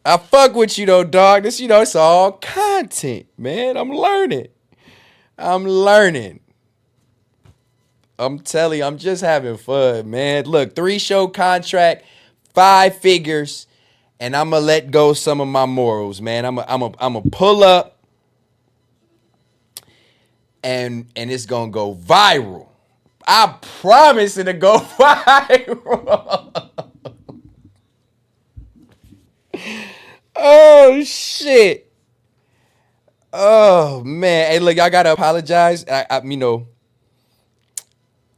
I fuck with you though, dog. This, it's all content, man. I'm learning. I'm telling you, I'm just having fun, man. Look, 3-show contract, 5 figures, and I'm gonna let go some of my morals, man. I'm gonna pull up, and it's gonna go viral. I promise it'll go viral. Oh shit. Oh man. Hey, look, I gotta apologize. I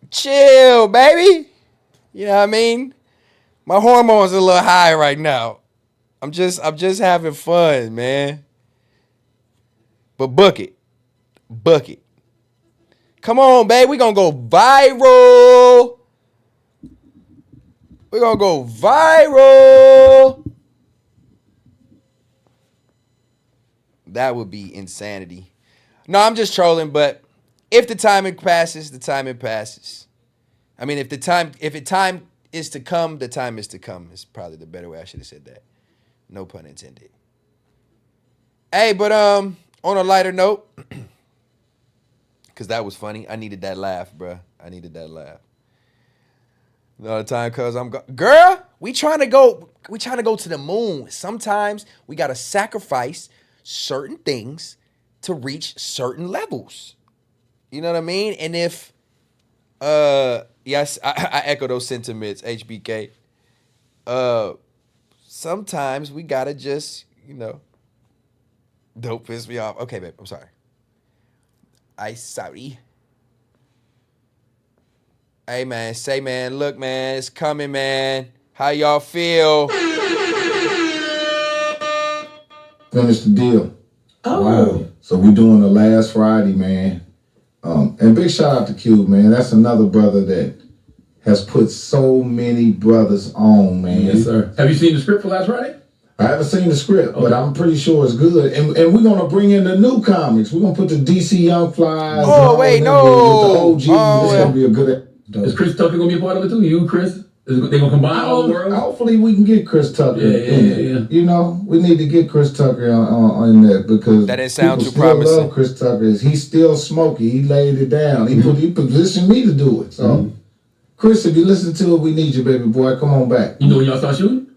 chill, baby. You know what I mean? My hormones are a little high right now. I'm just having fun, man. But book it. Come on, babe. We're gonna go viral. That would be insanity. No, I'm just trolling, but if the timing passes, the timing passes. I mean, if the time is to come, the time is to come. Is probably the better way. I should have said that. No pun intended. Hey, but on a lighter note, because that was funny. I needed that laugh, bruh. Another time, cause girl, we trying to go to the moon. Sometimes we gotta sacrifice certain things to reach certain levels. You know what I mean? And if yes, I echo those sentiments, HBK. Sometimes we gotta just, don't piss me off. Okay, babe, I'm sorry. Sorry. Hey, man, look, man, it's coming, man. How y'all feel? Finished the deal. Oh. Wow. So we doing the last Friday, man. And big shout out to Cube, man. That's another brother that has put so many brothers on, man. Yes, sir. Have you seen the script for last Friday? I haven't seen the script, but I'm pretty sure it's good. And we're going to bring in the new comics. We're going to put the DC Young Flies. Oh, wait, no. With the OG. It's going to be a good... Is Chris Tucker going to be a part of it too? You and Chris? They going to combine all the worlds? Hopefully we can get Chris Tucker. Yeah. You know, we need to get Chris Tucker on that because that didn't sound too promising. promising. Love Chris Tucker. He's still smoky. He laid it down. He positioned me to do it. So, Chris, if you listen to it, we need you, baby boy. Come on back. You know when y'all start shooting?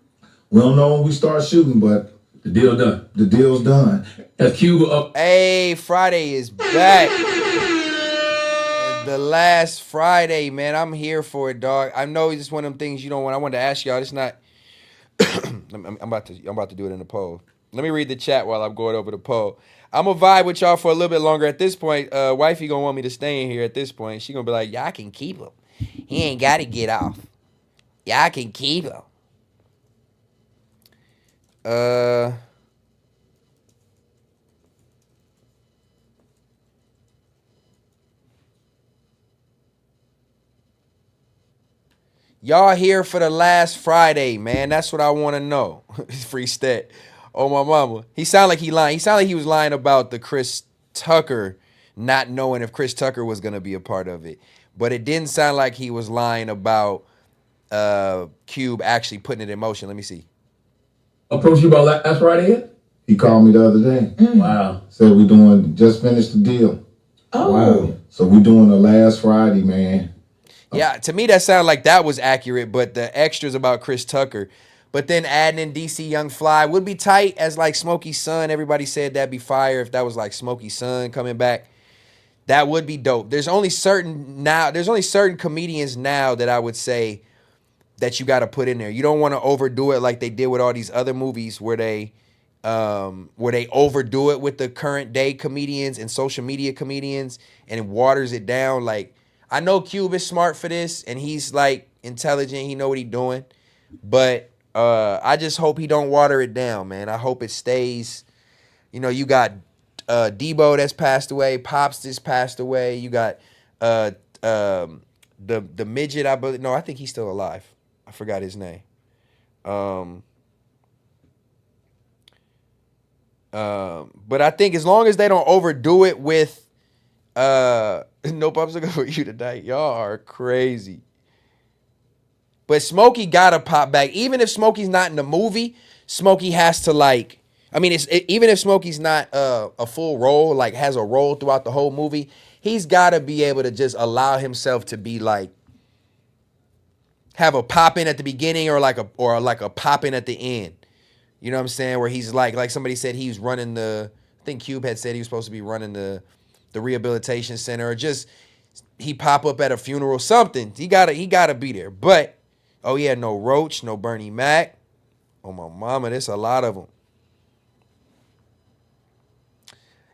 We don't know when we start shooting, but the deal done. The deal's done. That's Cuba up. Hey, Friday is back. The last Friday, man. I'm here for it, dog. I know it's just one of them things you don't want. I wanted to ask y'all. It's not. I'm about to do it in the poll. Let me read the chat while I'm going over the poll. I'm gonna vibe with y'all for a little bit longer at this point. Wifey gonna want me to stay in here at this point. She gonna be like, y'all can keep him. He ain't gotta get off. Y'all can keep him. Y'all here for the last Friday, man. That's what I want to know. Free stat. Oh, my mama. He sounded like he lying. He sounded like he was lying about the Chris Tucker, not knowing if Chris Tucker was going to be a part of it. But it didn't sound like he was lying about Cube actually putting it in motion. Let me see. Approached you about last Friday yet? He called me the other day. Wow. Said just finished the deal. Oh. Wow. So we doing the last Friday, man. Yeah, to me that sounded like that was accurate, but the extras about Chris Tucker. But then adding in DC Young Fly would be tight as like Smokey's son. Everybody said that'd be fire if that was like Smokey's son coming back. That would be dope. There's only certain comedians now that I would say that you got to put in there. You don't want to overdo it like they did with all these other movies where they overdo it with the current day comedians and social media comedians and it waters it down. Like, I know Cube is smart for this and he's like intelligent. He know what he's doing, but I just hope he don't water it down, man. I hope it stays. You know, you got Debo that's passed away, Pops that's passed away. You got the midget. I think he's still alive. I forgot his name. But I think as long as they don't overdo it with no popsicle for you tonight, y'all are crazy. But Smokey gotta pop back. Even if Smokey's not in the movie, Smokey has to even if Smokey's not a full role, like has a role throughout the whole movie, he's gotta be able to just allow himself to be like, have a pop in at the beginning or like a pop in at the end. You know what I'm saying? Where he's like somebody said he was running I think Cube had said he was supposed to be running the rehabilitation center, or just he pop up at a funeral, something. He gotta be there. But oh yeah, no Roach, no Bernie Mac. Oh my mama, there's a lot of them.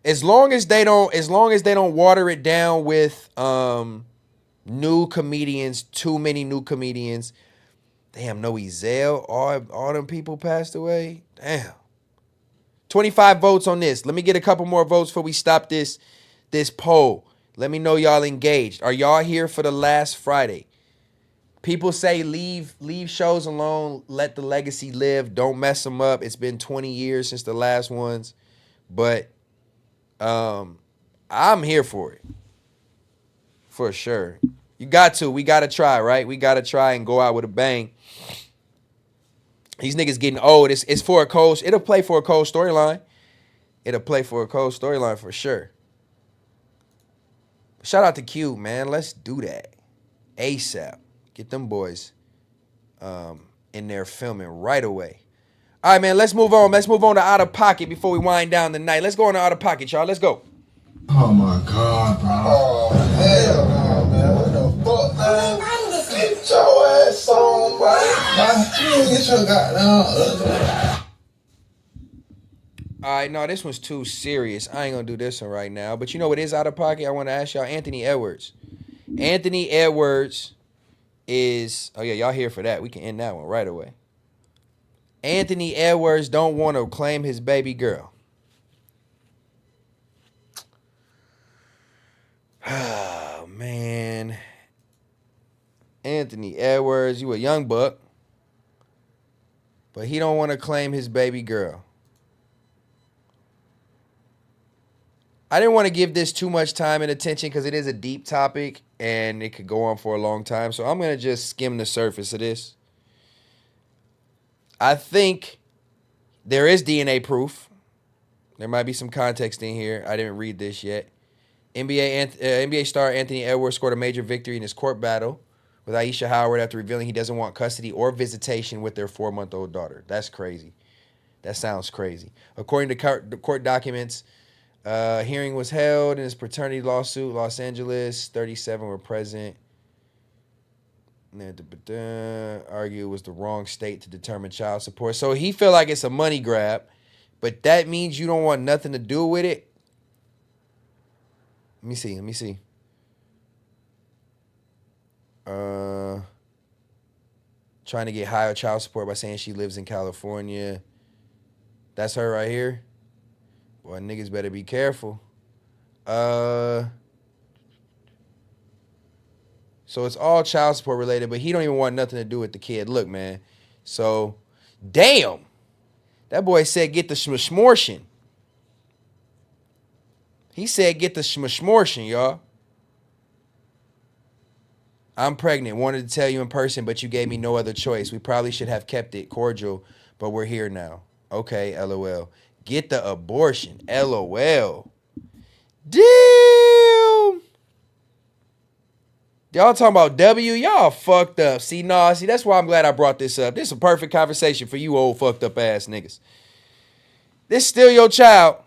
As long as they don't water it down with new comedians, too many new comedians. Damn, no Ezell. All them people passed away. Damn. 25 votes on this. Let me get a couple more votes before we stop this poll. Let me know y'all engaged. Are y'all here for the last Friday? People say leave shows alone. Let the legacy live. Don't mess them up. It's been 20 years since the last ones. But I'm here for it. For sure. We got to try, right? We got to try and go out with a bang. These niggas getting old. It's for a cold. It'll play for a cold storyline. It'll play for a cold storyline for sure. Shout out to Cube, man. Let's do that. ASAP. Get them boys in there filming right away. All right, man, let's move on. Let's move on to Out of Pocket before we wind down the night. Let's go on to Out of Pocket, y'all. Let's go. Oh my God, bro. Oh, hell no, man. What the fuck, man? Get your ass on, boy. Get your goddamn. All right, no, this one's too serious. I ain't gonna do this one right now. But you know what is Out of Pocket? I want to ask y'all Anthony Edwards. Anthony Edwards is... Oh, yeah, y'all here for that. We can end that one right away. Anthony Edwards don't want to claim his baby girl. Oh, man. Anthony Edwards, you a young buck. But he don't want to claim his baby girl. I didn't want to give this too much time and attention because it is a deep topic and it could go on for a long time. So I'm going to just skim the surface of this. I think there is DNA proof. There might be some context in here. I didn't read this yet. NBA star Anthony Edwards scored a major victory in his court battle with Aisha Howard after revealing he doesn't want custody or visitation with their 4-month-old daughter. That's crazy. That sounds crazy. According to court documents, hearing was held in his paternity lawsuit. Los Angeles, 37 were present. Argue it was the wrong state to determine child support. So he feel like it's a money grab, but that means you don't want nothing to do with it. Let me see. Trying to get higher child support by saying she lives in California. That's her right here. Boy, niggas better be careful. So it's all child support related, but he don't even want nothing to do with the kid. Look, man. So, damn. That boy said get the smortion. He said get the smortion, y'all. I'm pregnant. Wanted to tell you in person, but you gave me no other choice. We probably should have kept it cordial, but we're here now. Okay, LOL. Get the abortion. LOL. Damn. Y'all talking about W? Y'all fucked up. See, that's why I'm glad I brought this up. This is a perfect conversation for you old fucked up ass niggas. This still your child.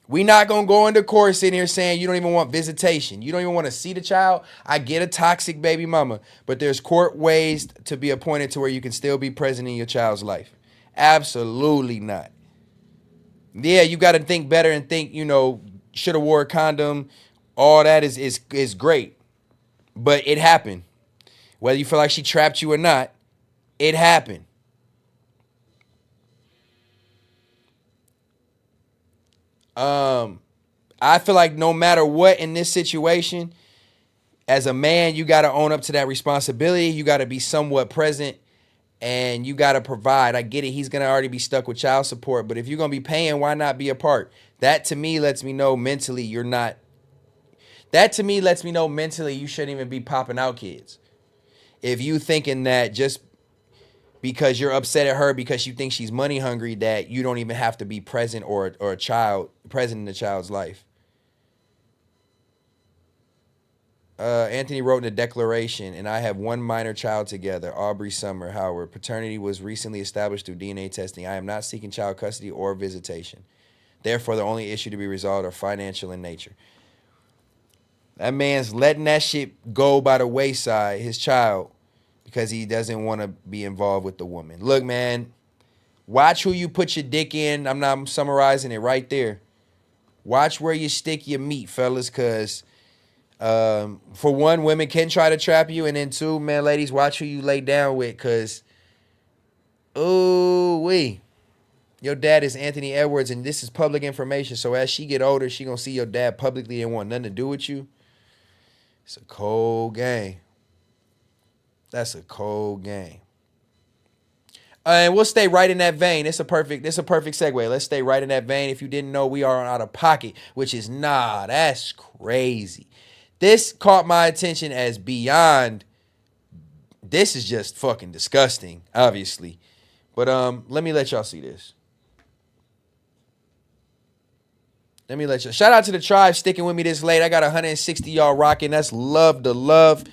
We not going to go into court sitting here saying you don't even want visitation. You don't even want to see the child. I get a toxic baby mama, but there's court ways to be appointed to where you can still be present in your child's life. Absolutely not. Yeah, you got to think better and think, should have wore a condom. All that is great. But it happened. Whether you feel like she trapped you or not, it happened. I feel like no matter what in this situation, as a man, you got to own up to that responsibility. You got to be somewhat present and you got to provide. I get it. He's going to already be stuck with child support, but if you're going to be paying, why not be a part? That to me lets me know mentally you're not. That to me lets me know mentally you shouldn't even be popping out kids. If you thinking that just because you're upset at her because you think she's money hungry, that you don't even have to be present or a child present in the child's life. Anthony wrote in the declaration, and I have one minor child together, Aubrey Summer Howard. Paternity was recently established through DNA testing. I am not seeking child custody or visitation. Therefore, the only issue to be resolved are financial in nature. That man's letting that shit go by the wayside, his child, because he doesn't want to be involved with the woman. Look, man, watch who you put your dick in. I'm summarizing it right there. Watch where you stick your meat, fellas, because for one, women can try to trap you, and then two, man, ladies, watch who you lay down with, because, your dad is Anthony Edwards, and this is public information, so as she get older, she gonna see your dad publicly and want nothing to do with you. It's a cold game. That's a cold game. And we'll stay right in that vein. It's a perfect segue. Let's stay right in that vein. If you didn't know, we are on Out of Pocket, which is that's crazy. This caught my attention as beyond. This is just fucking disgusting, obviously. But let me let y'all see this. Shout out to the tribe sticking with me this late. I got 160 y'all rocking. That's love to love.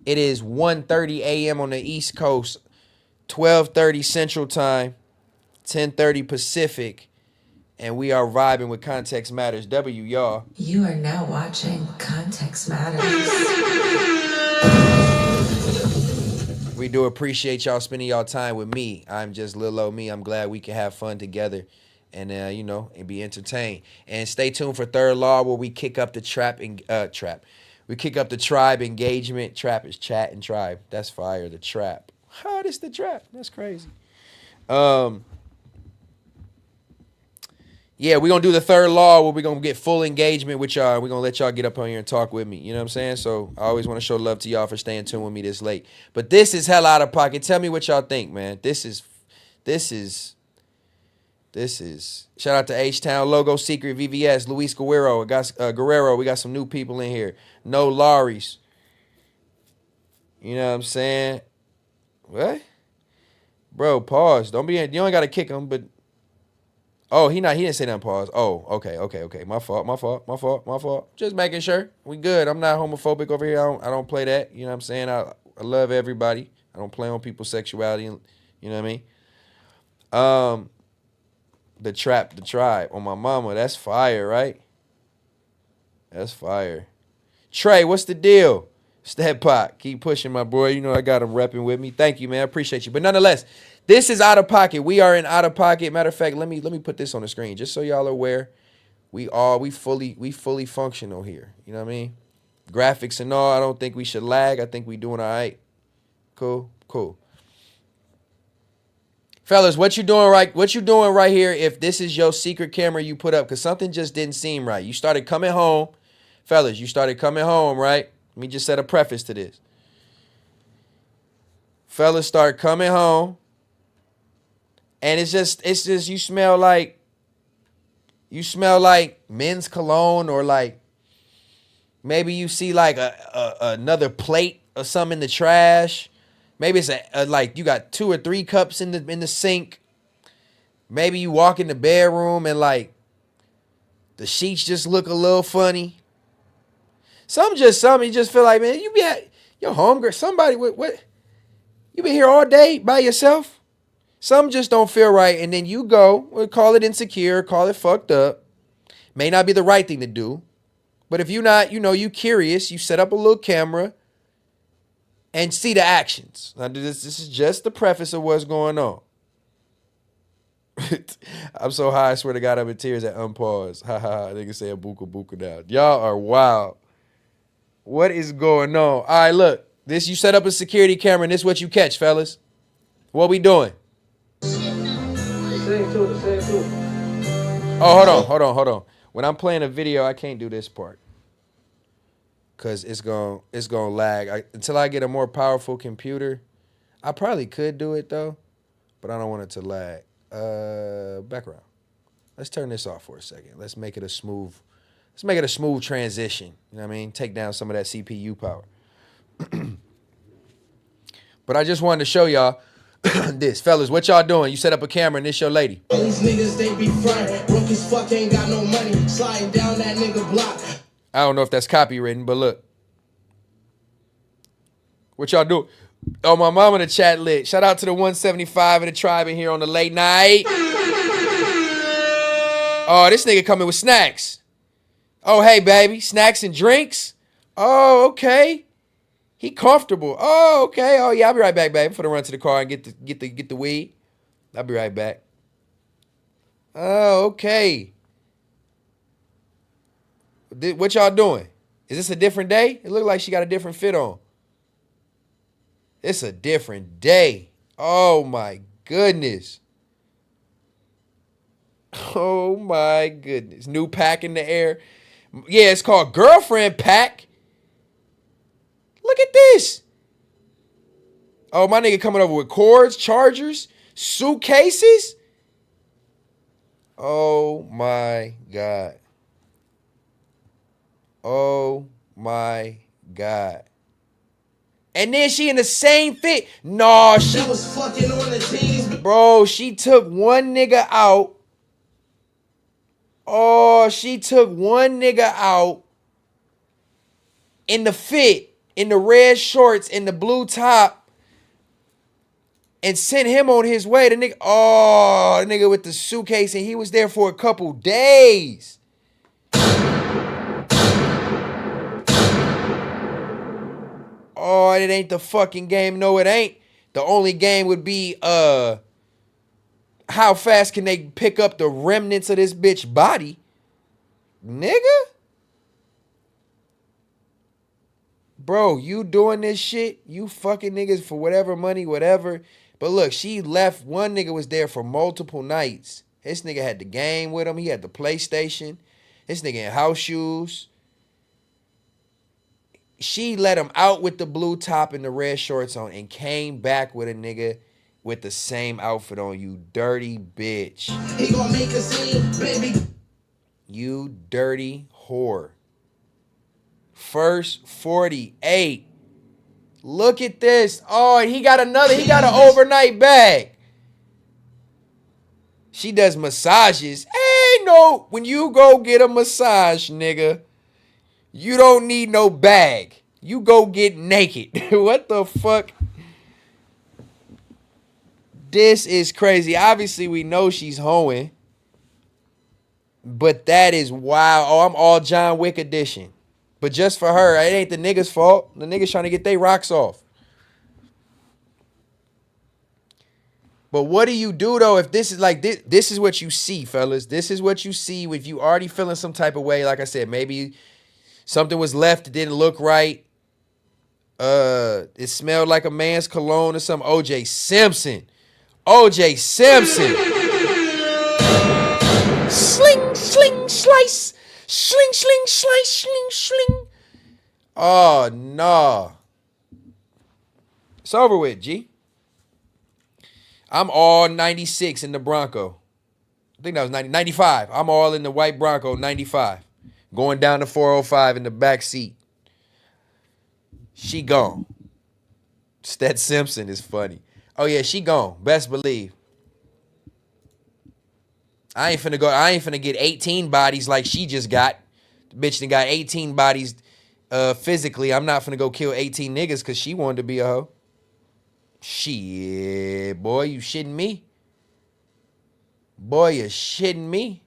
It is 1:30 a.m. on the East Coast, 12:30 Central Time, 10:30 Pacific, and we are vibing with Context Matters. W, y'all. You are now watching Context Matters. We do appreciate y'all spending y'all time with me. I'm just little old me. I'm glad we can have fun together and, and be entertained. And stay tuned for Third Law, where we kick up the We kick up the tribe engagement. Trap is chat and tribe. That's fire. The trap. This the trap. That's crazy. Yeah, we're going to do the Third Law, where we're going to get full engagement with y'all. We're going to let y'all get up on here and talk with me. You know what I'm saying? So I always want to show love to y'all for staying tuned with me this late. But this is hell out of pocket. Tell me what y'all think, man. This is shout out to H-Town, Logo Secret, VVS, Luis Guerrero. Guerrero. We got some new people in here. No Laurie's. You know what I'm saying? What? Bro, pause. You ain't got to kick him, but oh, he didn't say nothing, pause. Oh, okay. My fault. Just making sure. We good. I'm not homophobic over here. I don't play that. You know what I'm saying? I love everybody. I don't play on people's sexuality. You know what I mean? The trap, the tribe. On my mama, that's fire, right? That's fire. Trey, what's the deal? Step pot. Keep pushing, my boy. You know I got him repping with me. Thank you, man. I appreciate you. But nonetheless, this is Out of Pocket. We are in Out of Pocket. Matter of fact, let me put this on the screen just so y'all are aware. We fully functional here. You know what I mean? Graphics and all. I don't think we should lag. I think we doing all right. Cool. Fellas, what you doing right here if this is your secret camera you put up? Because something just didn't seem right. You started coming home. Fellas, you started coming home, right? Let me just set a preface to this. Fellas start coming home, and it's just you smell like men's cologne, or like maybe you see like another plate or something in the trash. Maybe it's like you got 2 or 3 cups in the sink. Maybe you walk in the bedroom and like the sheets just look a little funny. Some you just feel like, man, you be at your homegirl, somebody what you been here all day by yourself. Some just don't feel right, and then you go, we'll call it insecure, call it fucked up. May not be the right thing to do, but if you're not, you curious, you set up a little camera and see the actions. Now, this is just the preface of what's going on. I'm so high, I swear to God, I'm in tears at unpause. Ha ha, nigga say a buka buka now. Y'all are wild. What is going on? All right, look. This, you set up a security camera, and this is what you catch, fellas. What we doing? Oh, hold on. When I'm playing a video, I can't do this part, cause it's gonna lag. Until I get a more powerful computer, I probably could do it though, but I don't want it to lag. Background. Let's turn this off for a second. Let's make it a smooth transition. You know what I mean? Take down some of that CPU power. But I just wanted to show y'all this. Fellas, what y'all doing? You set up a camera and this your lady. All these niggas, they be frying. Broke as fuck, ain't got no money. Sliding down that nigga block. I don't know if that's copywritten, but look. What y'all do? Oh, my mom in the chat lit. Shout out to the 175 of the tribe in here on the late night. Oh, this nigga coming with snacks. Oh, hey, baby. Snacks and drinks? Oh, okay. He comfortable. Oh, okay. Oh, yeah, I'll be right back, baby. I'm finna run to the car and get the weed. I'll be right back. Oh, okay. What y'all doing? Is this a different day? It looked like she got a different fit on. It's a different day. Oh, my goodness. Oh, my goodness. New pack in the air. Yeah, it's called girlfriend pack. Look at this. Oh, my nigga coming over with cords, chargers, suitcases. Oh, my God. Oh, my God. And then she in the same fit. No, she was fucking on the teams. Bro, she took one nigga out. Oh, she took one nigga out in the fit, in the red shorts, in the blue top, and sent him on his way. The nigga with the suitcase, and he was there for a couple days. Oh, it ain't the fucking game. No, it ain't. The only game would be how fast can they pick up the remnants of this bitch body? Nigga? Bro, you doing this shit? You fucking niggas for whatever money, whatever. But look, she left. One nigga was there for multiple nights. This nigga had the game with him. He had the PlayStation. This nigga in house shoes. She let him out with the blue top and the red shorts on and came back with a nigga with the same outfit on. You dirty bitch. He gonna make a scene, baby. You dirty whore. First 48. Look at this. Oh, and he got an overnight bag. She does massages. Hey, no, when you go get a massage, nigga, you don't need no bag. You go get naked. What the fuck? This is crazy. Obviously, we know she's hoeing. But that is wild. Oh, I'm all John Wick edition. But just for her, it ain't the nigga's fault. The nigga's trying to get their rocks off. But what do you do, though, if this is like this? This is what you see, fellas. This is what you see if you already feeling some type of way. Like I said, maybe something was left, it didn't look right. It smelled like a man's cologne or something. O.J. Simpson. O.J. Simpson. Sling, sling, slice. Sling, sling, slice, sling, sling. Oh, no. It's over with, G. I'm all 96 in the Bronco. I think that was 95. I'm all in the white Bronco, 95. Going down to 405 in the back seat. She gone. Stet Simpson is funny. Oh, yeah, she gone. Best believe. I ain't finna get 18 bodies like she just got. The bitch done got 18 bodies physically. I'm not finna go kill 18 niggas because she wanted to be a hoe. Shit, boy, you shitting me? Boy, you shitting me?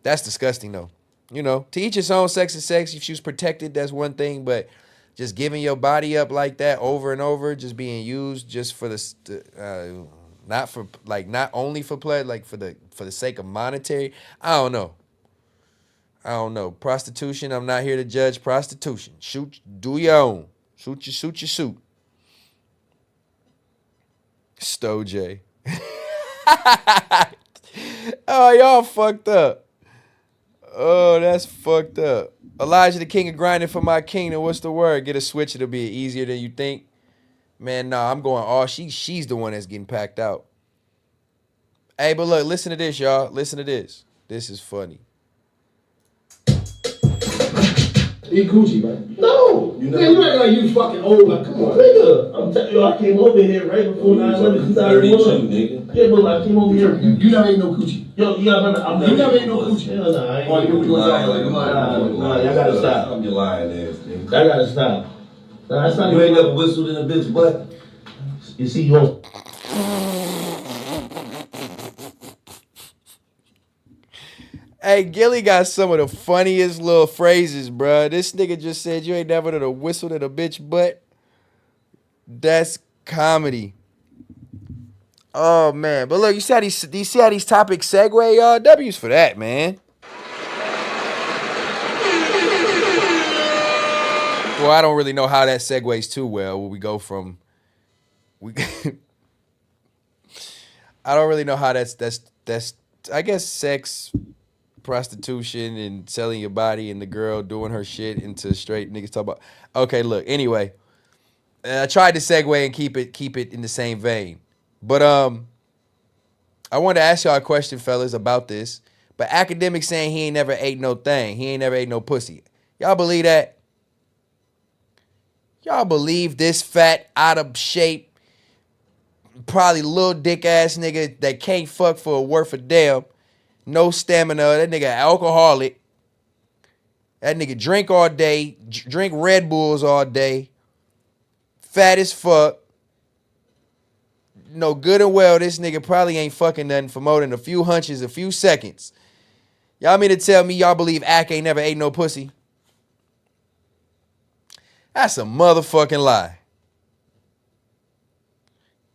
That's disgusting, though. You know, to each his own. Sex is sex. If she was protected, that's one thing. But just giving your body up like that over and over, just being used just for the, not only for play, like for the sake of monetary. I don't know. Prostitution. I'm not here to judge prostitution. Do your own. Suit your suit. Stow J. Oh, y'all fucked up. Oh, that's fucked up. Elijah, the king of grinding for my kingdom. What's the word? Get a switch. It'll be easier than you think. Man, nah, I'm going all. She's the one that's getting packed out. Hey, but look, listen to this, y'all. Listen to this. This is funny. Eat coochie, man. No. You act like you fucking old. Like, come on, nigga. I'm telling you, I came over here right before 9/11, 2001. Nigga. Yeah, but I came over here. You never ate no coochie. Yo, you gotta remember, you never ate no coochie. Hell no, I ain't. You lying. Nah, y'all gotta stop. I'm your lying ass, nigga. I gotta stop. Nah, that's not. You ain't never whistled in a bitch butt. You see, you don't. Hey, Gilly got some of the funniest little phrases, bruh. This nigga just said you ain't never done a whistle in a bitch butt. That's comedy. Oh, man. But look, you see how these topics segue, y'all? W's for that, man. Well, I don't really know how that segues too well. Where we go from... I don't really know how that's I guess sex... prostitution and selling your body and the girl doing her shit into straight niggas talk about. Okay, look. Anyway, I tried to segue and keep it in the same vein, but I wanted to ask y'all a question, fellas, about this. But academic saying he ain't never ate no thing. He ain't never ate no pussy. Y'all believe that? Y'all believe this fat, out of shape, probably little dick ass nigga that can't fuck for a worth a damn? No stamina. That nigga alcoholic. That nigga drink all day. Drink Red Bulls all day. Fat as fuck. No good and well, this nigga probably ain't fucking nothing for more than a few hunches, a few seconds. Y'all mean to tell me y'all believe Ack ain't never ate no pussy? That's a motherfucking lie.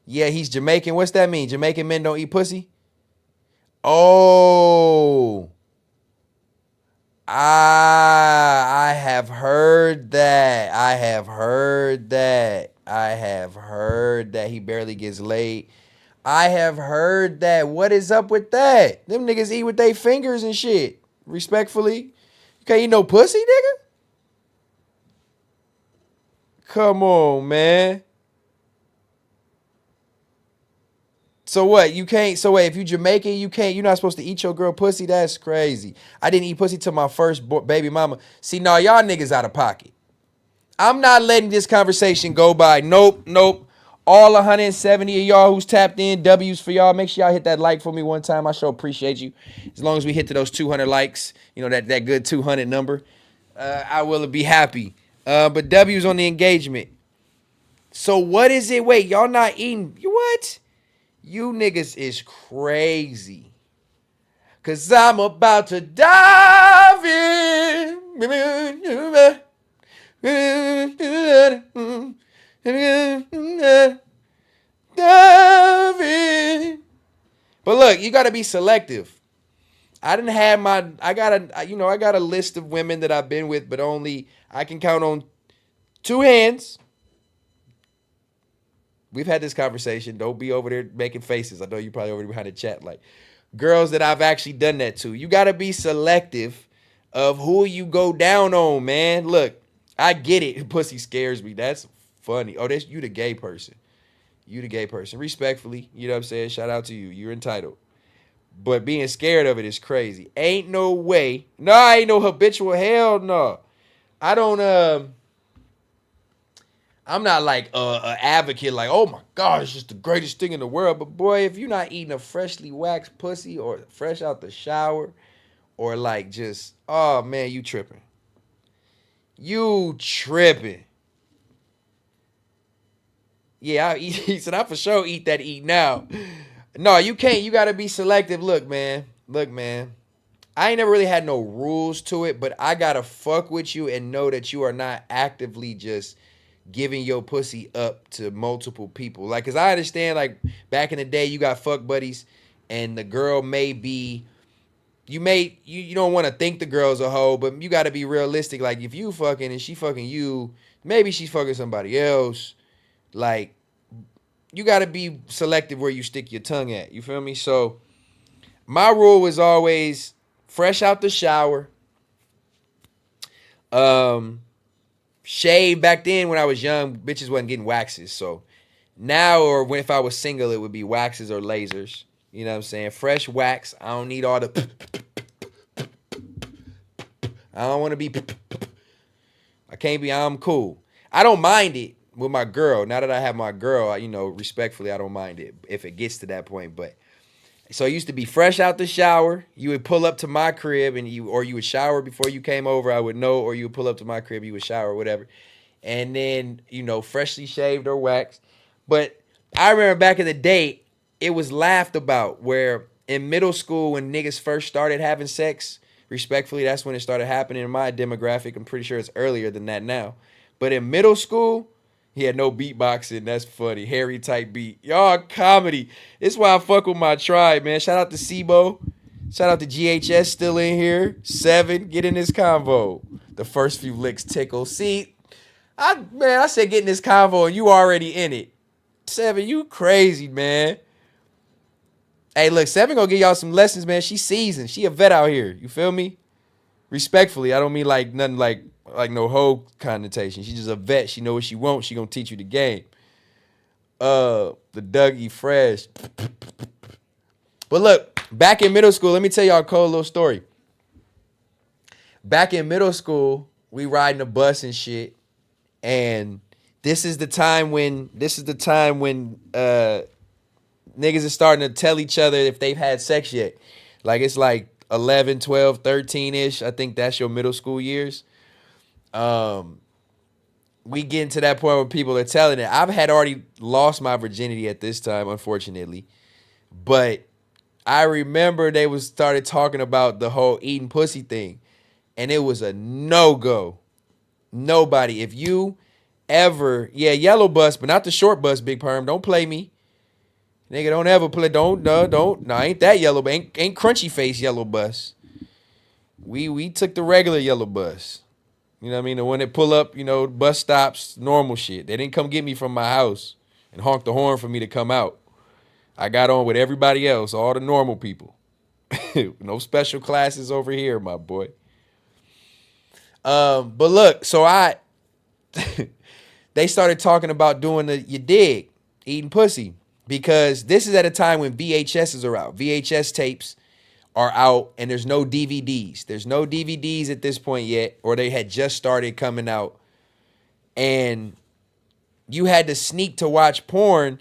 Yeah, he's Jamaican. What's that mean? Jamaican men don't eat pussy? Oh, I have heard that. I have heard that he barely gets laid. I have heard that. What is up with that? Them niggas eat with their fingers and shit. Respectfully. You can't eat no pussy, nigga? Come on, man. So what? You can't. So wait, if you Jamaican, you can't. You're not supposed to eat your girl pussy. That's crazy. I didn't eat pussy till my first baby mama. See, nah, y'all niggas out of pocket. I'm not letting this conversation go by. Nope. All 170 of y'all who's tapped in, W's for y'all. Make sure y'all hit that like for me one time. I sure appreciate you. As long as we hit to those 200 likes, you know, that good 200 number, I will be happy. But W's on the engagement. So what is it? Wait, y'all not eating? What? You niggas is crazy. Cause I'm about to dive in. Dive in. But look, you gotta be selective. I got a list of women that I've been with, but only I can count on two hands. We've had this conversation. Don't be over there making faces. I know you probably over there behind the chat. Like, girls that I've actually done that to. You got to be selective of who you go down on, man. Look, I get it. Pussy scares me. That's funny. Oh, that's you the gay person. You the gay person. Respectfully, you know what I'm saying? Shout out to you. You're entitled. But being scared of it is crazy. Ain't no way. No, I ain't no habitual. Hell no. I don't I'm not like an advocate like, oh my God, it's just the greatest thing in the world. But boy, if you're not eating a freshly waxed pussy or fresh out the shower or like just, oh man, you tripping. You tripping. Yeah, I eat. He said, I for sure eat that eat now. No, you can't. You got to be selective. Look, man. I ain't never really had no rules to it, but I got to fuck with you and know that you are not actively just giving your pussy up to multiple people. Like, because I understand, like, back in the day, you got fuck buddies, and the girl may be, you don't want to think the girl's a hoe, but you got to be realistic. Like, if you fucking and she fucking you, maybe she's fucking somebody else. Like, you got to be selective where you stick your tongue at. You feel me? So, my rule was always fresh out the shower. Shave back then when I was young, bitches wasn't getting waxes. So, now or when if I was single, it would be waxes or lasers. You know what I'm saying? Fresh wax. I don't need all the... I don't want to be... I can't be... I'm cool. I don't mind it with my girl. Now that I have my girl, you know, respectfully, I don't mind it if it gets to that point. But so it used to be fresh out the shower. You would pull up to my crib and you would shower before you came over. I would know, or you would pull up to my crib, you would shower, whatever. And then, you know, freshly shaved or waxed. But I remember back in the day, it was laughed about where in middle school when niggas first started having sex, respectfully, that's when it started happening in my demographic. I'm pretty sure it's earlier than that now. But in middle school, he had no beatboxing. That's funny. Harry type beat. Y'all comedy. This is why I fuck with my tribe, man. Shout out to Sibo. Shout out to GHS still in here. 7, get in this convo. The first few licks tickle. See, I said get in this convo and you already in it. 7, you crazy, man. Hey, look, 7 gonna give y'all some lessons, man. She seasoned. She a vet out here. You feel me? Respectfully, I don't mean like nothing like no hoe connotation. She's just a vet. She know what she wants. She gonna teach you the game. The Dougie fresh. But look, back in middle school, let me tell y'all a cool little story. Back in middle school, we riding a bus and shit, and this is the time when niggas is starting to tell each other if they've had sex yet. Like it's like 11, 12, 13-ish. I think that's your middle school years. We get into that point where people are telling it. I've had already lost my virginity at this time, unfortunately. But I remember they started talking about the whole eating pussy thing. And it was a no-go. Nobody. If you ever, yellow bus, but not the short bus, Big Perm. Don't play me. Nigga, don't ever play. No, ain't that yellow, but ain't crunchy face yellow bus. We took the regular yellow bus. You know what I mean? The one that pull up, you know, bus stops, normal shit. They didn't come get me from my house and honk the horn for me to come out. I got on with everybody else, all the normal people. No special classes over here, my boy. But look, so they started talking about doing you dig, eating pussy. Because this is at a time when VHSs are out. VHS tapes are out and there's no DVDs. There's no DVDs at this point yet, or they had just started coming out. And you had to sneak to watch porn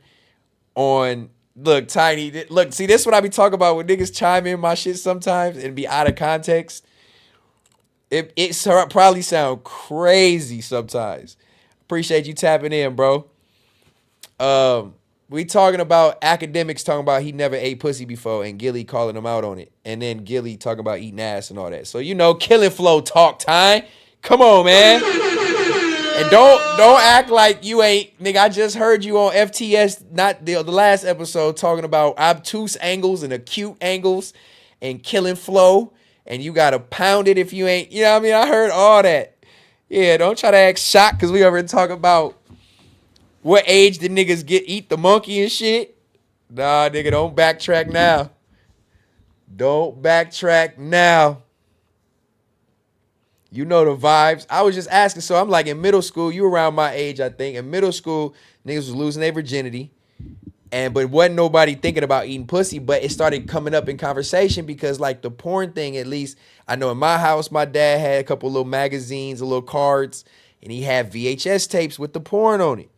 on, look, Tiny, look, see, this is what I be talking about when niggas chime in my shit sometimes and be out of context. It probably sound crazy sometimes. Appreciate you tapping in, bro. We talking about academics talking about he never ate pussy before and Gilly calling him out on it. And then Gilly talking about eating ass and all that. So, you know, killing flow talk time. Come on, man. And don't act like you ain't, nigga, I just heard you on FTS, not the last episode, talking about obtuse angles and acute angles and killing flow. And you got to pound it if you ain't, you know what I mean? I heard all that. Yeah, don't try to act shocked because we already talk about what age did niggas eat the monkey and shit? Nah, nigga, don't backtrack now. Don't backtrack now. You know the vibes. I was just asking. So I'm like in middle school. You around my age, I think. In middle school, niggas was losing their virginity. But wasn't nobody thinking about eating pussy. But it started coming up in conversation because like the porn thing, at least I know in my house, my dad had a couple little magazines, a little cards, and he had VHS tapes with the porn on it.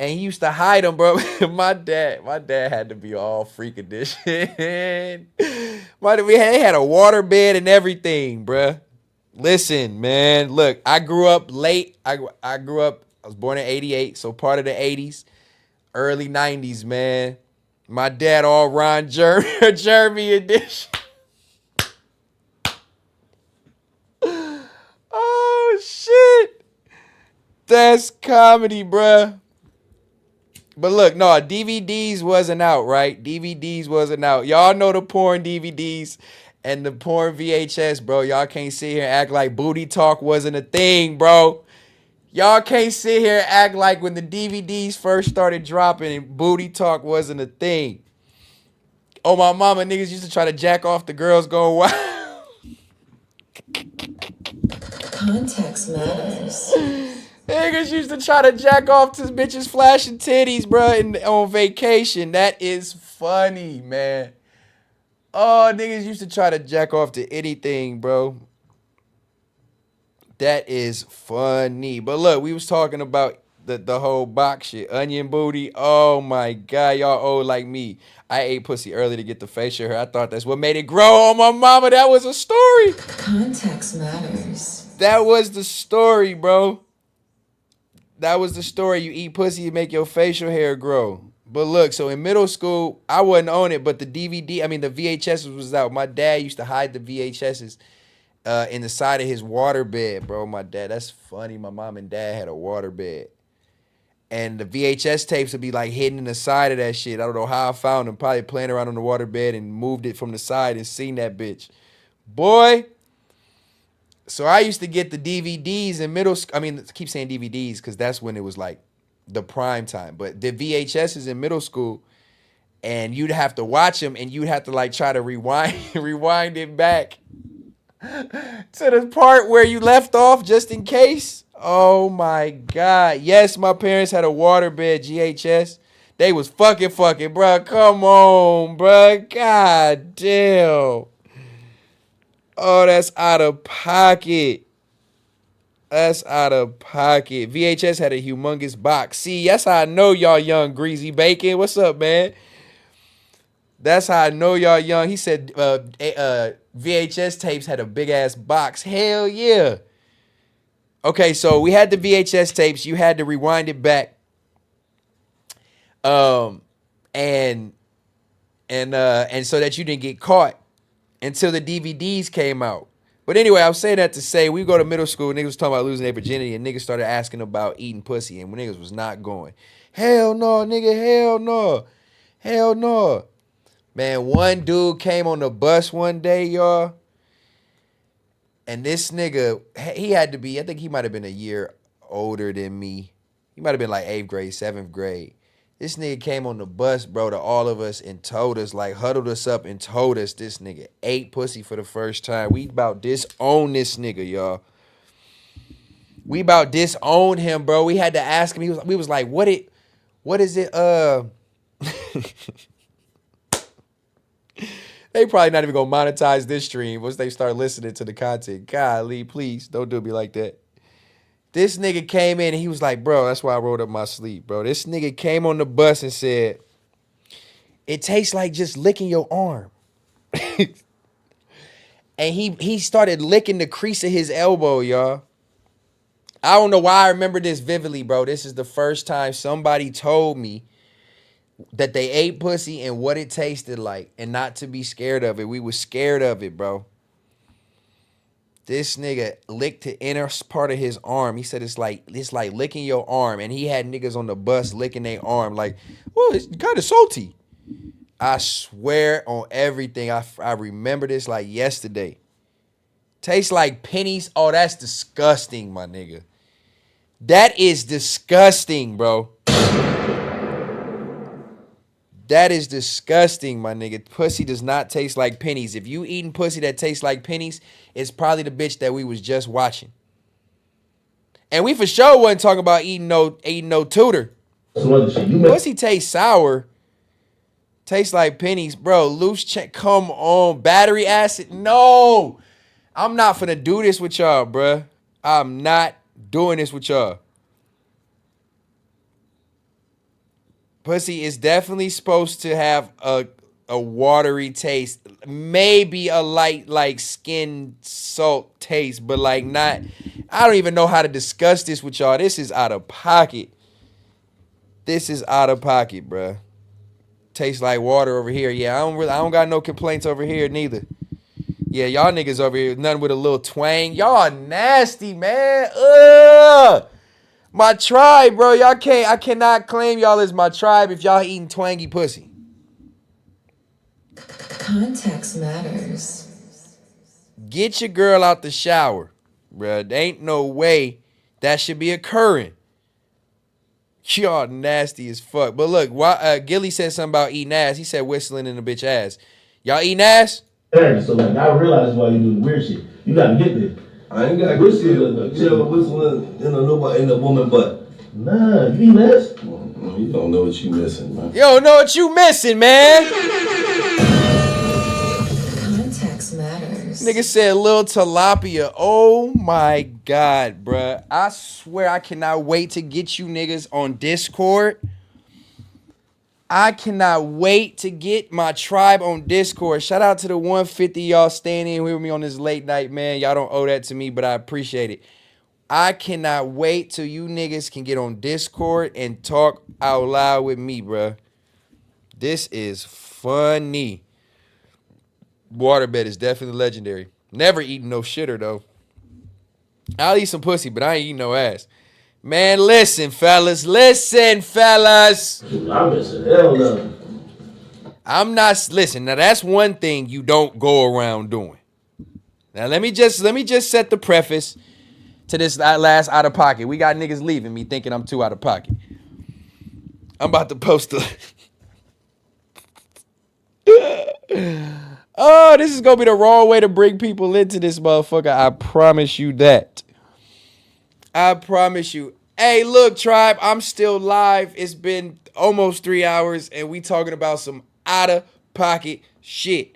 And he used to hide them, bro. my dad had to be all freak edition. They had a water bed and everything, bruh. Listen, man. Look, I grew up late. I was born in 88, so part of the 80s, early 90s, man. My dad all Ron Jeremy edition. Oh, shit. That's comedy, bruh. But look, no, DVDs wasn't out, right? DVDs wasn't out. Y'all know the porn DVDs and the porn VHS, bro. Y'all can't sit here and act like booty talk wasn't a thing, bro. Y'all can't sit here and act like when the DVDs first started dropping and booty talk wasn't a thing. Oh, my mama, niggas used to try to jack off the girls going wild. Context matters. Niggas used to try to jack off to bitches flashing titties, bro, on vacation. That is funny, man. Oh, niggas used to try to jack off to anything, bro. That is funny. But look, we was talking about the whole box shit. Onion booty. Oh, my God. Y'all old like me. I ate pussy early to get the facial hair. I thought that's what made it grow. Oh, my mama, that was a story. Context matters. That was the story, bro. That was the story. You eat pussy, you make your facial hair grow. But look, so in middle school, I wasn't on it, but the VHS was out. My dad used to hide the VHSs in the side of his water bed, bro. My dad, that's funny. My mom and dad had a water bed. And the VHS tapes would be like hidden in the side of that shit. I don't know how I found them. Probably playing around on the water bed and moved it from the side and seen that bitch. Boy. So I used to get the DVDs in middle school. I mean, I keep saying DVDs because that's when it was like the prime time. But the VHS is in middle school, and you'd have to watch them, and you'd have to like try to rewind it back to the part where you left off just in case. Oh my God. Yes, my parents had a waterbed GHS. They was fucking, bro. Come on, bro. God damn. Oh, that's out of pocket. That's out of pocket. VHS had a humongous box. See, that's how I know y'all young, greasy bacon. What's up, man? That's how I know y'all young. He said VHS tapes had a big-ass box. Hell yeah. Okay, so we had the VHS tapes. You had to rewind it back. And so that you didn't get caught until the DVDs came out. But anyway, I was saying that to say we go to middle school, niggas was talking about losing their virginity, and niggas started asking about eating pussy, and niggas was not going. Hell no, nigga, hell no. Hell no. Man, one dude came on the bus one day, y'all, and this nigga, he had to be, I think he might have been a year older than me. He might have been like 8th grade, 7th grade. This nigga came on the bus, bro, to all of us and told us, like, huddled us up and told us this nigga ate pussy for the first time. We about disown this nigga, y'all. We about disowned him, bro. We had to ask him. We was like, what is it? They probably not even gonna monetize this stream once they start listening to the content. Golly, please don't do me like that. This nigga came in and he was like, bro, that's why I rolled up my sleeve, bro. This nigga came on the bus and said, it tastes like just licking your arm. And he started licking the crease of his elbow, y'all. I don't know why I remember this vividly, bro. This is the first time somebody told me that they ate pussy and what it tasted like and not to be scared of it. We was scared of it, bro. This nigga licked the inner part of his arm. He said it's like licking your arm. And he had niggas on the bus licking their arm like, well, it's kind of salty. I swear on everything. I remember this like yesterday. Tastes like pennies. Oh, that's disgusting, my nigga. That is disgusting, bro. That is disgusting, my nigga. Pussy does not taste like pennies. If you eating pussy that tastes like pennies, it's probably the bitch that we was just watching. And we for sure wasn't talking about eating no tutor. Pussy tastes sour. Tastes like pennies. Bro, loose check. Come on. Battery acid. No. I'm not finna do this with y'all, bruh. I'm not doing this with y'all. Pussy is definitely supposed to have a watery taste. Maybe a light, like, skin salt taste, but, like, not. I don't even know how to discuss this with y'all. This is out of pocket. This is out of pocket, bruh. Tastes like water over here. Yeah, I don't got no complaints over here neither. Yeah, y'all niggas over here, nothing with a little twang. Y'all nasty, man. Ugh. My tribe, bro. I cannot claim y'all as my tribe if y'all eating twangy pussy. Context matters. Get your girl out the shower, bro. There ain't no way that should be occurring. Y'all nasty as fuck. But look, Gilly said something about eating ass. He said whistling in a bitch ass. Y'all eating ass? So like, I realize why you do weird shit. You gotta get there. I ain't got whistling in a woman butt. Nah, you eat ass? You don't know what you missing, man. You don't know what you missing, man. Context matters. Nigga said Lil Tilapia. Oh my God, bruh. I swear I cannot wait to get you niggas on Discord. I cannot wait to get my tribe on Discord. Shout out to the 150 y'all staying in with me on this late night, man. Y'all don't owe that to me, but I appreciate it. I cannot wait till you niggas can get on Discord and talk out loud with me, bruh. This is funny. Waterbed is definitely legendary. Never eating no shitter, though. I'll eat some pussy, but I ain't eating no ass. Man, listen, fellas. Listen, fellas. I'm missing hell no. I'm not, listen, now that's one thing you don't go around doing. Now let me just set the preface to this last out of pocket. We got niggas leaving me thinking I'm too out of pocket. I'm about to post a oh, this is gonna be the wrong way to bring people into this motherfucker. I promise you that. I promise you. Hey, look, tribe, I'm still live. It's been almost 3 hours, and we talking about some out-of-pocket shit.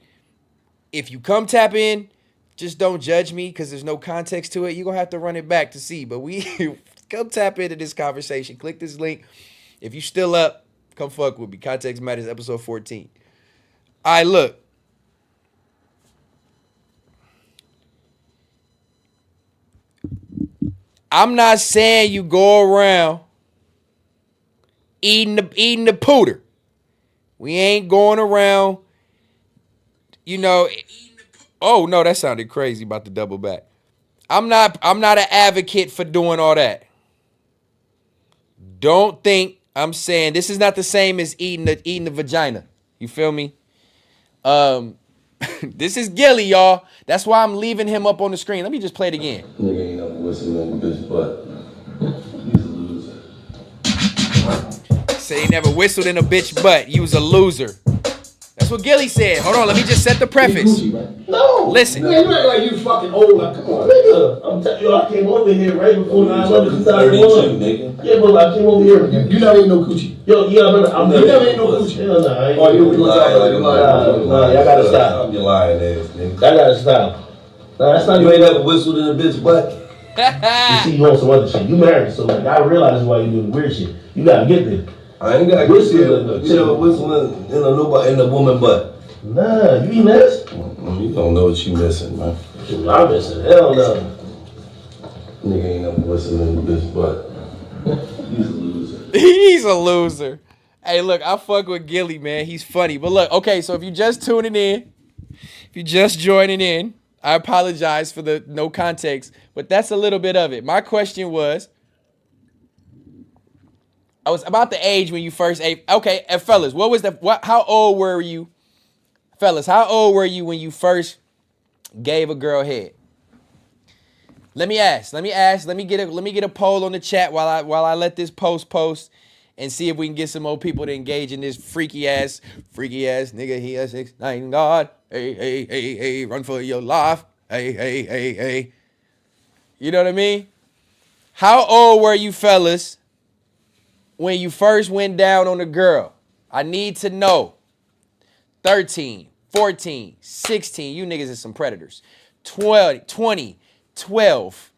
If you come tap in, just don't judge me because there's no context to it. You're going to have to run it back to see. But we come tap into this conversation. Click this link. If you still up, come fuck with me. Context Matters, episode 14. All right, look. I'm not saying you go around eating the pooter. We ain't going around, you know. Oh no, that sounded crazy about the double back. I'm not an advocate for doing all that. Don't think I'm saying this is not the same as eating the vagina. You feel me? This is Gilly, y'all. That's why I'm leaving him up on the screen. Let me just play it again. Nigga ain't never whistling in a bitch butt. He's a loser. Say he never whistled in a bitch butt. You was a loser. That's what Gilly said. Hold on, let me just set the preface. No. Listen. Man, you act like you fucking old. Like, come on, nigga. I'm telling you, I came over here right before 9/11, 2001. Nigga. Yeah, but I came over here. You never ate no coochie. Yo, yeah, I remember. You never ate no coochie. Hell no. Oh, you lying. Nah, y'all gotta stop. I'm your lying ass, nigga. I gotta stop. Nah, that's not you ain't never whistled in a bitch butt. You see, you on some other shit. You married, so like I realize why you doing weird shit. You gotta get there. I ain't got whistling in a woman butt. Nah, you eat ass? You don't know what you missing, man. I'm missing hell no. Nigga ain't never whistling in a bitch butt. He's a loser. He's a loser. Hey, look, I fuck with Gilly, man. He's funny. But look, okay, so if you just tuning in, if you just joining in, I apologize for the no context, but that's a little bit of it. My question was, I was about the age when you first ate. Okay, and fellas, how old were you? Fellas, how old were you when you first gave a girl head? Let me get a poll on the chat while I let this post, and see if we can get some more people to engage in this freaky ass nigga. He a 6'9" God. Hey, hey, hey, hey, run for your life. Hey, hey, hey, hey. You know what I mean? How old were you fellas when you first went down on a girl? I need to know. 13, 14, 16. You niggas is some predators. 20, 12.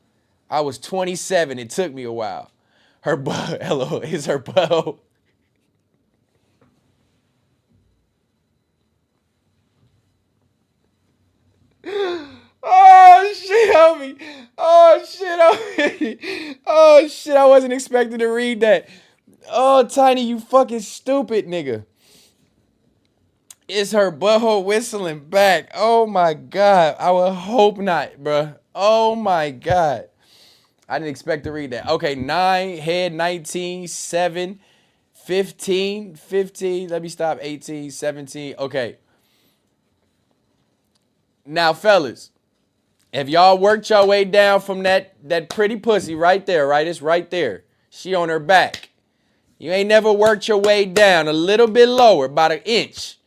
I was 27. It took me a while. Her butt, hello, is her butt. Oh shit, homie. Oh shit, homie. Oh shit, I wasn't expecting to read that. Oh, Tiny, you fucking stupid nigga. Is her butthole whistling back? Oh my God. I would hope not, bruh. Oh my God. I didn't expect to read that. Okay, 9, head 19, 7, 15, 15. Let me stop. 18, 17. Okay. Now, fellas, have y'all worked your way down from that pretty pussy right there, right? It's right there. She on her back. You ain't never worked your way down a little bit lower, about an inch,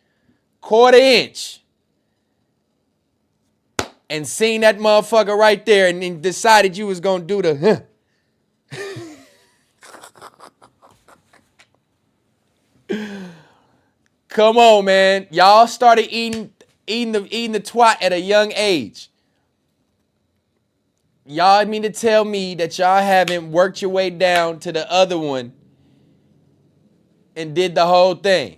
quarter inch, and seen that motherfucker right there and then decided you was gonna do the Come on, man. Y'all started eating the twat at a young age. Y'all mean to tell me that y'all haven't worked your way down to the other one and did the whole thing?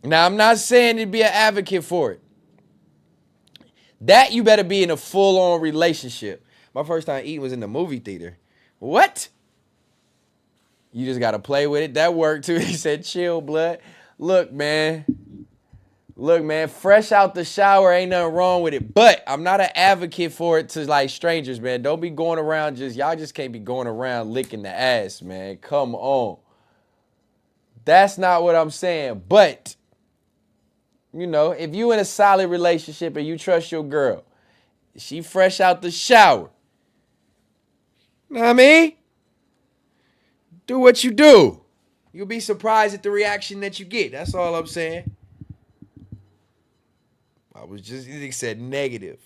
Now, I'm not saying to be an advocate for it. That you better be in a full-on relationship. My first time eating was in the movie theater. What? You just got to play with it. That worked too. He said, chill, blood. Look, man, fresh out the shower, ain't nothing wrong with it. But I'm not an advocate for it to like strangers, man. Don't be going around y'all just can't be going around licking the ass, man. Come on. That's not what I'm saying. But, you know, if you in a solid relationship and you trust your girl, she fresh out the shower. Know what I mean? Do what you do. You'll be surprised at the reaction that you get. That's all I'm saying. Nigga said negative.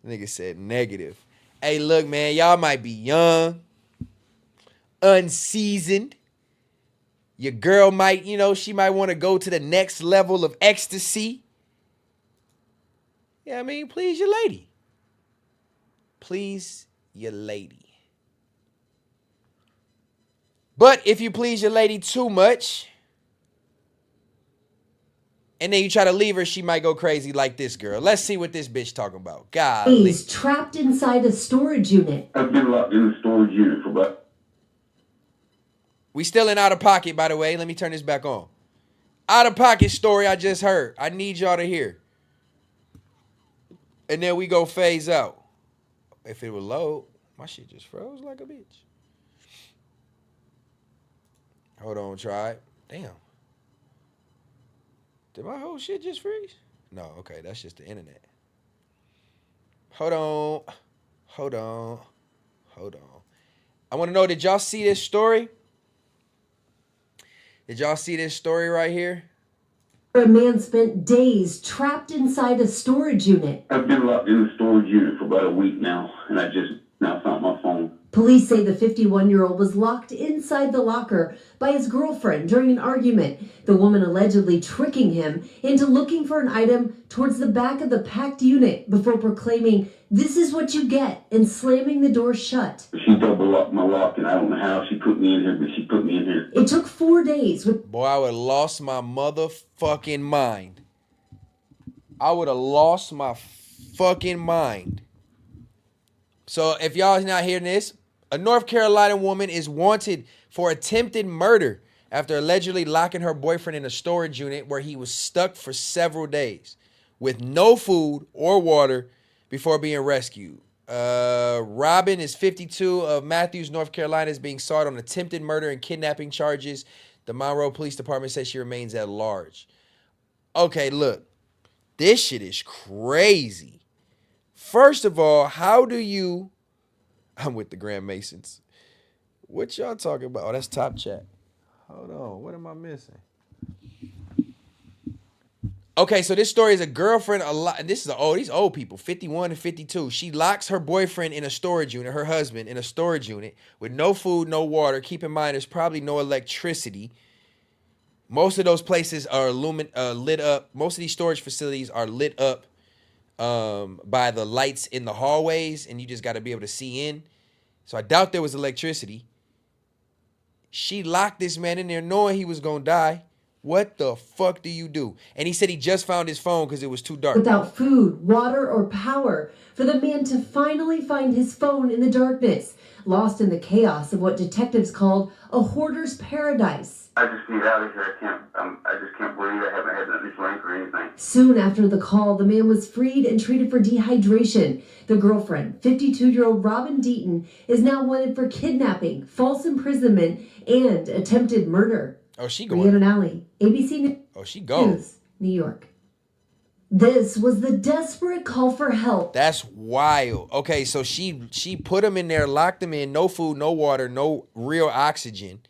Nigga said negative. Hey, look, man, y'all might be young, unseasoned. Your girl might, she might want to go to the next level of ecstasy. Yeah, I mean, please your lady. Please your lady. But if you please your lady too much, and then you try to leave her, she might go crazy like this girl. Let's see what this bitch talking about. Golly. He's trapped inside a storage unit. I've been locked in a storage unit for about... We still in Out of Pocket, by the way. Let me turn this back on. Out of Pocket story I just heard. I need y'all to hear. And then we go phase out. If it would load, my shit just froze like a bitch. Hold on, try it. Damn. Did my whole shit just freeze? No, okay, that's just the internet. Hold on. I want to know, did y'all see this story? Did y'all see this story right here? A man spent days trapped inside a storage unit. I've been locked in a storage unit for about a week now, and I just now found my phone. Police say the 51-year-old was locked inside the locker by his girlfriend during an argument. The woman allegedly tricking him into looking for an item towards the back of the packed unit before proclaiming, "This is what you get," and slamming the door shut. She double locked my lock, and I don't know how she put me in here, but she put me in here. It took 4 days. Boy, I would have lost my motherfucking mind. I would have lost my fucking mind. So if y'all is not hearing this, a North Carolina woman is wanted for attempted murder after allegedly locking her boyfriend in a storage unit where he was stuck for several days with no food or water before being rescued. Robin is 52 of Matthews, North Carolina, is being sought on attempted murder and kidnapping charges. The Monroe Police Department says she remains at large. Okay, look, this shit is crazy. First of all, how do you... I'm with the Grand Masons. What y'all talking about? Oh, that's Top Chat. Hold on. What am I missing? Okay, so this story is a girlfriend. This is these old people, 51 and 52. She locks her boyfriend in a storage unit, her husband in a storage unit with no food, no water. Keep in mind, there's probably no electricity. Most of those places are lit up. Most of these storage facilities are lit up by the lights in the hallways, and you just got to be able to see in. So I doubt there was electricity. She locked this man in there knowing he was going to die. What the fuck do you do? And he said he just found his phone because it was too dark. Without food, water, or power, for the man to finally find his phone in the darkness, lost in the chaos of what detectives called a hoarder's paradise. I just need out of here. I just can't breathe. I haven't had nothing to drink or anything. Soon after the call, the man was freed and treated for dehydration. The girlfriend, 52-year-old Robin Deaton, is now wanted for kidnapping, false imprisonment, and attempted murder. Oh, she going. Rhiannon Alley, ABC News. Oh, she going. News, New York. This was the desperate call for help. That's wild. Okay, so she put him in there, locked him in, no food, no water, no real oxygen.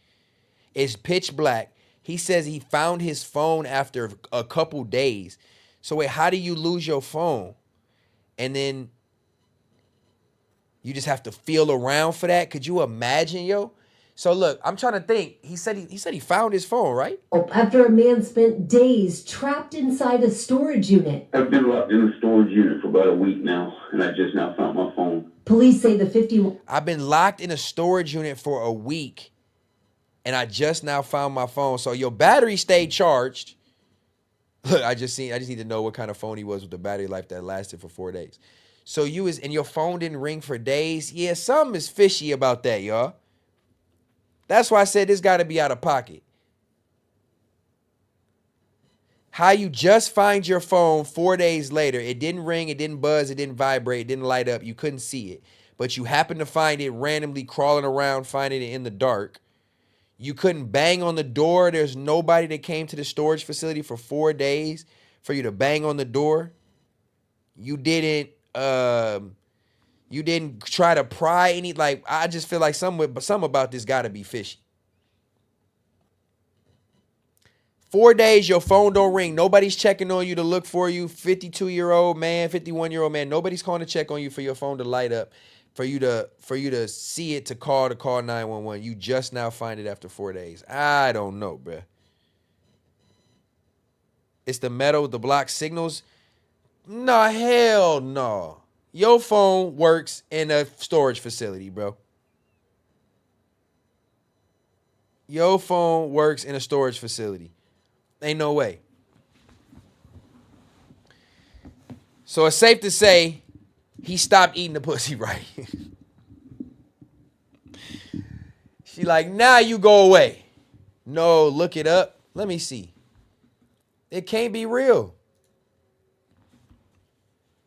It's pitch black. He says he found his phone after a couple days. So wait, how do you lose your phone? And then you just have to feel around for that? Could you imagine, yo? So look, I'm trying to think. He said he found his phone, right? After a man spent days trapped inside a storage unit. I've been locked in a storage unit for about a week now, and I just now found my phone. Police say the 50. I've been locked in a storage unit for a week, and I just now found my phone. So your battery stayed charged. Look, I just need to know what kind of phone he was with the battery life that lasted for 4 days. So and your phone didn't ring for days. Yeah, something is fishy about that, y'all. That's why I said this got to be out of pocket. How you just find your phone 4 days later. It didn't ring, it didn't buzz, it didn't vibrate, it didn't light up. You couldn't see it. But you happened to find it randomly crawling around, finding it in the dark. You couldn't bang on the door. There's nobody that came to the storage facility for 4 days for you to bang on the door. You didn't try to pry any, like, I just feel like something about this got to be fishy. 4 days, your phone don't ring. Nobody's checking on you to look for you. 52-year-old man, 51-year-old man. Nobody's calling to check on you for your phone to light up, for you to see it, to call 911. You just now find it after 4 days. I don't know, bruh. It's the metal, the block signals. Nah, hell no. Your phone works in a storage facility, bro. Your phone works in a storage facility. Ain't no way. So it's safe to say he stopped eating the pussy, right? She like, now you go away. No, look it up. Let me see. It can't be real.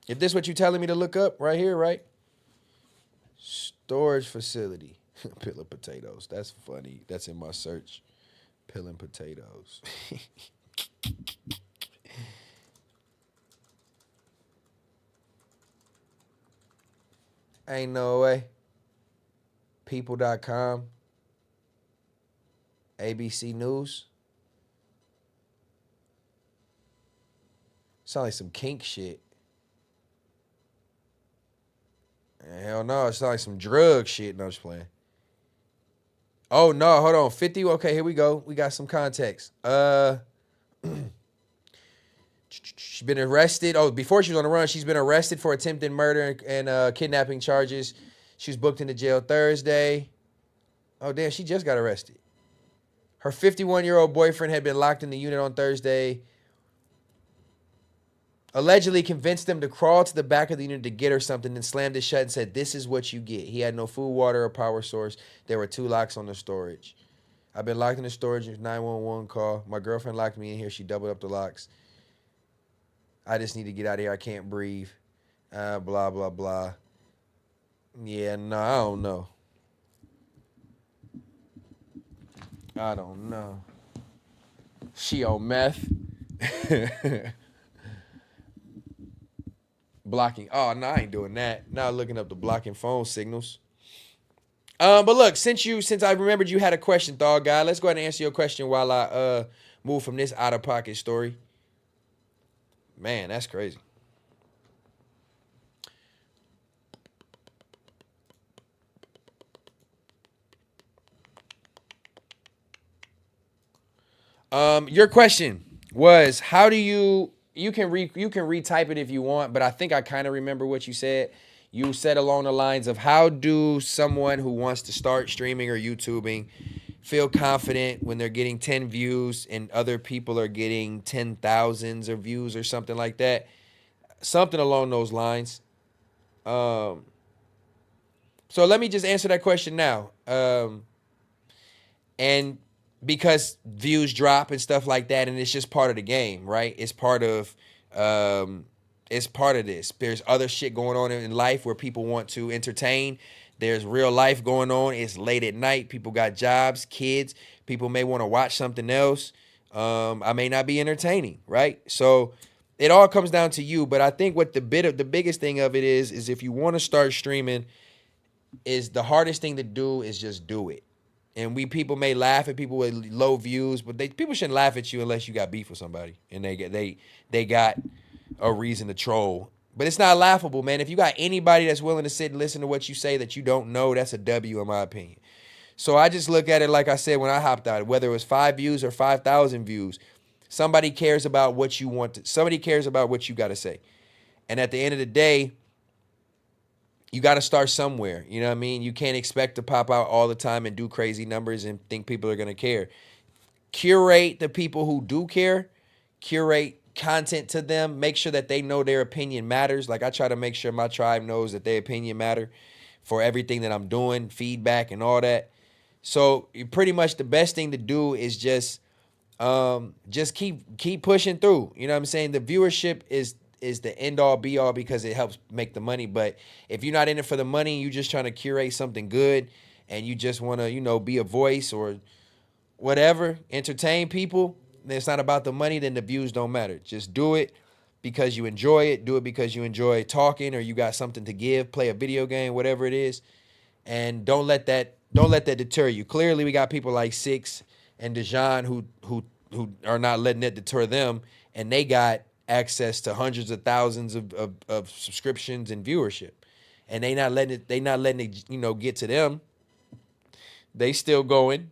If this is what you're telling me to look up right here, right? Storage facility. Peeling potatoes. That's funny. That's in my search. Peeling potatoes. Ain't no way. People.com. ABC News. Sound like some kink shit. Hell no, it sounds like some drug shit. No, I'm just playing. Oh no, hold on. 50. Okay, here we go. We got some context. She's been arrested. Oh, before she was on the run, she's been arrested for attempted murder and kidnapping charges. She was booked into jail Thursday. Oh damn, she just got arrested. Her 51-year-old boyfriend had been locked in the unit on Thursday. Allegedly convinced them to crawl to the back of the unit to get her something, then slammed it shut and said, "This is what you get." He had no food, water, or power source. There were 2 locks on the storage. I've been locked in the storage. 911 call. My girlfriend locked me in here. She doubled up the locks. I just need to get out of here. I can't breathe. Blah, blah, blah. Yeah, no, I don't know. I don't know. She on meth. Blocking. Oh, no, I ain't doing that. Now looking up the blocking phone signals. But look, since I remembered you had a question, Thought Guy, let's go ahead and answer your question while I move from this out of pocket story. Man, that's crazy. Your question was, how do you can retype it if you want, but I think I kind of remember what you said. You said along the lines of, how do someone who wants to start streaming or YouTubing feel confident when they're getting 10 views and other people are getting 10,000s of views or something like that? Something along those lines. So let me just answer that question now. And because views drop and stuff like that, and it's just part of the game, right? It's part of this. There's other shit going on in life where people want to entertain. There's real life going on. It's late at night. People got jobs, kids. People may want to watch something else. I may not be entertaining, right? So it all comes down to you. But I think what the biggest thing of it is if you want to start streaming, is the hardest thing to do is just do it. And people may laugh at people with low views, but people shouldn't laugh at you unless you got beef with somebody and they got a reason to troll. But it's not laughable, man. If you got anybody that's willing to sit and listen to what you say that you don't know, that's a W in my opinion. So I just look at it like I said when I hopped out, whether it was 5 views or 5,000 views, somebody cares about what you want to, somebody cares about what you got to say. And at the end of the day, you got to start somewhere. You know what I mean? You can't expect to pop out all the time and do crazy numbers and think people are going to care. Curate the people who do care. Curate content to them. Make sure that they know their opinion matters. Like I try to make sure my tribe knows that their opinion matter for everything that I'm doing, feedback and all that. So pretty much the best thing to do is just keep pushing through. You know what I'm saying? The viewership is the end all be all because it helps make the money. But if you're not in it for the money, you're just trying to curate something good and you just want to, be a voice or whatever, entertain people, and it's not about the money, then the views don't matter. Just do it because you enjoy it. Do it because you enjoy talking or you got something to give, play a video game, whatever it is. And don't let that deter you. Clearly we got people like Six and Dejan who are not letting it deter them, and they got access to hundreds of thousands of subscriptions and viewership, and they not letting it get to them. They still going.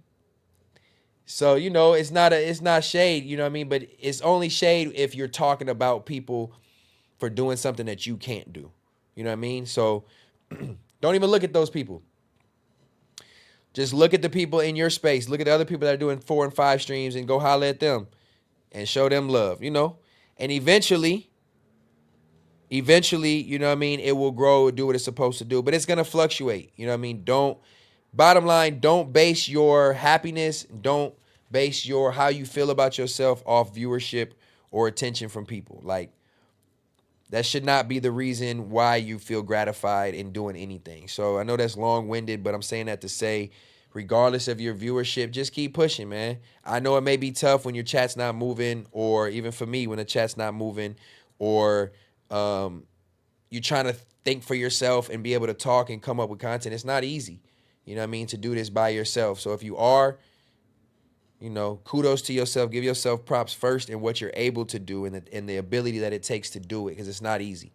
So it's not shade, you know what I mean, but it's only shade if you're talking about people for doing something that you can't do, you know what I mean. So don't even look at those people. Just look at the people in your space. Look at the other people that are doing 4 and 5 streams and go holler at them and show them love, And eventually, you know what I mean, it will grow, do what it's supposed to do. But it's going to fluctuate, you know what I mean? Bottom line, don't base your happiness, don't base how you feel about yourself off viewership or attention from people. Like, that should not be the reason why you feel gratified in doing anything. So I know that's long-winded, but I'm saying that to say, regardless of your viewership, just keep pushing, man. I know it may be tough when your chat's not moving, or even for me when the chat's not moving, or you're trying to think for yourself and be able to talk and come up with content. It's not easy, you know what I mean, to do this by yourself. So if you are, kudos to yourself. Give yourself props first in what you're able to do and the ability that it takes to do it, because it's not easy.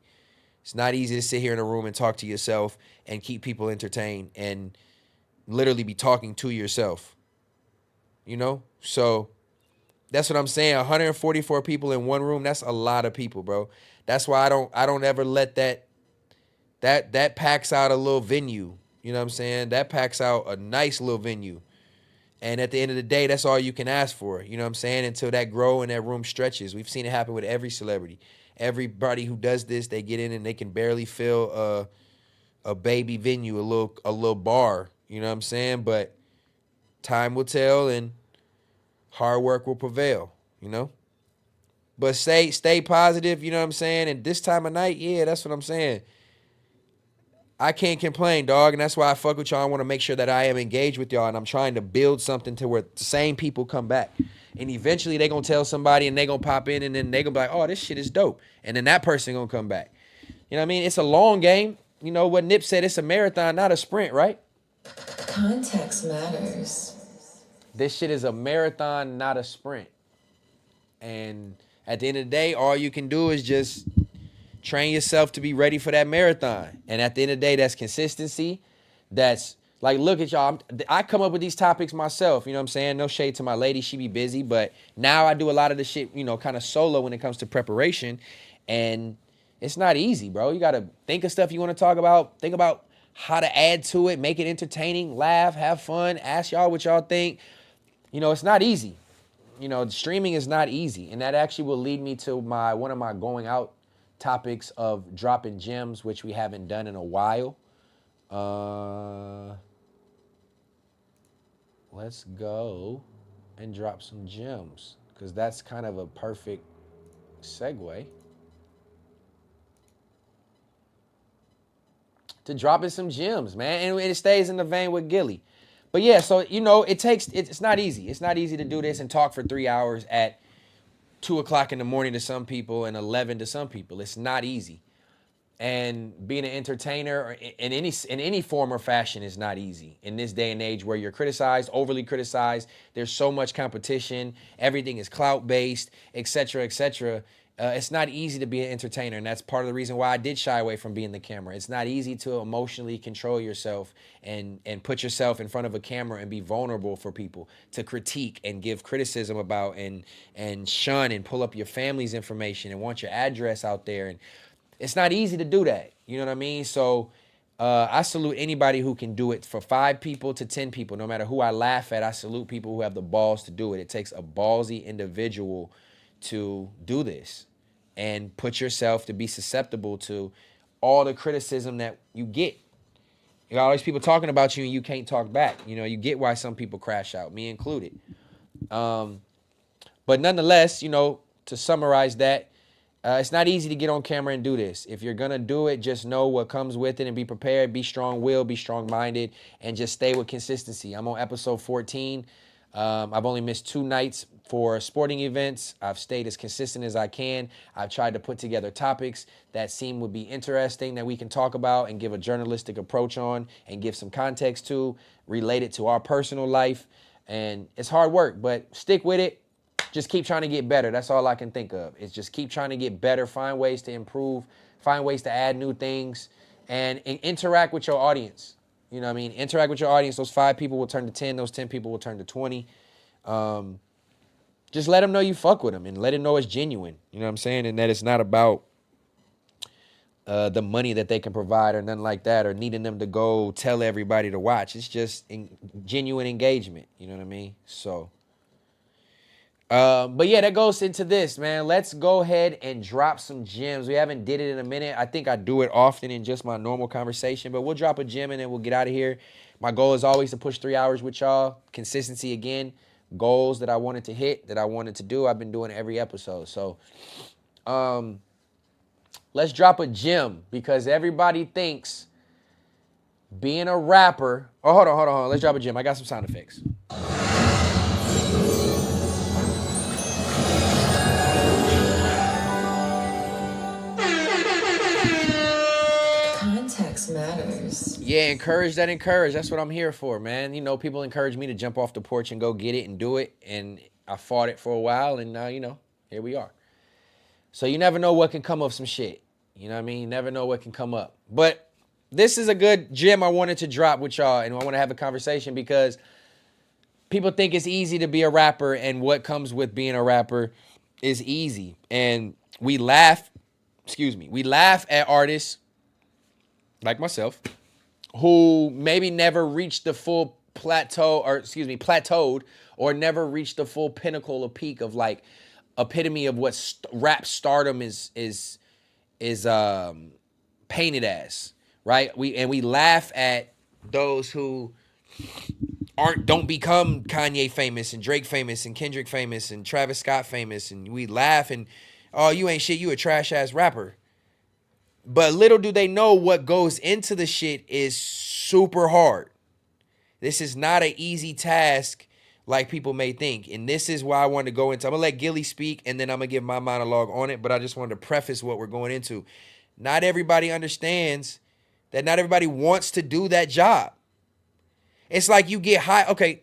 It's not easy to sit here in a room and talk to yourself and keep people entertained and literally be talking to yourself, So that's what I'm saying. 144 people in one room, that's a lot of people, bro. That's why I don't ever let that packs out a little venue. You know what I'm saying? That packs out a nice little venue. And at the end of the day, that's all you can ask for. You know what I'm saying? Until that grow and that room stretches. We've seen it happen with every celebrity. Everybody who does this, they get in and they can barely fill a baby venue, a little bar. You know what I'm saying? But time will tell and hard work will prevail, But stay positive, you know what I'm saying? And this time of night, yeah, that's what I'm saying. I can't complain, dog, and that's why I fuck with y'all. I want to make sure that I am engaged with y'all, and I'm trying to build something to where the same people come back. And eventually they going to tell somebody, and they going to pop in, and then they going to be like, oh, this shit is dope. And then that person going to come back. You know what I mean? It's a long game. You know what Nip said, it's a marathon, not a sprint, right? Context matters. This shit is a marathon, not a sprint. And at the end of the day, all you can do is just train yourself to be ready for that marathon. And at the end of the day, that's consistency. That's like, look at y'all. I come up with these topics myself. You know what I'm saying? No shade to my lady. She be busy. But now I do a lot of the shit, you know, kind of solo when it comes to preparation. And it's not easy, bro. You got to think of stuff you want to talk about. Think about how to add to it. Make it entertaining. Laugh. Have fun. Ask y'all what y'all think. You know, it's not easy. You know, streaming is not easy. And that actually will lead me to one of my going out topics of dropping gems, which we haven't done in a while. Let's go and drop some gems, because that's kind of a perfect segue to dropping some gems, man. And it stays in the vein with Gilly. But yeah, so, you know, it's not easy. It's not easy to do this and talk for 3 hours at 2 o'clock in the morning to some people and 11 to some people. It's not easy. And being an entertainer in any form or fashion is not easy in this day and age where you're criticized, overly criticized. There's so much competition. Everything is clout-based, et cetera, et cetera. It's not easy to be an entertainer, and that's part of the reason why I did shy away from being the camera. It's not easy to emotionally control yourself and put yourself in front of a camera and be vulnerable for people to critique and give criticism about and shun and pull up your family's information and want your address out there. And it's not easy to do that. You know what I mean? So I salute anybody who can do it, for 5 people to 10 people. No matter who I laugh at, I salute people who have the balls to do it. It takes a ballsy individual to do this and put yourself to be susceptible to all the criticism that you get. You got all these people talking about you and you can't talk back. You know, you get why some people crash out, me included. But nonetheless, you know, to summarize that, it's not easy to get on camera and do this. If you're going to do it, just know what comes with it and be prepared, be strong-willed, be strong-minded, and just stay with consistency. I'm on episode 14. I've only missed 2 nights for sporting events. I've stayed as consistent as I can. I've tried to put together topics that seem would be interesting that we can talk about and give a journalistic approach on and give some context to, relate it to our personal life. And it's hard work, but stick with it. Just keep trying to get better. That's all I can think of. It's just keep trying to get better, find ways to improve, find ways to add new things, and interact with your audience. You know what I mean? Interact with your audience. Those 5 people will turn to 10. Those 10 people will turn to 20. Just let them know you fuck with them and let them know it's genuine. You know what I'm saying? And that it's not about the money that they can provide or nothing like that, or needing them to go tell everybody to watch. It's just genuine engagement. You know what I mean? So, but yeah, that goes into this, man. Let's go ahead and drop some gems. We haven't did it in a minute. I think I do it often in just my normal conversation, but we'll drop a gem and then we'll get out of here. My goal is always to push 3 hours with y'all. Consistency again. Goals that I wanted to hit, that I wanted to do. I've been doing every episode. So, let's drop a gem, because everybody thinks being a rapper. Oh, hold on. Let's drop a gem. I got some sound effects. Context matters. Yeah, encourage. That's what I'm here for, man. You know, people encourage me to jump off the porch and go get it and do it. And I fought it for a while, and now, you know, here we are. So you never know what can come of some shit. You know what I mean? You never know what can come up. But this is a good gem I wanted to drop with y'all, and I want to have a conversation because people think it's easy to be a rapper, and what comes with being a rapper is easy. And we laugh at artists like myself who maybe never reached the full plateaued, or never reached the full pinnacle or peak of like epitome of what rap stardom is painted as, right? We laugh at those who don't become Kanye famous and Drake famous and Kendrick famous and Travis Scott famous, and we laugh and, oh, you ain't shit, you a trash ass rapper. But little do they know what goes into the shit is super hard. This is not an easy task like people may think. And this is why I wanted to go into, I'm going to let Gilly speak and then I'm going to give my monologue on it. But I just wanted to preface what we're going into. Not everybody understands that not everybody wants to do that job. It's like you get high. Okay.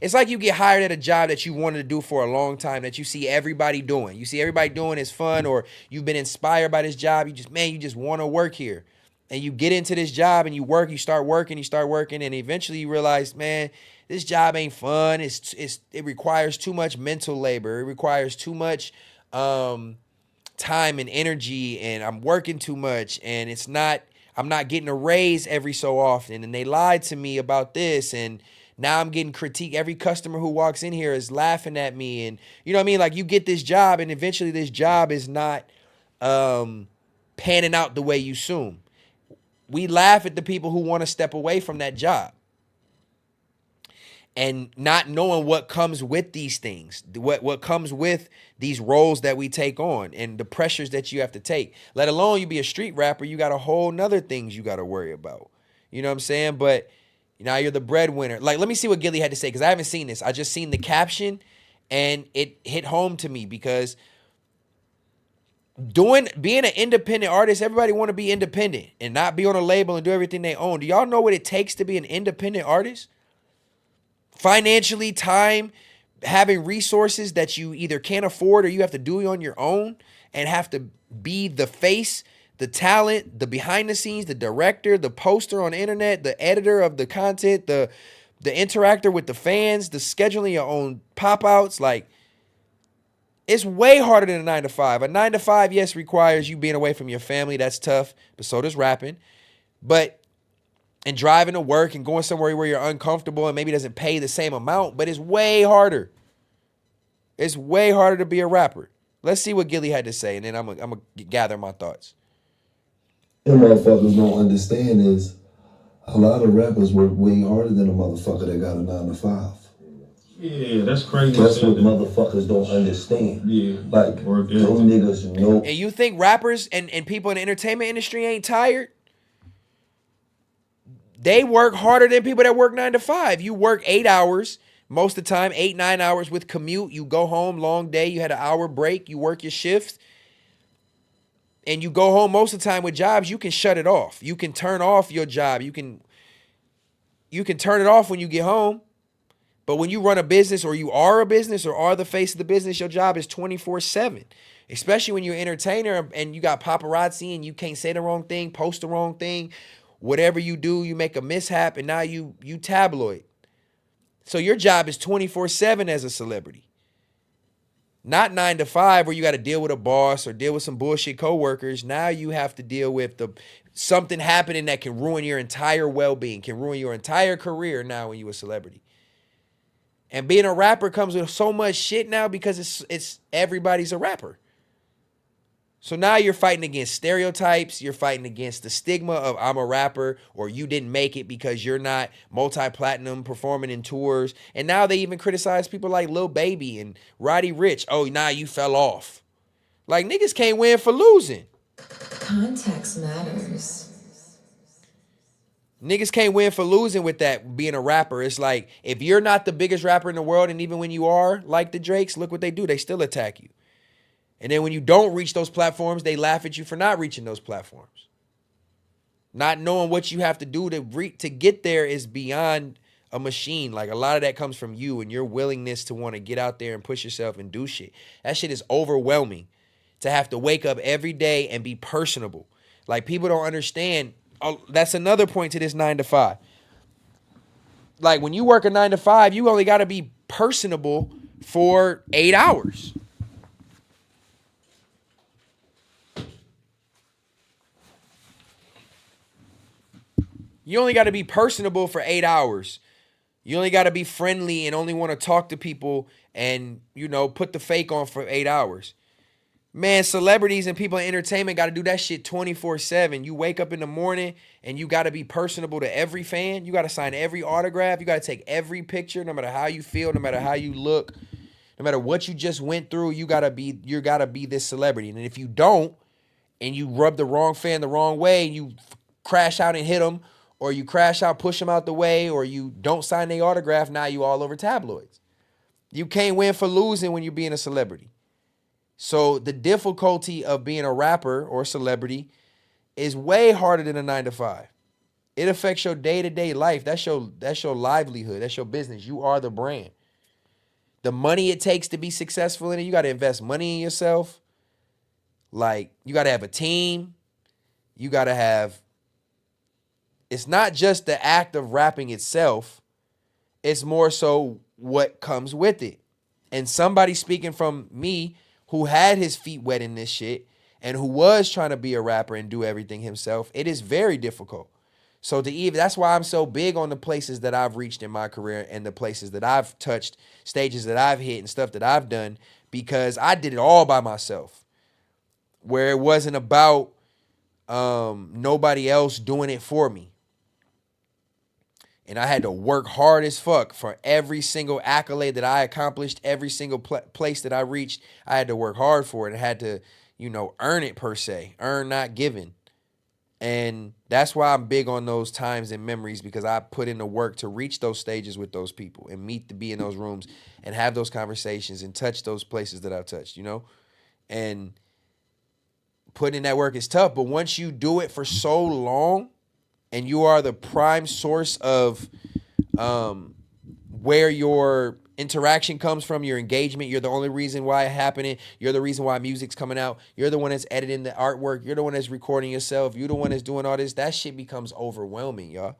It's like you get hired at a job that you wanted to do for a long time that you see everybody doing. You see everybody doing is fun, or you've been inspired by this job. You just want to work here. And you get into this job and you work, you start working, and eventually you realize, man, this job ain't fun. It requires too much mental labor. It requires too much time and energy, and I'm working too much, and I'm not getting a raise every so often, and they lied to me about this, and now I'm getting critique. Every customer who walks in here is laughing at me, and you know what I mean? Like, you get this job, and eventually this job is not panning out the way you assume. We laugh at the people who want to step away from that job and not knowing what comes with these things, what comes with these roles that we take on and the pressures that you have to take. Let alone you be a street rapper, you got a whole nother things you got to worry about. You know what I'm saying? But now you're the breadwinner. Like, let me see what Gilly had to say, because I haven't seen this. I just seen the caption and it hit home to me, because being an independent artist, everybody want to be independent and not be on a label and do everything they own. Do y'all know what it takes to be an independent artist? Financially, time, having resources that you either can't afford or you have to do on your own, and have to be the face, the talent, the behind the scenes, the director, the poster on the internet, the editor of the content, the interactor with the fans, the scheduling your own pop-outs. Like, it's way harder than a 9-to-5. A 9-to-5, yes, requires you being away from your family. That's tough, but so does rapping. And driving to work and going somewhere where you're uncomfortable and maybe doesn't pay the same amount, but it's way harder. It's way harder to be a rapper. Let's see what Gilly had to say, and then I'm gonna gather my thoughts. What motherfuckers don't understand is a lot of rappers work way harder than a motherfucker that got a 9-to-5. Yeah, that's crazy. That's what motherfuckers don't understand. Yeah. Like, those niggas know. And you think rappers and people in the entertainment industry ain't tired? They work harder than people that work 9-to-5. You work 8 hours most of the time, 8-9 hours with commute. You go home, long day. You had an hour break. You work your shifts. And you go home most of the time. With jobs, you can shut it off. You can turn off your job. You can turn it off when you get home. But when you run a business, or you are a business, or are the face of the business, your job is 24/7. Especially when you're an entertainer and you got paparazzi and you can't say the wrong thing, post the wrong thing. Whatever you do, you make a mishap, and now you tabloid. So your job is 24/7 as a celebrity. Not 9-to-5 where you got to deal with a boss or deal with some bullshit coworkers. Now you have to deal with something happening that can ruin your entire well-being, can ruin your entire career now when you're a celebrity. And being a rapper comes with so much shit now, because it's everybody's a rapper. So now you're fighting against stereotypes. You're fighting against the stigma of I'm a rapper, or you didn't make it because you're not multi-platinum performing in tours. And now they even criticize people like Lil Baby and Roddy Ricch. Oh, now you fell off. Like, niggas can't win for losing. Context matters. Niggas can't win for losing with that, being a rapper. It's like, if you're not the biggest rapper in the world, and even when you are, like the Drakes, look what they do. They still attack you. And then when you don't reach those platforms, they laugh at you for not reaching those platforms. Not knowing what you have to do to get there is beyond a machine. Like, a lot of that comes from you and your willingness to want to get out there and push yourself and do shit. That shit is overwhelming, to have to wake up every day and be personable. Like, people don't understand. That's another point to this 9-to-5. Like, when you work a 9-to-5, you only got to be personable for 8 hours. You only got to be personable for 8 hours. You only got to be friendly and only want to talk to people and, put the fake on for 8 hours. Man, celebrities and people in entertainment got to do that shit 24/7. You wake up in the morning and you got to be personable to every fan. You got to sign every autograph. You got to take every picture, no matter how you feel, no matter how you look, no matter what you just went through. You got to be this celebrity. And if you don't, and you rub the wrong fan the wrong way, you crash out and hit them, or you crash out, push them out the way, or you don't sign their autograph, now you all over tabloids. You can't win for losing when you're being a celebrity. So the difficulty of being a rapper or celebrity is way harder than a 9-to-5. It affects your day-to-day life. That's your livelihood. That's your business. You are the brand. The money it takes to be successful in it, you got to invest money in yourself. Like, you got to have a team. You got to have, it's not just the act of rapping itself. It's more so what comes with it. And somebody speaking from me who had his feet wet in this shit and who was trying to be a rapper and do everything himself, it is very difficult. So that's why I'm so big on the places that I've reached in my career and the places that I've touched, stages that I've hit and stuff that I've done, because I did it all by myself. Where it wasn't about nobody else doing it for me. And I had to work hard as fuck for every single accolade that I accomplished, every single place that I reached. I had to work hard for it. I had to, earn it per se. Earn, not given. And that's why I'm big on those times and memories, because I put in the work to reach those stages with those people and be in those rooms and have those conversations and touch those places that I've touched, And putting in that work is tough. But once you do it for so long, and you are the prime source of where your interaction comes from, your engagement, you're the only reason why it's happening, you're the reason why music's coming out, you're the one that's editing the artwork, you're the one that's recording yourself, you're the one that's doing all this, that shit becomes overwhelming, y'all.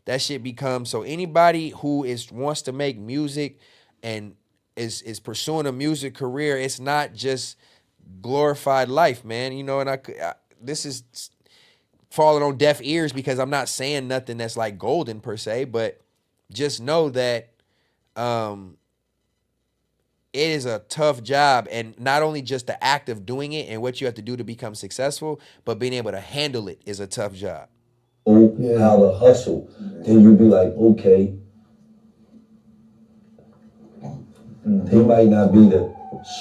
That shit becomes, so anybody who wants to make music and is pursuing a music career, it's not just glorified life, man. And this is falling on deaf ears because I'm not saying nothing that's like golden per se, but just know that it is a tough job, and not only just the act of doing it and what you have to do to become successful, but being able to handle it is a tough job. How to hustle, then you be like, okay, they might not be the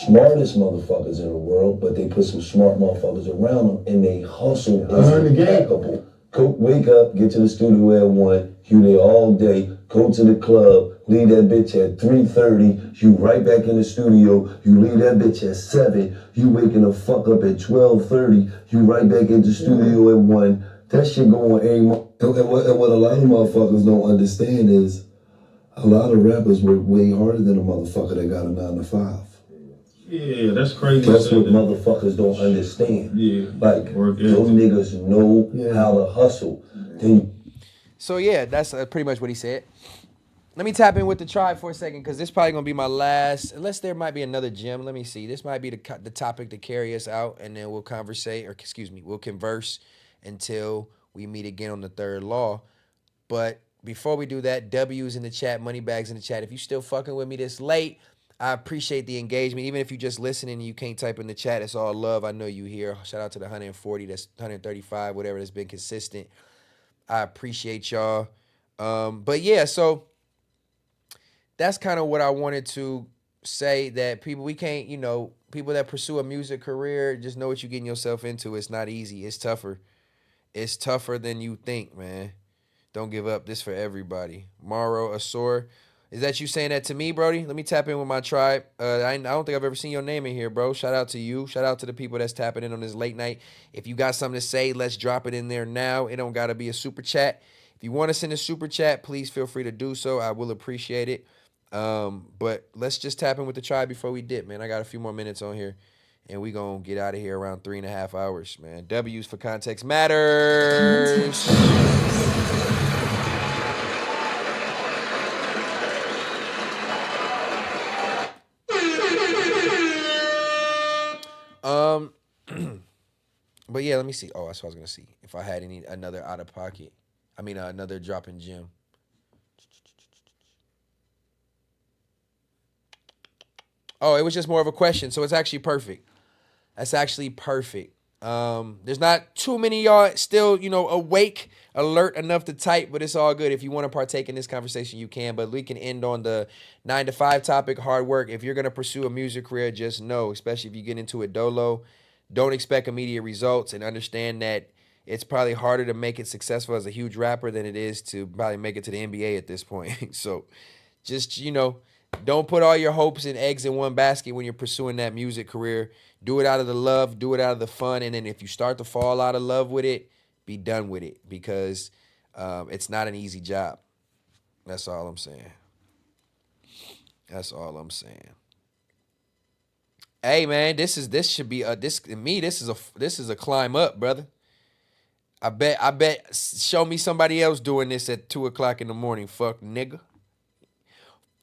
smartest motherfuckers in the world, but they put some smart motherfuckers around them, and they hustle is impeccable. Go, wake up, get to the studio at 1, you there all day, go to the club, leave that bitch at 3:30, you right back in the studio, you leave that bitch at 7, you waking the fuck up at 12:30, you right back in the studio at 1, that shit going every month. And what a lot of motherfuckers don't understand is, a lot of rappers work way harder than a motherfucker that got a 9 to 5. Yeah, that's crazy. That's what motherfuckers don't understand. Yeah. Like, those niggas know how to hustle. So yeah, that's pretty much what he said. Let me tap in with the tribe for a second, because this is probably going to be my last, unless there might be another gem. Let me see. This might be the topic to carry us out, and then we'll we'll converse until we meet again on the third law. But before we do that, W's in the chat, Moneybags in the chat. If you still fucking with me this late, I appreciate the engagement. Even if you just listening and you can't type in the chat, it's all love. I know you here. Shout out to the 140, that's 135, whatever, that's been consistent. I appreciate y'all. But yeah, so that's kind of what I wanted to say, that we can't, people that pursue a music career, just know what you're getting yourself into. It's not easy. It's tougher. It's tougher than you think, man. Don't give up. This for everybody. Maro Asor. Is that you saying that to me, Brody? Let me tap in with my tribe. I don't think I've ever seen your name in here, bro. Shout out to you. Shout out to the people that's tapping in on this late night. If you got something to say, let's drop it in there now. It don't got to be a super chat. If you want to send a super chat, please feel free to do so. I will appreciate it. But let's just tap in with the tribe before we dip, man. I got a few more minutes on here, and we going to get out of here around 3.5 hours, man. W's for Context Matters. But yeah, let me see. Oh, that's what I was gonna see. If I had another out of pocket, another dropping gem. Oh, it was just more of a question, so it's actually perfect. That's actually perfect. There's not too many y'all still, awake, alert enough to type, but it's all good. If you want to partake in this conversation, you can. But we can end on the 9 to 5 topic, hard work. If you're gonna pursue a music career, just know, especially if you get into it dolo, don't expect immediate results, and understand that it's probably harder to make it successful as a huge rapper than it is to probably make it to the NBA at this point. So just, don't put all your hopes and eggs in one basket when you're pursuing that music career. Do it out of the love, do it out of the fun, and then if you start to fall out of love with it, be done with it, because It's not an easy job. That's all I'm saying. That's all I'm saying. Hey man, this should be this is a climb up, brother. I bet show me somebody else doing this at 2:00 in the morning. Fuck nigga.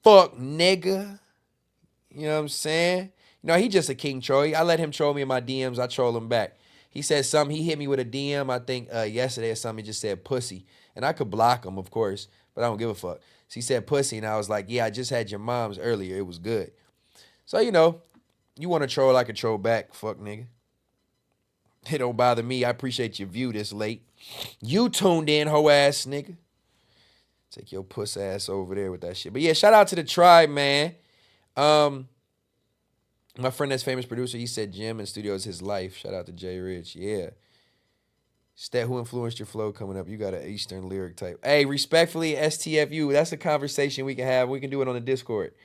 Fuck nigga. You know what I'm saying? You know, he just a king troll. I let him troll me in my DMs. I troll him back. He said something. He hit me with a DM, I think yesterday or something. He just said pussy. And I could block him, of course, but I don't give a fuck. So he said pussy, and I was like, yeah, I just had your mom's earlier. It was good. So, you know, you want to troll, I can troll back. Fuck nigga. It don't bother me. I appreciate your view this late. You tuned in, hoe ass nigga. Take your puss ass over there with that shit. But yeah, shout out to the tribe, man. My friend that's famous producer, he said gym and studio is his life. Shout out to Jay Rich. Yeah. Stet, who influenced your flow coming up? You got an Eastern lyric type. Hey, respectfully, STFU, that's a conversation we can have. We can do it on the Discord.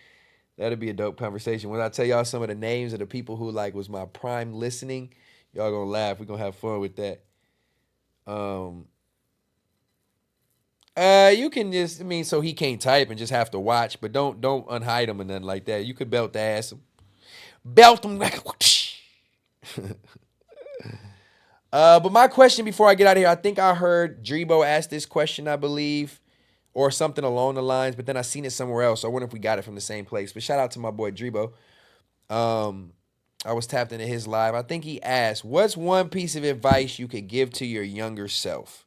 That'd be a dope conversation. When I tell y'all some of the names of the people who like was my prime listening, y'all gonna laugh. We're gonna have fun with that. You can just, so he can't type and just have to watch, but don't unhide him and nothing like that. You could belt the ass him. Belt him. But my question before I get out of here, I think I heard Drebo ask this question, I believe, or something along the lines, but then I seen it somewhere else. So I wonder if we got it from the same place. But shout out to my boy Drebo. I was tapped into his live. I think he asked, what's one piece of advice you could give to your younger self?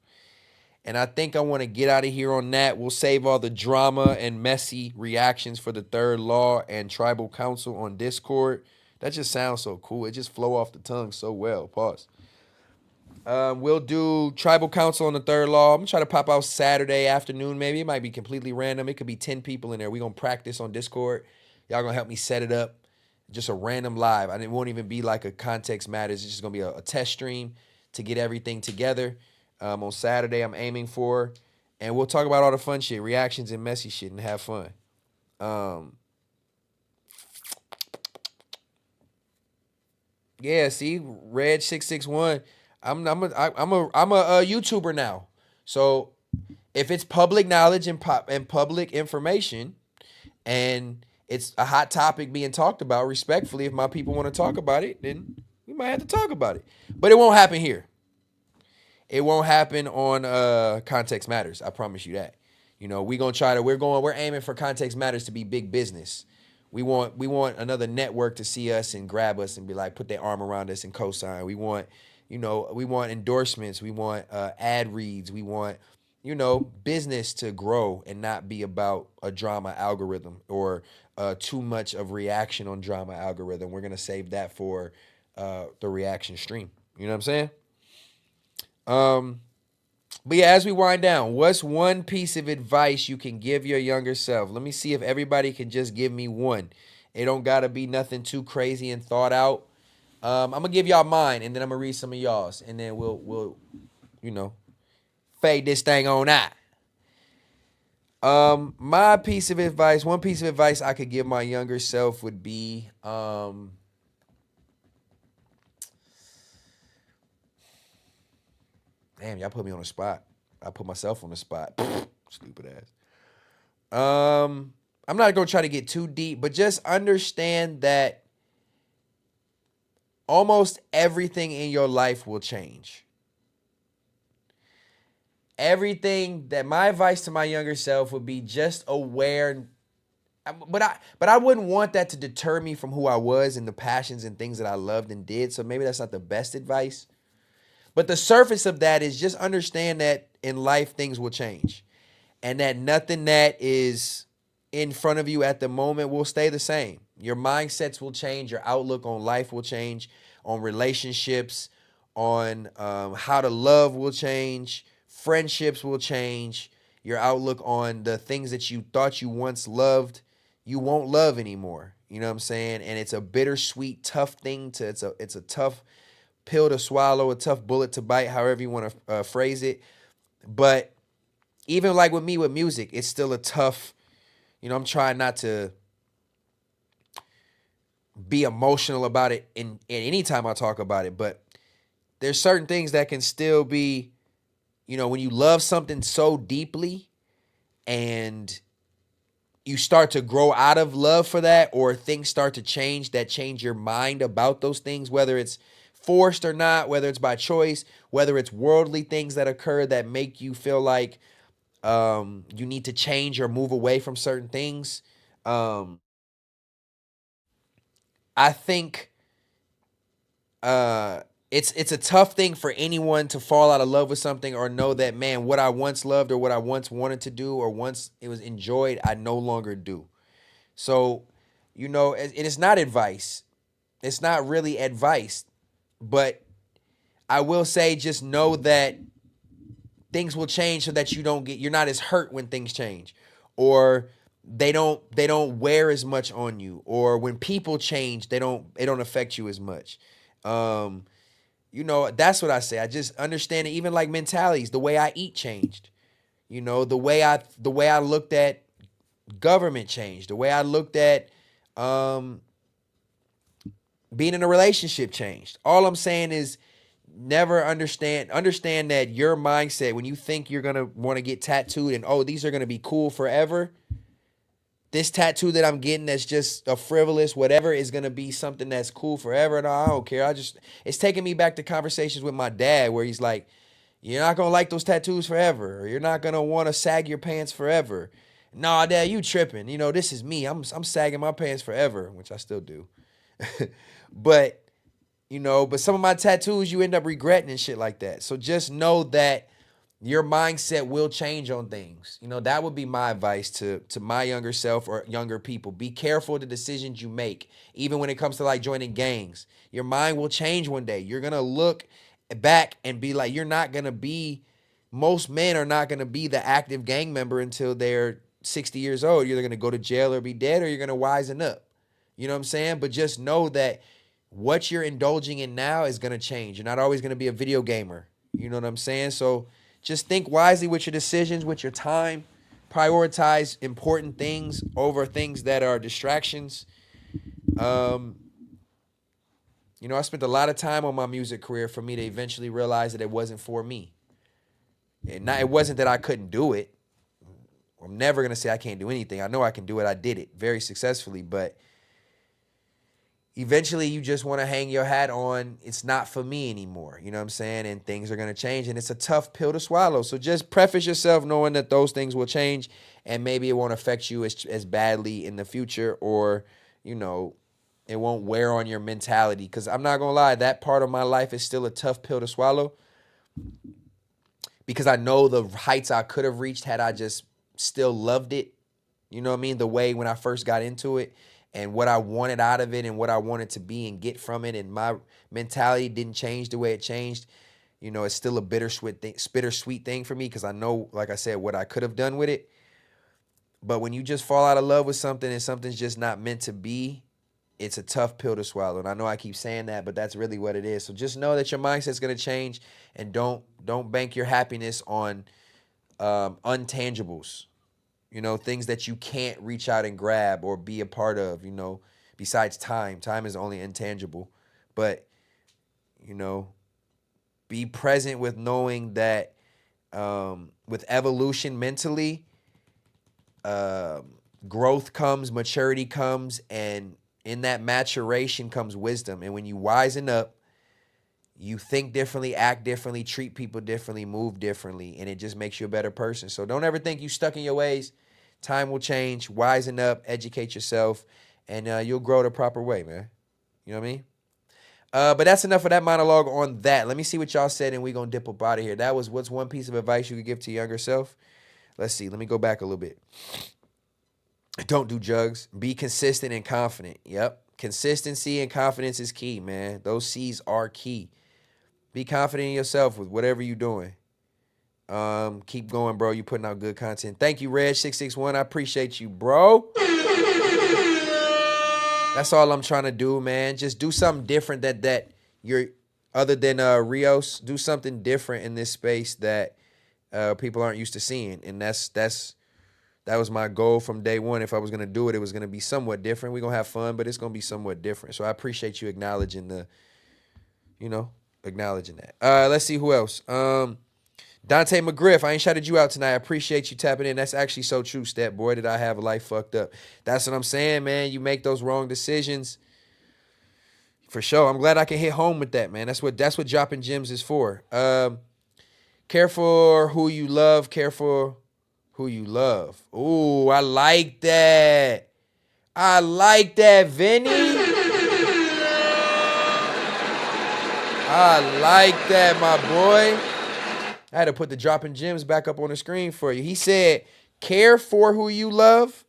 And I think I want to get out of here on that. We'll save all the drama and messy reactions for the Third Law and Tribal Council on Discord. That just sounds so cool. It just flow off the tongue so well. Pause. We'll do Tribal Council on the Third Law. I'm going to try to pop out Saturday afternoon maybe. It might be completely random. It could be 10 people in there. We're going to practice on Discord. Y'all going to help me set it up. Just a random live. It won't even be like a Context Matters. It's just going to be a test stream to get everything together. On Saturday, I'm aiming for. And we'll talk about all the fun shit, reactions and messy shit, and have fun. Yeah, see, Red661. I'm a YouTuber now. So if it's public knowledge and public information, and it's a hot topic being talked about, respectfully, if my people want to talk about it, then we might have to talk about it. But it won't happen here. It won't happen on Context Matters. I promise you that. You know, we're aiming for Context Matters to be big business. We want another network to see us and grab us and be like, put their arm around us and co-sign. We want endorsements. We want ad reads. We want, business to grow and not be about a drama algorithm or too much of reaction on drama algorithm. We're going to save that for the reaction stream. You know what I'm saying? But yeah, as we wind down, what's one piece of advice you can give your younger self? Let me see if everybody can just give me one. It don't gotta be nothing too crazy and thought out. I'm gonna give y'all mine, and then I'm gonna read some of y'all's, and then we'll fade this thing on out. My piece of advice, one piece of advice I could give my younger self would be, damn, y'all put me on the spot. I put myself on the spot. Stupid ass. I'm not gonna try to get too deep, but just understand that almost everything in your life will change. My advice to my younger self would be just aware, but I wouldn't want that to deter me from who I was and the passions and things that I loved and did. So maybe that's not the best advice. But the surface of that is just understand that in life, things will change. And that nothing that is in front of you at the moment will stay the same. Your mindsets will change. Your outlook on life will change. On relationships, on how to love will change. Friendships will change. Your outlook on the things that you thought you once loved, you won't love anymore. You know what I'm saying? And it's a bittersweet, tough thing it's a tough pill to swallow, a tough bullet to bite, however you want to phrase it. But even like with me with music, it's still a tough, I'm trying not to be emotional about it in any time I talk about it, but there's certain things that can still be, you know, when you love something so deeply and you start to grow out of love for that, or things start to change that change your mind about those things, whether it's forced or not, whether it's by choice, whether it's worldly things that occur that make you feel like you need to change or move away from certain things. I think it's a tough thing for anyone to fall out of love with something or know that, man, what I once loved or what I once wanted to do or once it was enjoyed, I no longer do. So, you know, it's not advice. It's not really advice, but I will say just know that things will change so that you're not as hurt when things change, or they don't wear as much on you, or when people change, it don't affect you as much. You know, that's what I say. I just understand it, even like mentalities, the way I eat changed. You know, the way I looked at government changed. The way I looked at being in a relationship changed. All I'm saying is never understand that your mindset, when you think you're going to want to get tattooed and, oh, these are going to be cool forever, this tattoo that I'm getting that's just a frivolous whatever is going to be something that's cool forever. No, I don't care. It's taking me back to conversations with my dad where he's like, you're not going to like those tattoos forever, or you're not going to want to sag your pants forever. Nah, Dad, you tripping. You know, this is me. I'm sagging my pants forever, which I still do. But, you know, but some of my tattoos you end up regretting and shit like that. So just know that your mindset will change on things. You know, that would be my advice to my younger self or younger people. Be careful of the decisions you make, even when it comes to like joining gangs. Your mind will change one day. You're going to look back and be like, most men are not going to be the active gang member until they're 60 years old. You're either going to go to jail or be dead, or you're going to wisen up. You know what I'm saying? But just know that what you're indulging in now is going to change. You're not always going to be a video gamer. You know what I'm saying? So just think wisely with your decisions, with your time. Prioritize important things over things that are distractions. You know, I spent a lot of time on my music career for me to eventually realize that it wasn't for me. It wasn't that I couldn't do it. I'm never going to say I can't do anything. I know I can do it. I did it very successfully, but eventually you just want to hang your hat on, it's not for me anymore. You know what I'm saying? And things are going to change, and it's a tough pill to swallow. So just preface yourself knowing that those things will change, and maybe it won't affect you as badly in the future, or, you know, it won't wear on your mentality. Because I'm not going to lie, that part of my life is still a tough pill to swallow, because I know the heights I could have reached had I just still loved it. You know what I mean? The way when I first got into it, and what I wanted out of it, and what I wanted to be and get from it, and my mentality didn't change the way it changed. You know, it's still a bittersweet thing for me, because I know, like I said, what I could have done with it. But when you just fall out of love with something and something's just not meant to be, it's a tough pill to swallow. And I know I keep saying that, but that's really what it is. So just know that your mindset's going to change, and don't bank your happiness on untangibles. You know, things that you can't reach out and grab or be a part of, you know, besides time. Time is only intangible. But, you know, be present with knowing that with evolution mentally, growth comes, maturity comes, and in that maturation comes wisdom. And when you wisen up, you think differently, act differently, treat people differently, move differently, and it just makes you a better person. So don't ever think you stuck in your ways. Time will change. Wisen up, educate yourself, and you'll grow the proper way, man. You know what I mean? But that's enough of that monologue on that. Let me see what y'all said, and we're going to dip up out of here. That was what's one piece of advice you could give to your younger self. Let's see. Let me go back a little bit. Don't do drugs. Be consistent and confident. Yep. Consistency and confidence is key, man. Those C's are key. Be confident in yourself with whatever you're doing. Keep going, bro. You putting out good content. Thank you, Red661. I appreciate you, bro. That's all I'm trying to do, man. Just do something different that you're, other than Rios. Do something different in this space that people aren't used to seeing. And that was my goal from day one. If I was gonna do it, it was gonna be somewhat different. We're gonna have fun, but it's gonna be somewhat different. So I appreciate you acknowledging acknowledging that. Let's see who else. Dante McGriff, I ain't shouted you out tonight. I appreciate you tapping in. That's actually so true, Stat. Boy, did I have a life fucked up. That's what I'm saying, man. You make those wrong decisions. For sure. I'm glad I can hit home with that, man. That's what dropping gems is for. Care for who you love. Care for who you love. Ooh, I like that. I like that, Vinny. I like that, my boy. I had to put the dropping gems back up on the screen for you. He said, care for who you love.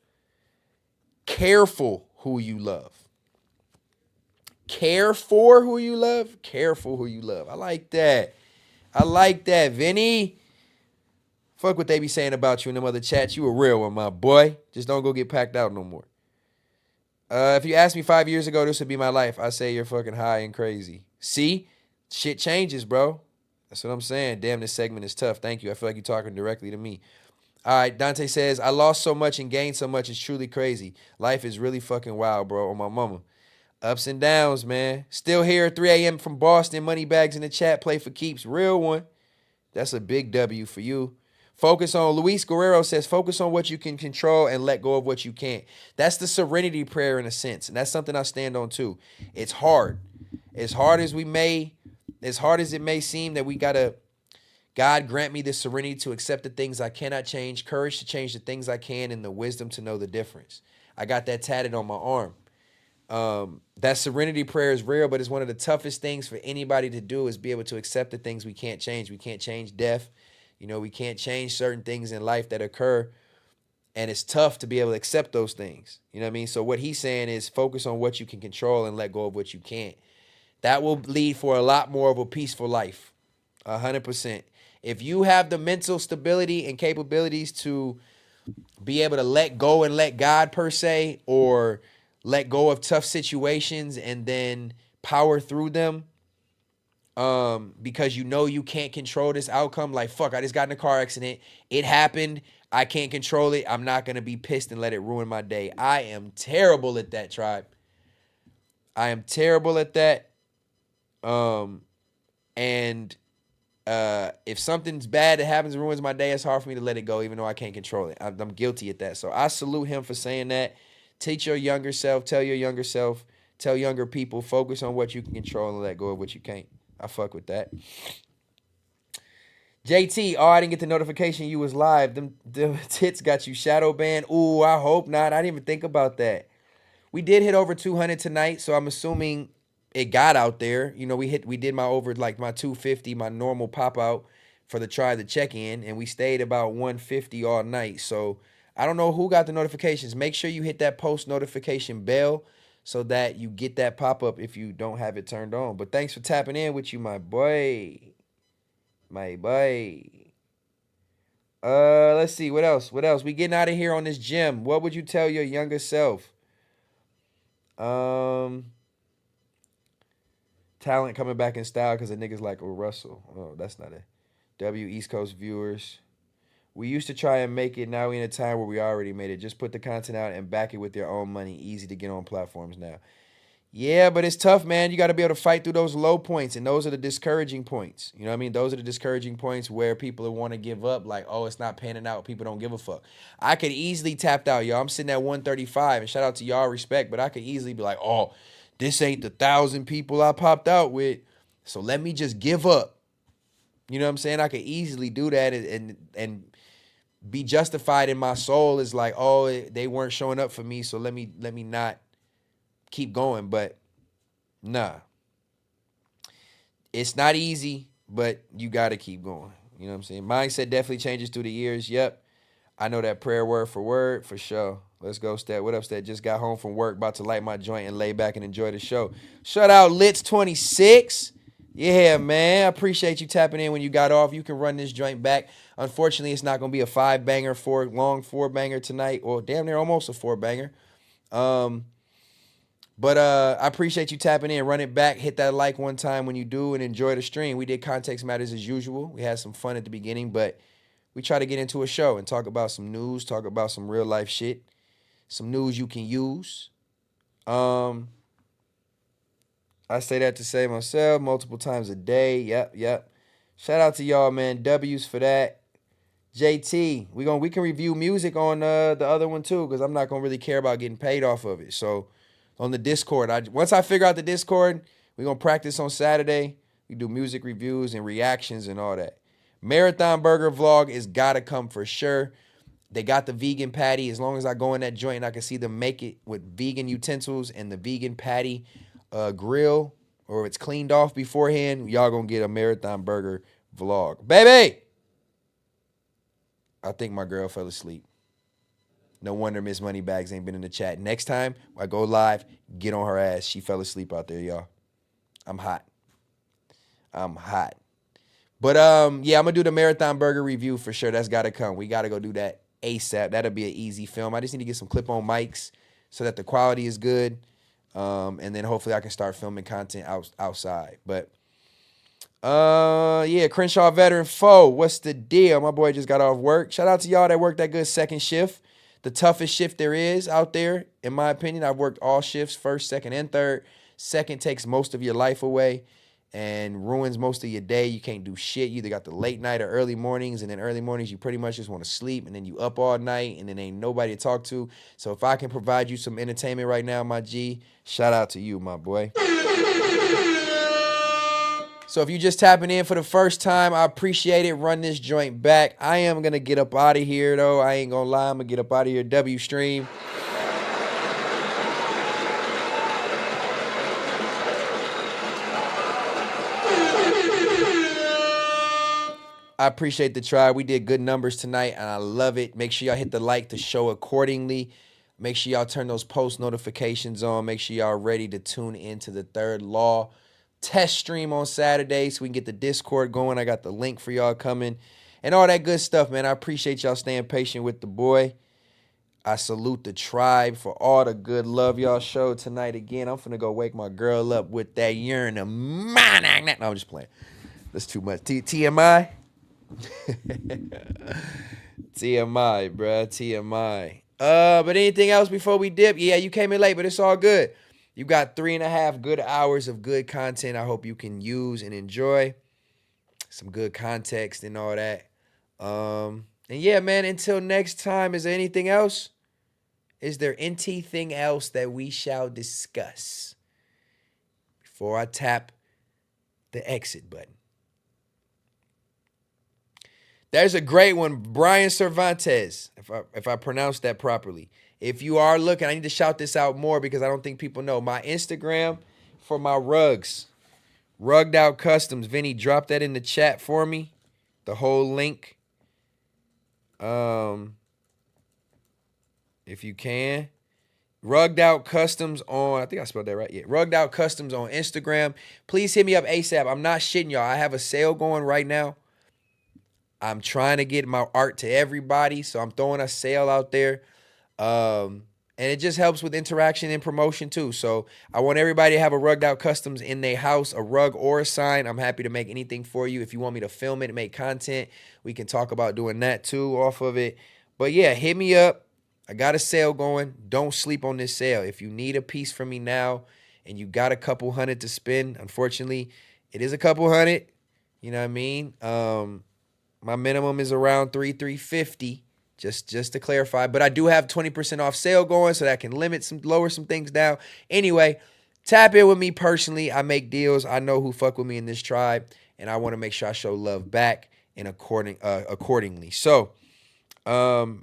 Careful who you love. Care for who you love. Careful who you love. I like that. I like that, Vinny. Fuck what they be saying about you in them other chats. You a real one, my boy. Just don't go get packed out no more. If you asked me 5 years ago, this would be my life, I say you're fucking high and crazy. See? Shit changes, bro. That's what I'm saying. Damn, this segment is tough. Thank you. I feel like you're talking directly to me. All right, Dante says, I lost so much and gained so much. It's truly crazy. Life is really fucking wild, bro. On my mama. Ups and downs, man. Still here at 3 a.m. from Boston. Money bags in the chat. Play for keeps. Real one. That's a big W for you. Focus on, Luis Guerrero says, focus on what you can control and let go of what you can't. That's the serenity prayer in a sense. And that's something I stand on too. It's hard. As hard as it may seem that we gotta, God grant me the serenity to accept the things I cannot change, courage to change the things I can, and the wisdom to know the difference. I got that tatted on my arm. That serenity prayer is real, but it's one of the toughest things for anybody to do is be able to accept the things we can't change. We can't change death. You know, we can't change certain things in life that occur, and it's tough to be able to accept those things. You know what I mean? So what he's saying is focus on what you can control and let go of what you can't. That will lead for a lot more of a peaceful life. 100%. If you have the mental stability and capabilities to be able to let go and let God per se, or let go of tough situations and then power through them, because you know you can't control this outcome. Like, fuck, I just got in a car accident. It happened. I can't control it. I'm not going to be pissed and let it ruin my day. I am terrible at that, tribe. I am terrible at that. And if something's bad that happens and ruins my day, it's hard for me to let it go, even though I can't control it. I'm guilty at that. So I salute him for saying that. Teach your younger self, tell your younger self, tell younger people, focus on what you can control and let go of what you can't. I fuck with that. JT, I didn't get the notification you was live. Them tits got you shadow banned. Ooh, I hope not. I didn't even think about that. We did hit over 200 tonight, so I'm assuming it got out there. You know, we did my over, like my 250, my normal pop out for the try the check in, and we stayed about 150 all night. So I don't know who got the notifications. Make sure you hit that post notification bell so that you get that pop up if you don't have it turned on. But thanks for tapping in with you, my boy. My boy. Let's see. What else? We getting out of here on this gym. What would you tell your younger self? Talent coming back in style because the niggas like Russell. Oh, that's not it. W East Coast viewers. We used to try and make it. Now we in a time where we already made it. Just put the content out and back it with your own money. Easy to get on platforms now. Yeah, but it's tough, man. You got to be able to fight through those low points, and those are the discouraging points. You know what I mean? Those are the discouraging points where people want to give up, like, oh, it's not panning out. People don't give a fuck. I could easily tapped out, y'all. I'm sitting at 135, and shout out to y'all, respect, but I could easily be like, oh, this ain't the 1,000 people I popped out with, so let me just give up. You know what I'm saying? I could easily do that and be justified in my soul is like, oh, they weren't showing up for me, so let me not keep going. But nah, it's not easy, but you got to keep going. You know what I'm saying? Mindset definitely changes through the years. Yep. I know that prayer word for sure. Let's go, Stat. What up, Stat? Just got home from work, about to light my joint and lay back and enjoy the show. Shout out Litz26. Yeah, man. I appreciate you tapping in when you got off. You can run this joint back. Unfortunately, it's not going to be a 5-banger, long 4-banger tonight, or damn near almost a 4-banger. But I appreciate you tapping in. Run it back. Hit that like one time when you do and enjoy the stream. We did Context Matters as usual. We had some fun at the beginning, but we try to get into a show and talk about some news, talk about some real life shit, some news you can use. I say that to say myself multiple times a day. Yep. Shout out to y'all, man. W's for that. JT, we can review music on the other one too, because I'm not gonna really care about getting paid off of it. So on the Discord, once I figure out the Discord, we're gonna practice on Saturday. We do music reviews and reactions and all that. Marathon Burger vlog is gotta come for sure. They got the vegan patty. As long as I go in that joint and I can see them make it with vegan utensils and the vegan patty grill, or it's cleaned off beforehand, y'all gonna get a Marathon Burger vlog. Baby! I think my girl fell asleep. No wonder Miss Moneybags ain't been in the chat. Next time I go live, get on her ass. She fell asleep out there, y'all. I'm hot. But yeah, I'm gonna do the Marathon Burger review for sure. That's gotta come. We gotta go do that ASAP. That'll be an easy film. I just need to get some clip-on mics so that the quality is good. And then hopefully I can start filming content outside. But yeah, Crenshaw Veteran Foe, what's the deal? My boy just got off work. Shout out to y'all that worked that good second shift. The toughest shift there is out there, in my opinion. I've worked all shifts, first, second, and third. Second takes most of your life away and ruins most of your day. You can't do shit. You either got the late night or early mornings, and then early mornings you pretty much just want to sleep, and then you up all night, and then ain't nobody to talk to. So if I can provide you some entertainment right now, my G, shout out to you, my boy. So if you just tapping in for the first time, I appreciate it. Run this joint back. I am going to get up out of here, though. I ain't going to lie. I'm going to get up out of here. W stream. I appreciate the try. We did good numbers tonight, and I love it. Make sure y'all hit the like to show accordingly. Make sure y'all turn those post notifications on. Make sure y'all ready to tune into the Third Law test stream on Saturday so we can get the Discord going. I got the link for y'all coming and all that good stuff, man. I appreciate y'all staying patient with the boy. I salute the tribe for all the good love y'all showed tonight. Again, I'm finna go wake my girl up with that urine. No, I'm just playing. That's too much. TMI? TMI, bruh. TMI. But anything else before we dip? Yeah, you came in late, but it's all good. You got 3.5 good hours of good content I hope you can use and enjoy. Some good context and all that. And yeah, man, until next time, is there anything else? Is there anything else that we shall discuss before I tap the exit button? There's a great one, Brian Cervantes, if I pronounced that properly. If you are looking, I need to shout this out more because I don't think people know. My Instagram for my rugs, Rugged Out Customs. Vinny, drop that in the chat for me. The whole link. If you can. Rugged Out Customs on, I think I spelled that right. Yeah, Rugged Out Customs on Instagram. Please hit me up ASAP. I'm not shitting y'all. I have a sale going right now. I'm trying to get my art to everybody, so I'm throwing a sale out there. And it just helps with interaction and promotion too. So I want everybody to have a Rugged Out Customs in their house, a rug or a sign. I'm happy to make anything for you. If you want me to film it and make content, we can talk about doing that too off of it. But yeah, hit me up. I got a sale going. Don't sleep on this sale. If you need a piece from me now and you got a couple hundred to spend, unfortunately, it is a couple hundred. You know what I mean? My minimum is around $350. Just to clarify, but I do have 20% off sale going, so that can lower some things down. Anyway, tap in with me personally. I make deals. I know who fuck with me in this tribe, and I want to make sure I show love back and accordingly. So,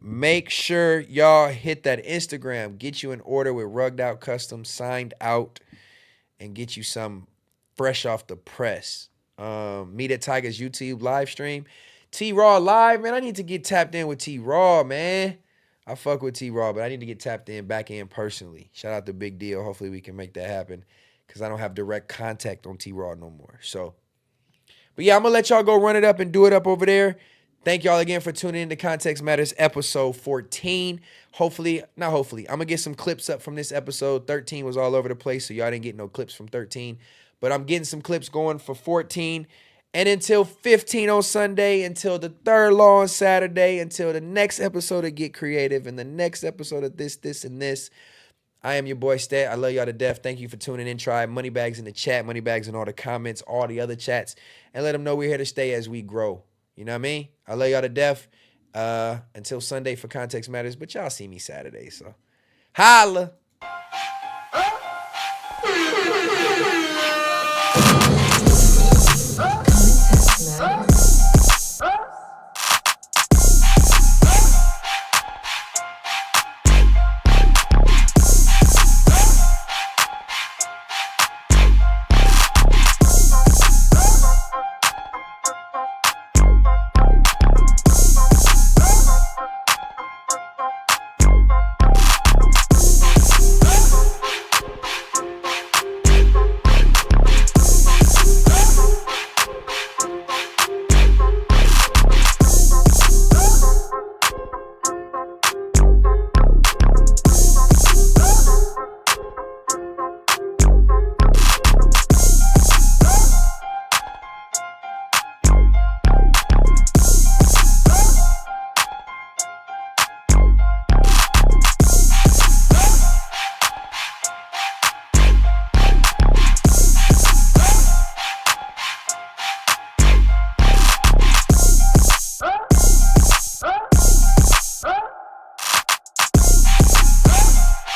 make sure y'all hit that Instagram, get you an order with Rugged Out Customs signed out, and get you some fresh off the press. Meet at Tiger's YouTube live stream. T-Raw live, man. I need to get tapped in with T-Raw, man. I fuck with T-Raw, but I need to get tapped in back in personally. Shout out to Big Deal. Hopefully we can make that happen because I don't have direct contact on T-Raw no more. So, but yeah, I'm going to let y'all go run it up and do it up over there. Thank y'all again for tuning in to Context Matters episode 14. I'm going to get some clips up from this episode. 13 was all over the place, so y'all didn't get no clips from 13. But I'm getting some clips going for 14. And until 15 on Sunday, until the Third Law on Saturday, until the next episode of Get Creative and the next episode of this, and this, I am your boy Stet. I love y'all to death. Thank you for tuning in. Try Moneybags in the chat, Moneybags in all the comments, all the other chats, and let them know we're here to stay as we grow. You know what I mean? I love y'all to death. Until Sunday for Context Matters, but y'all see me Saturday, so holla.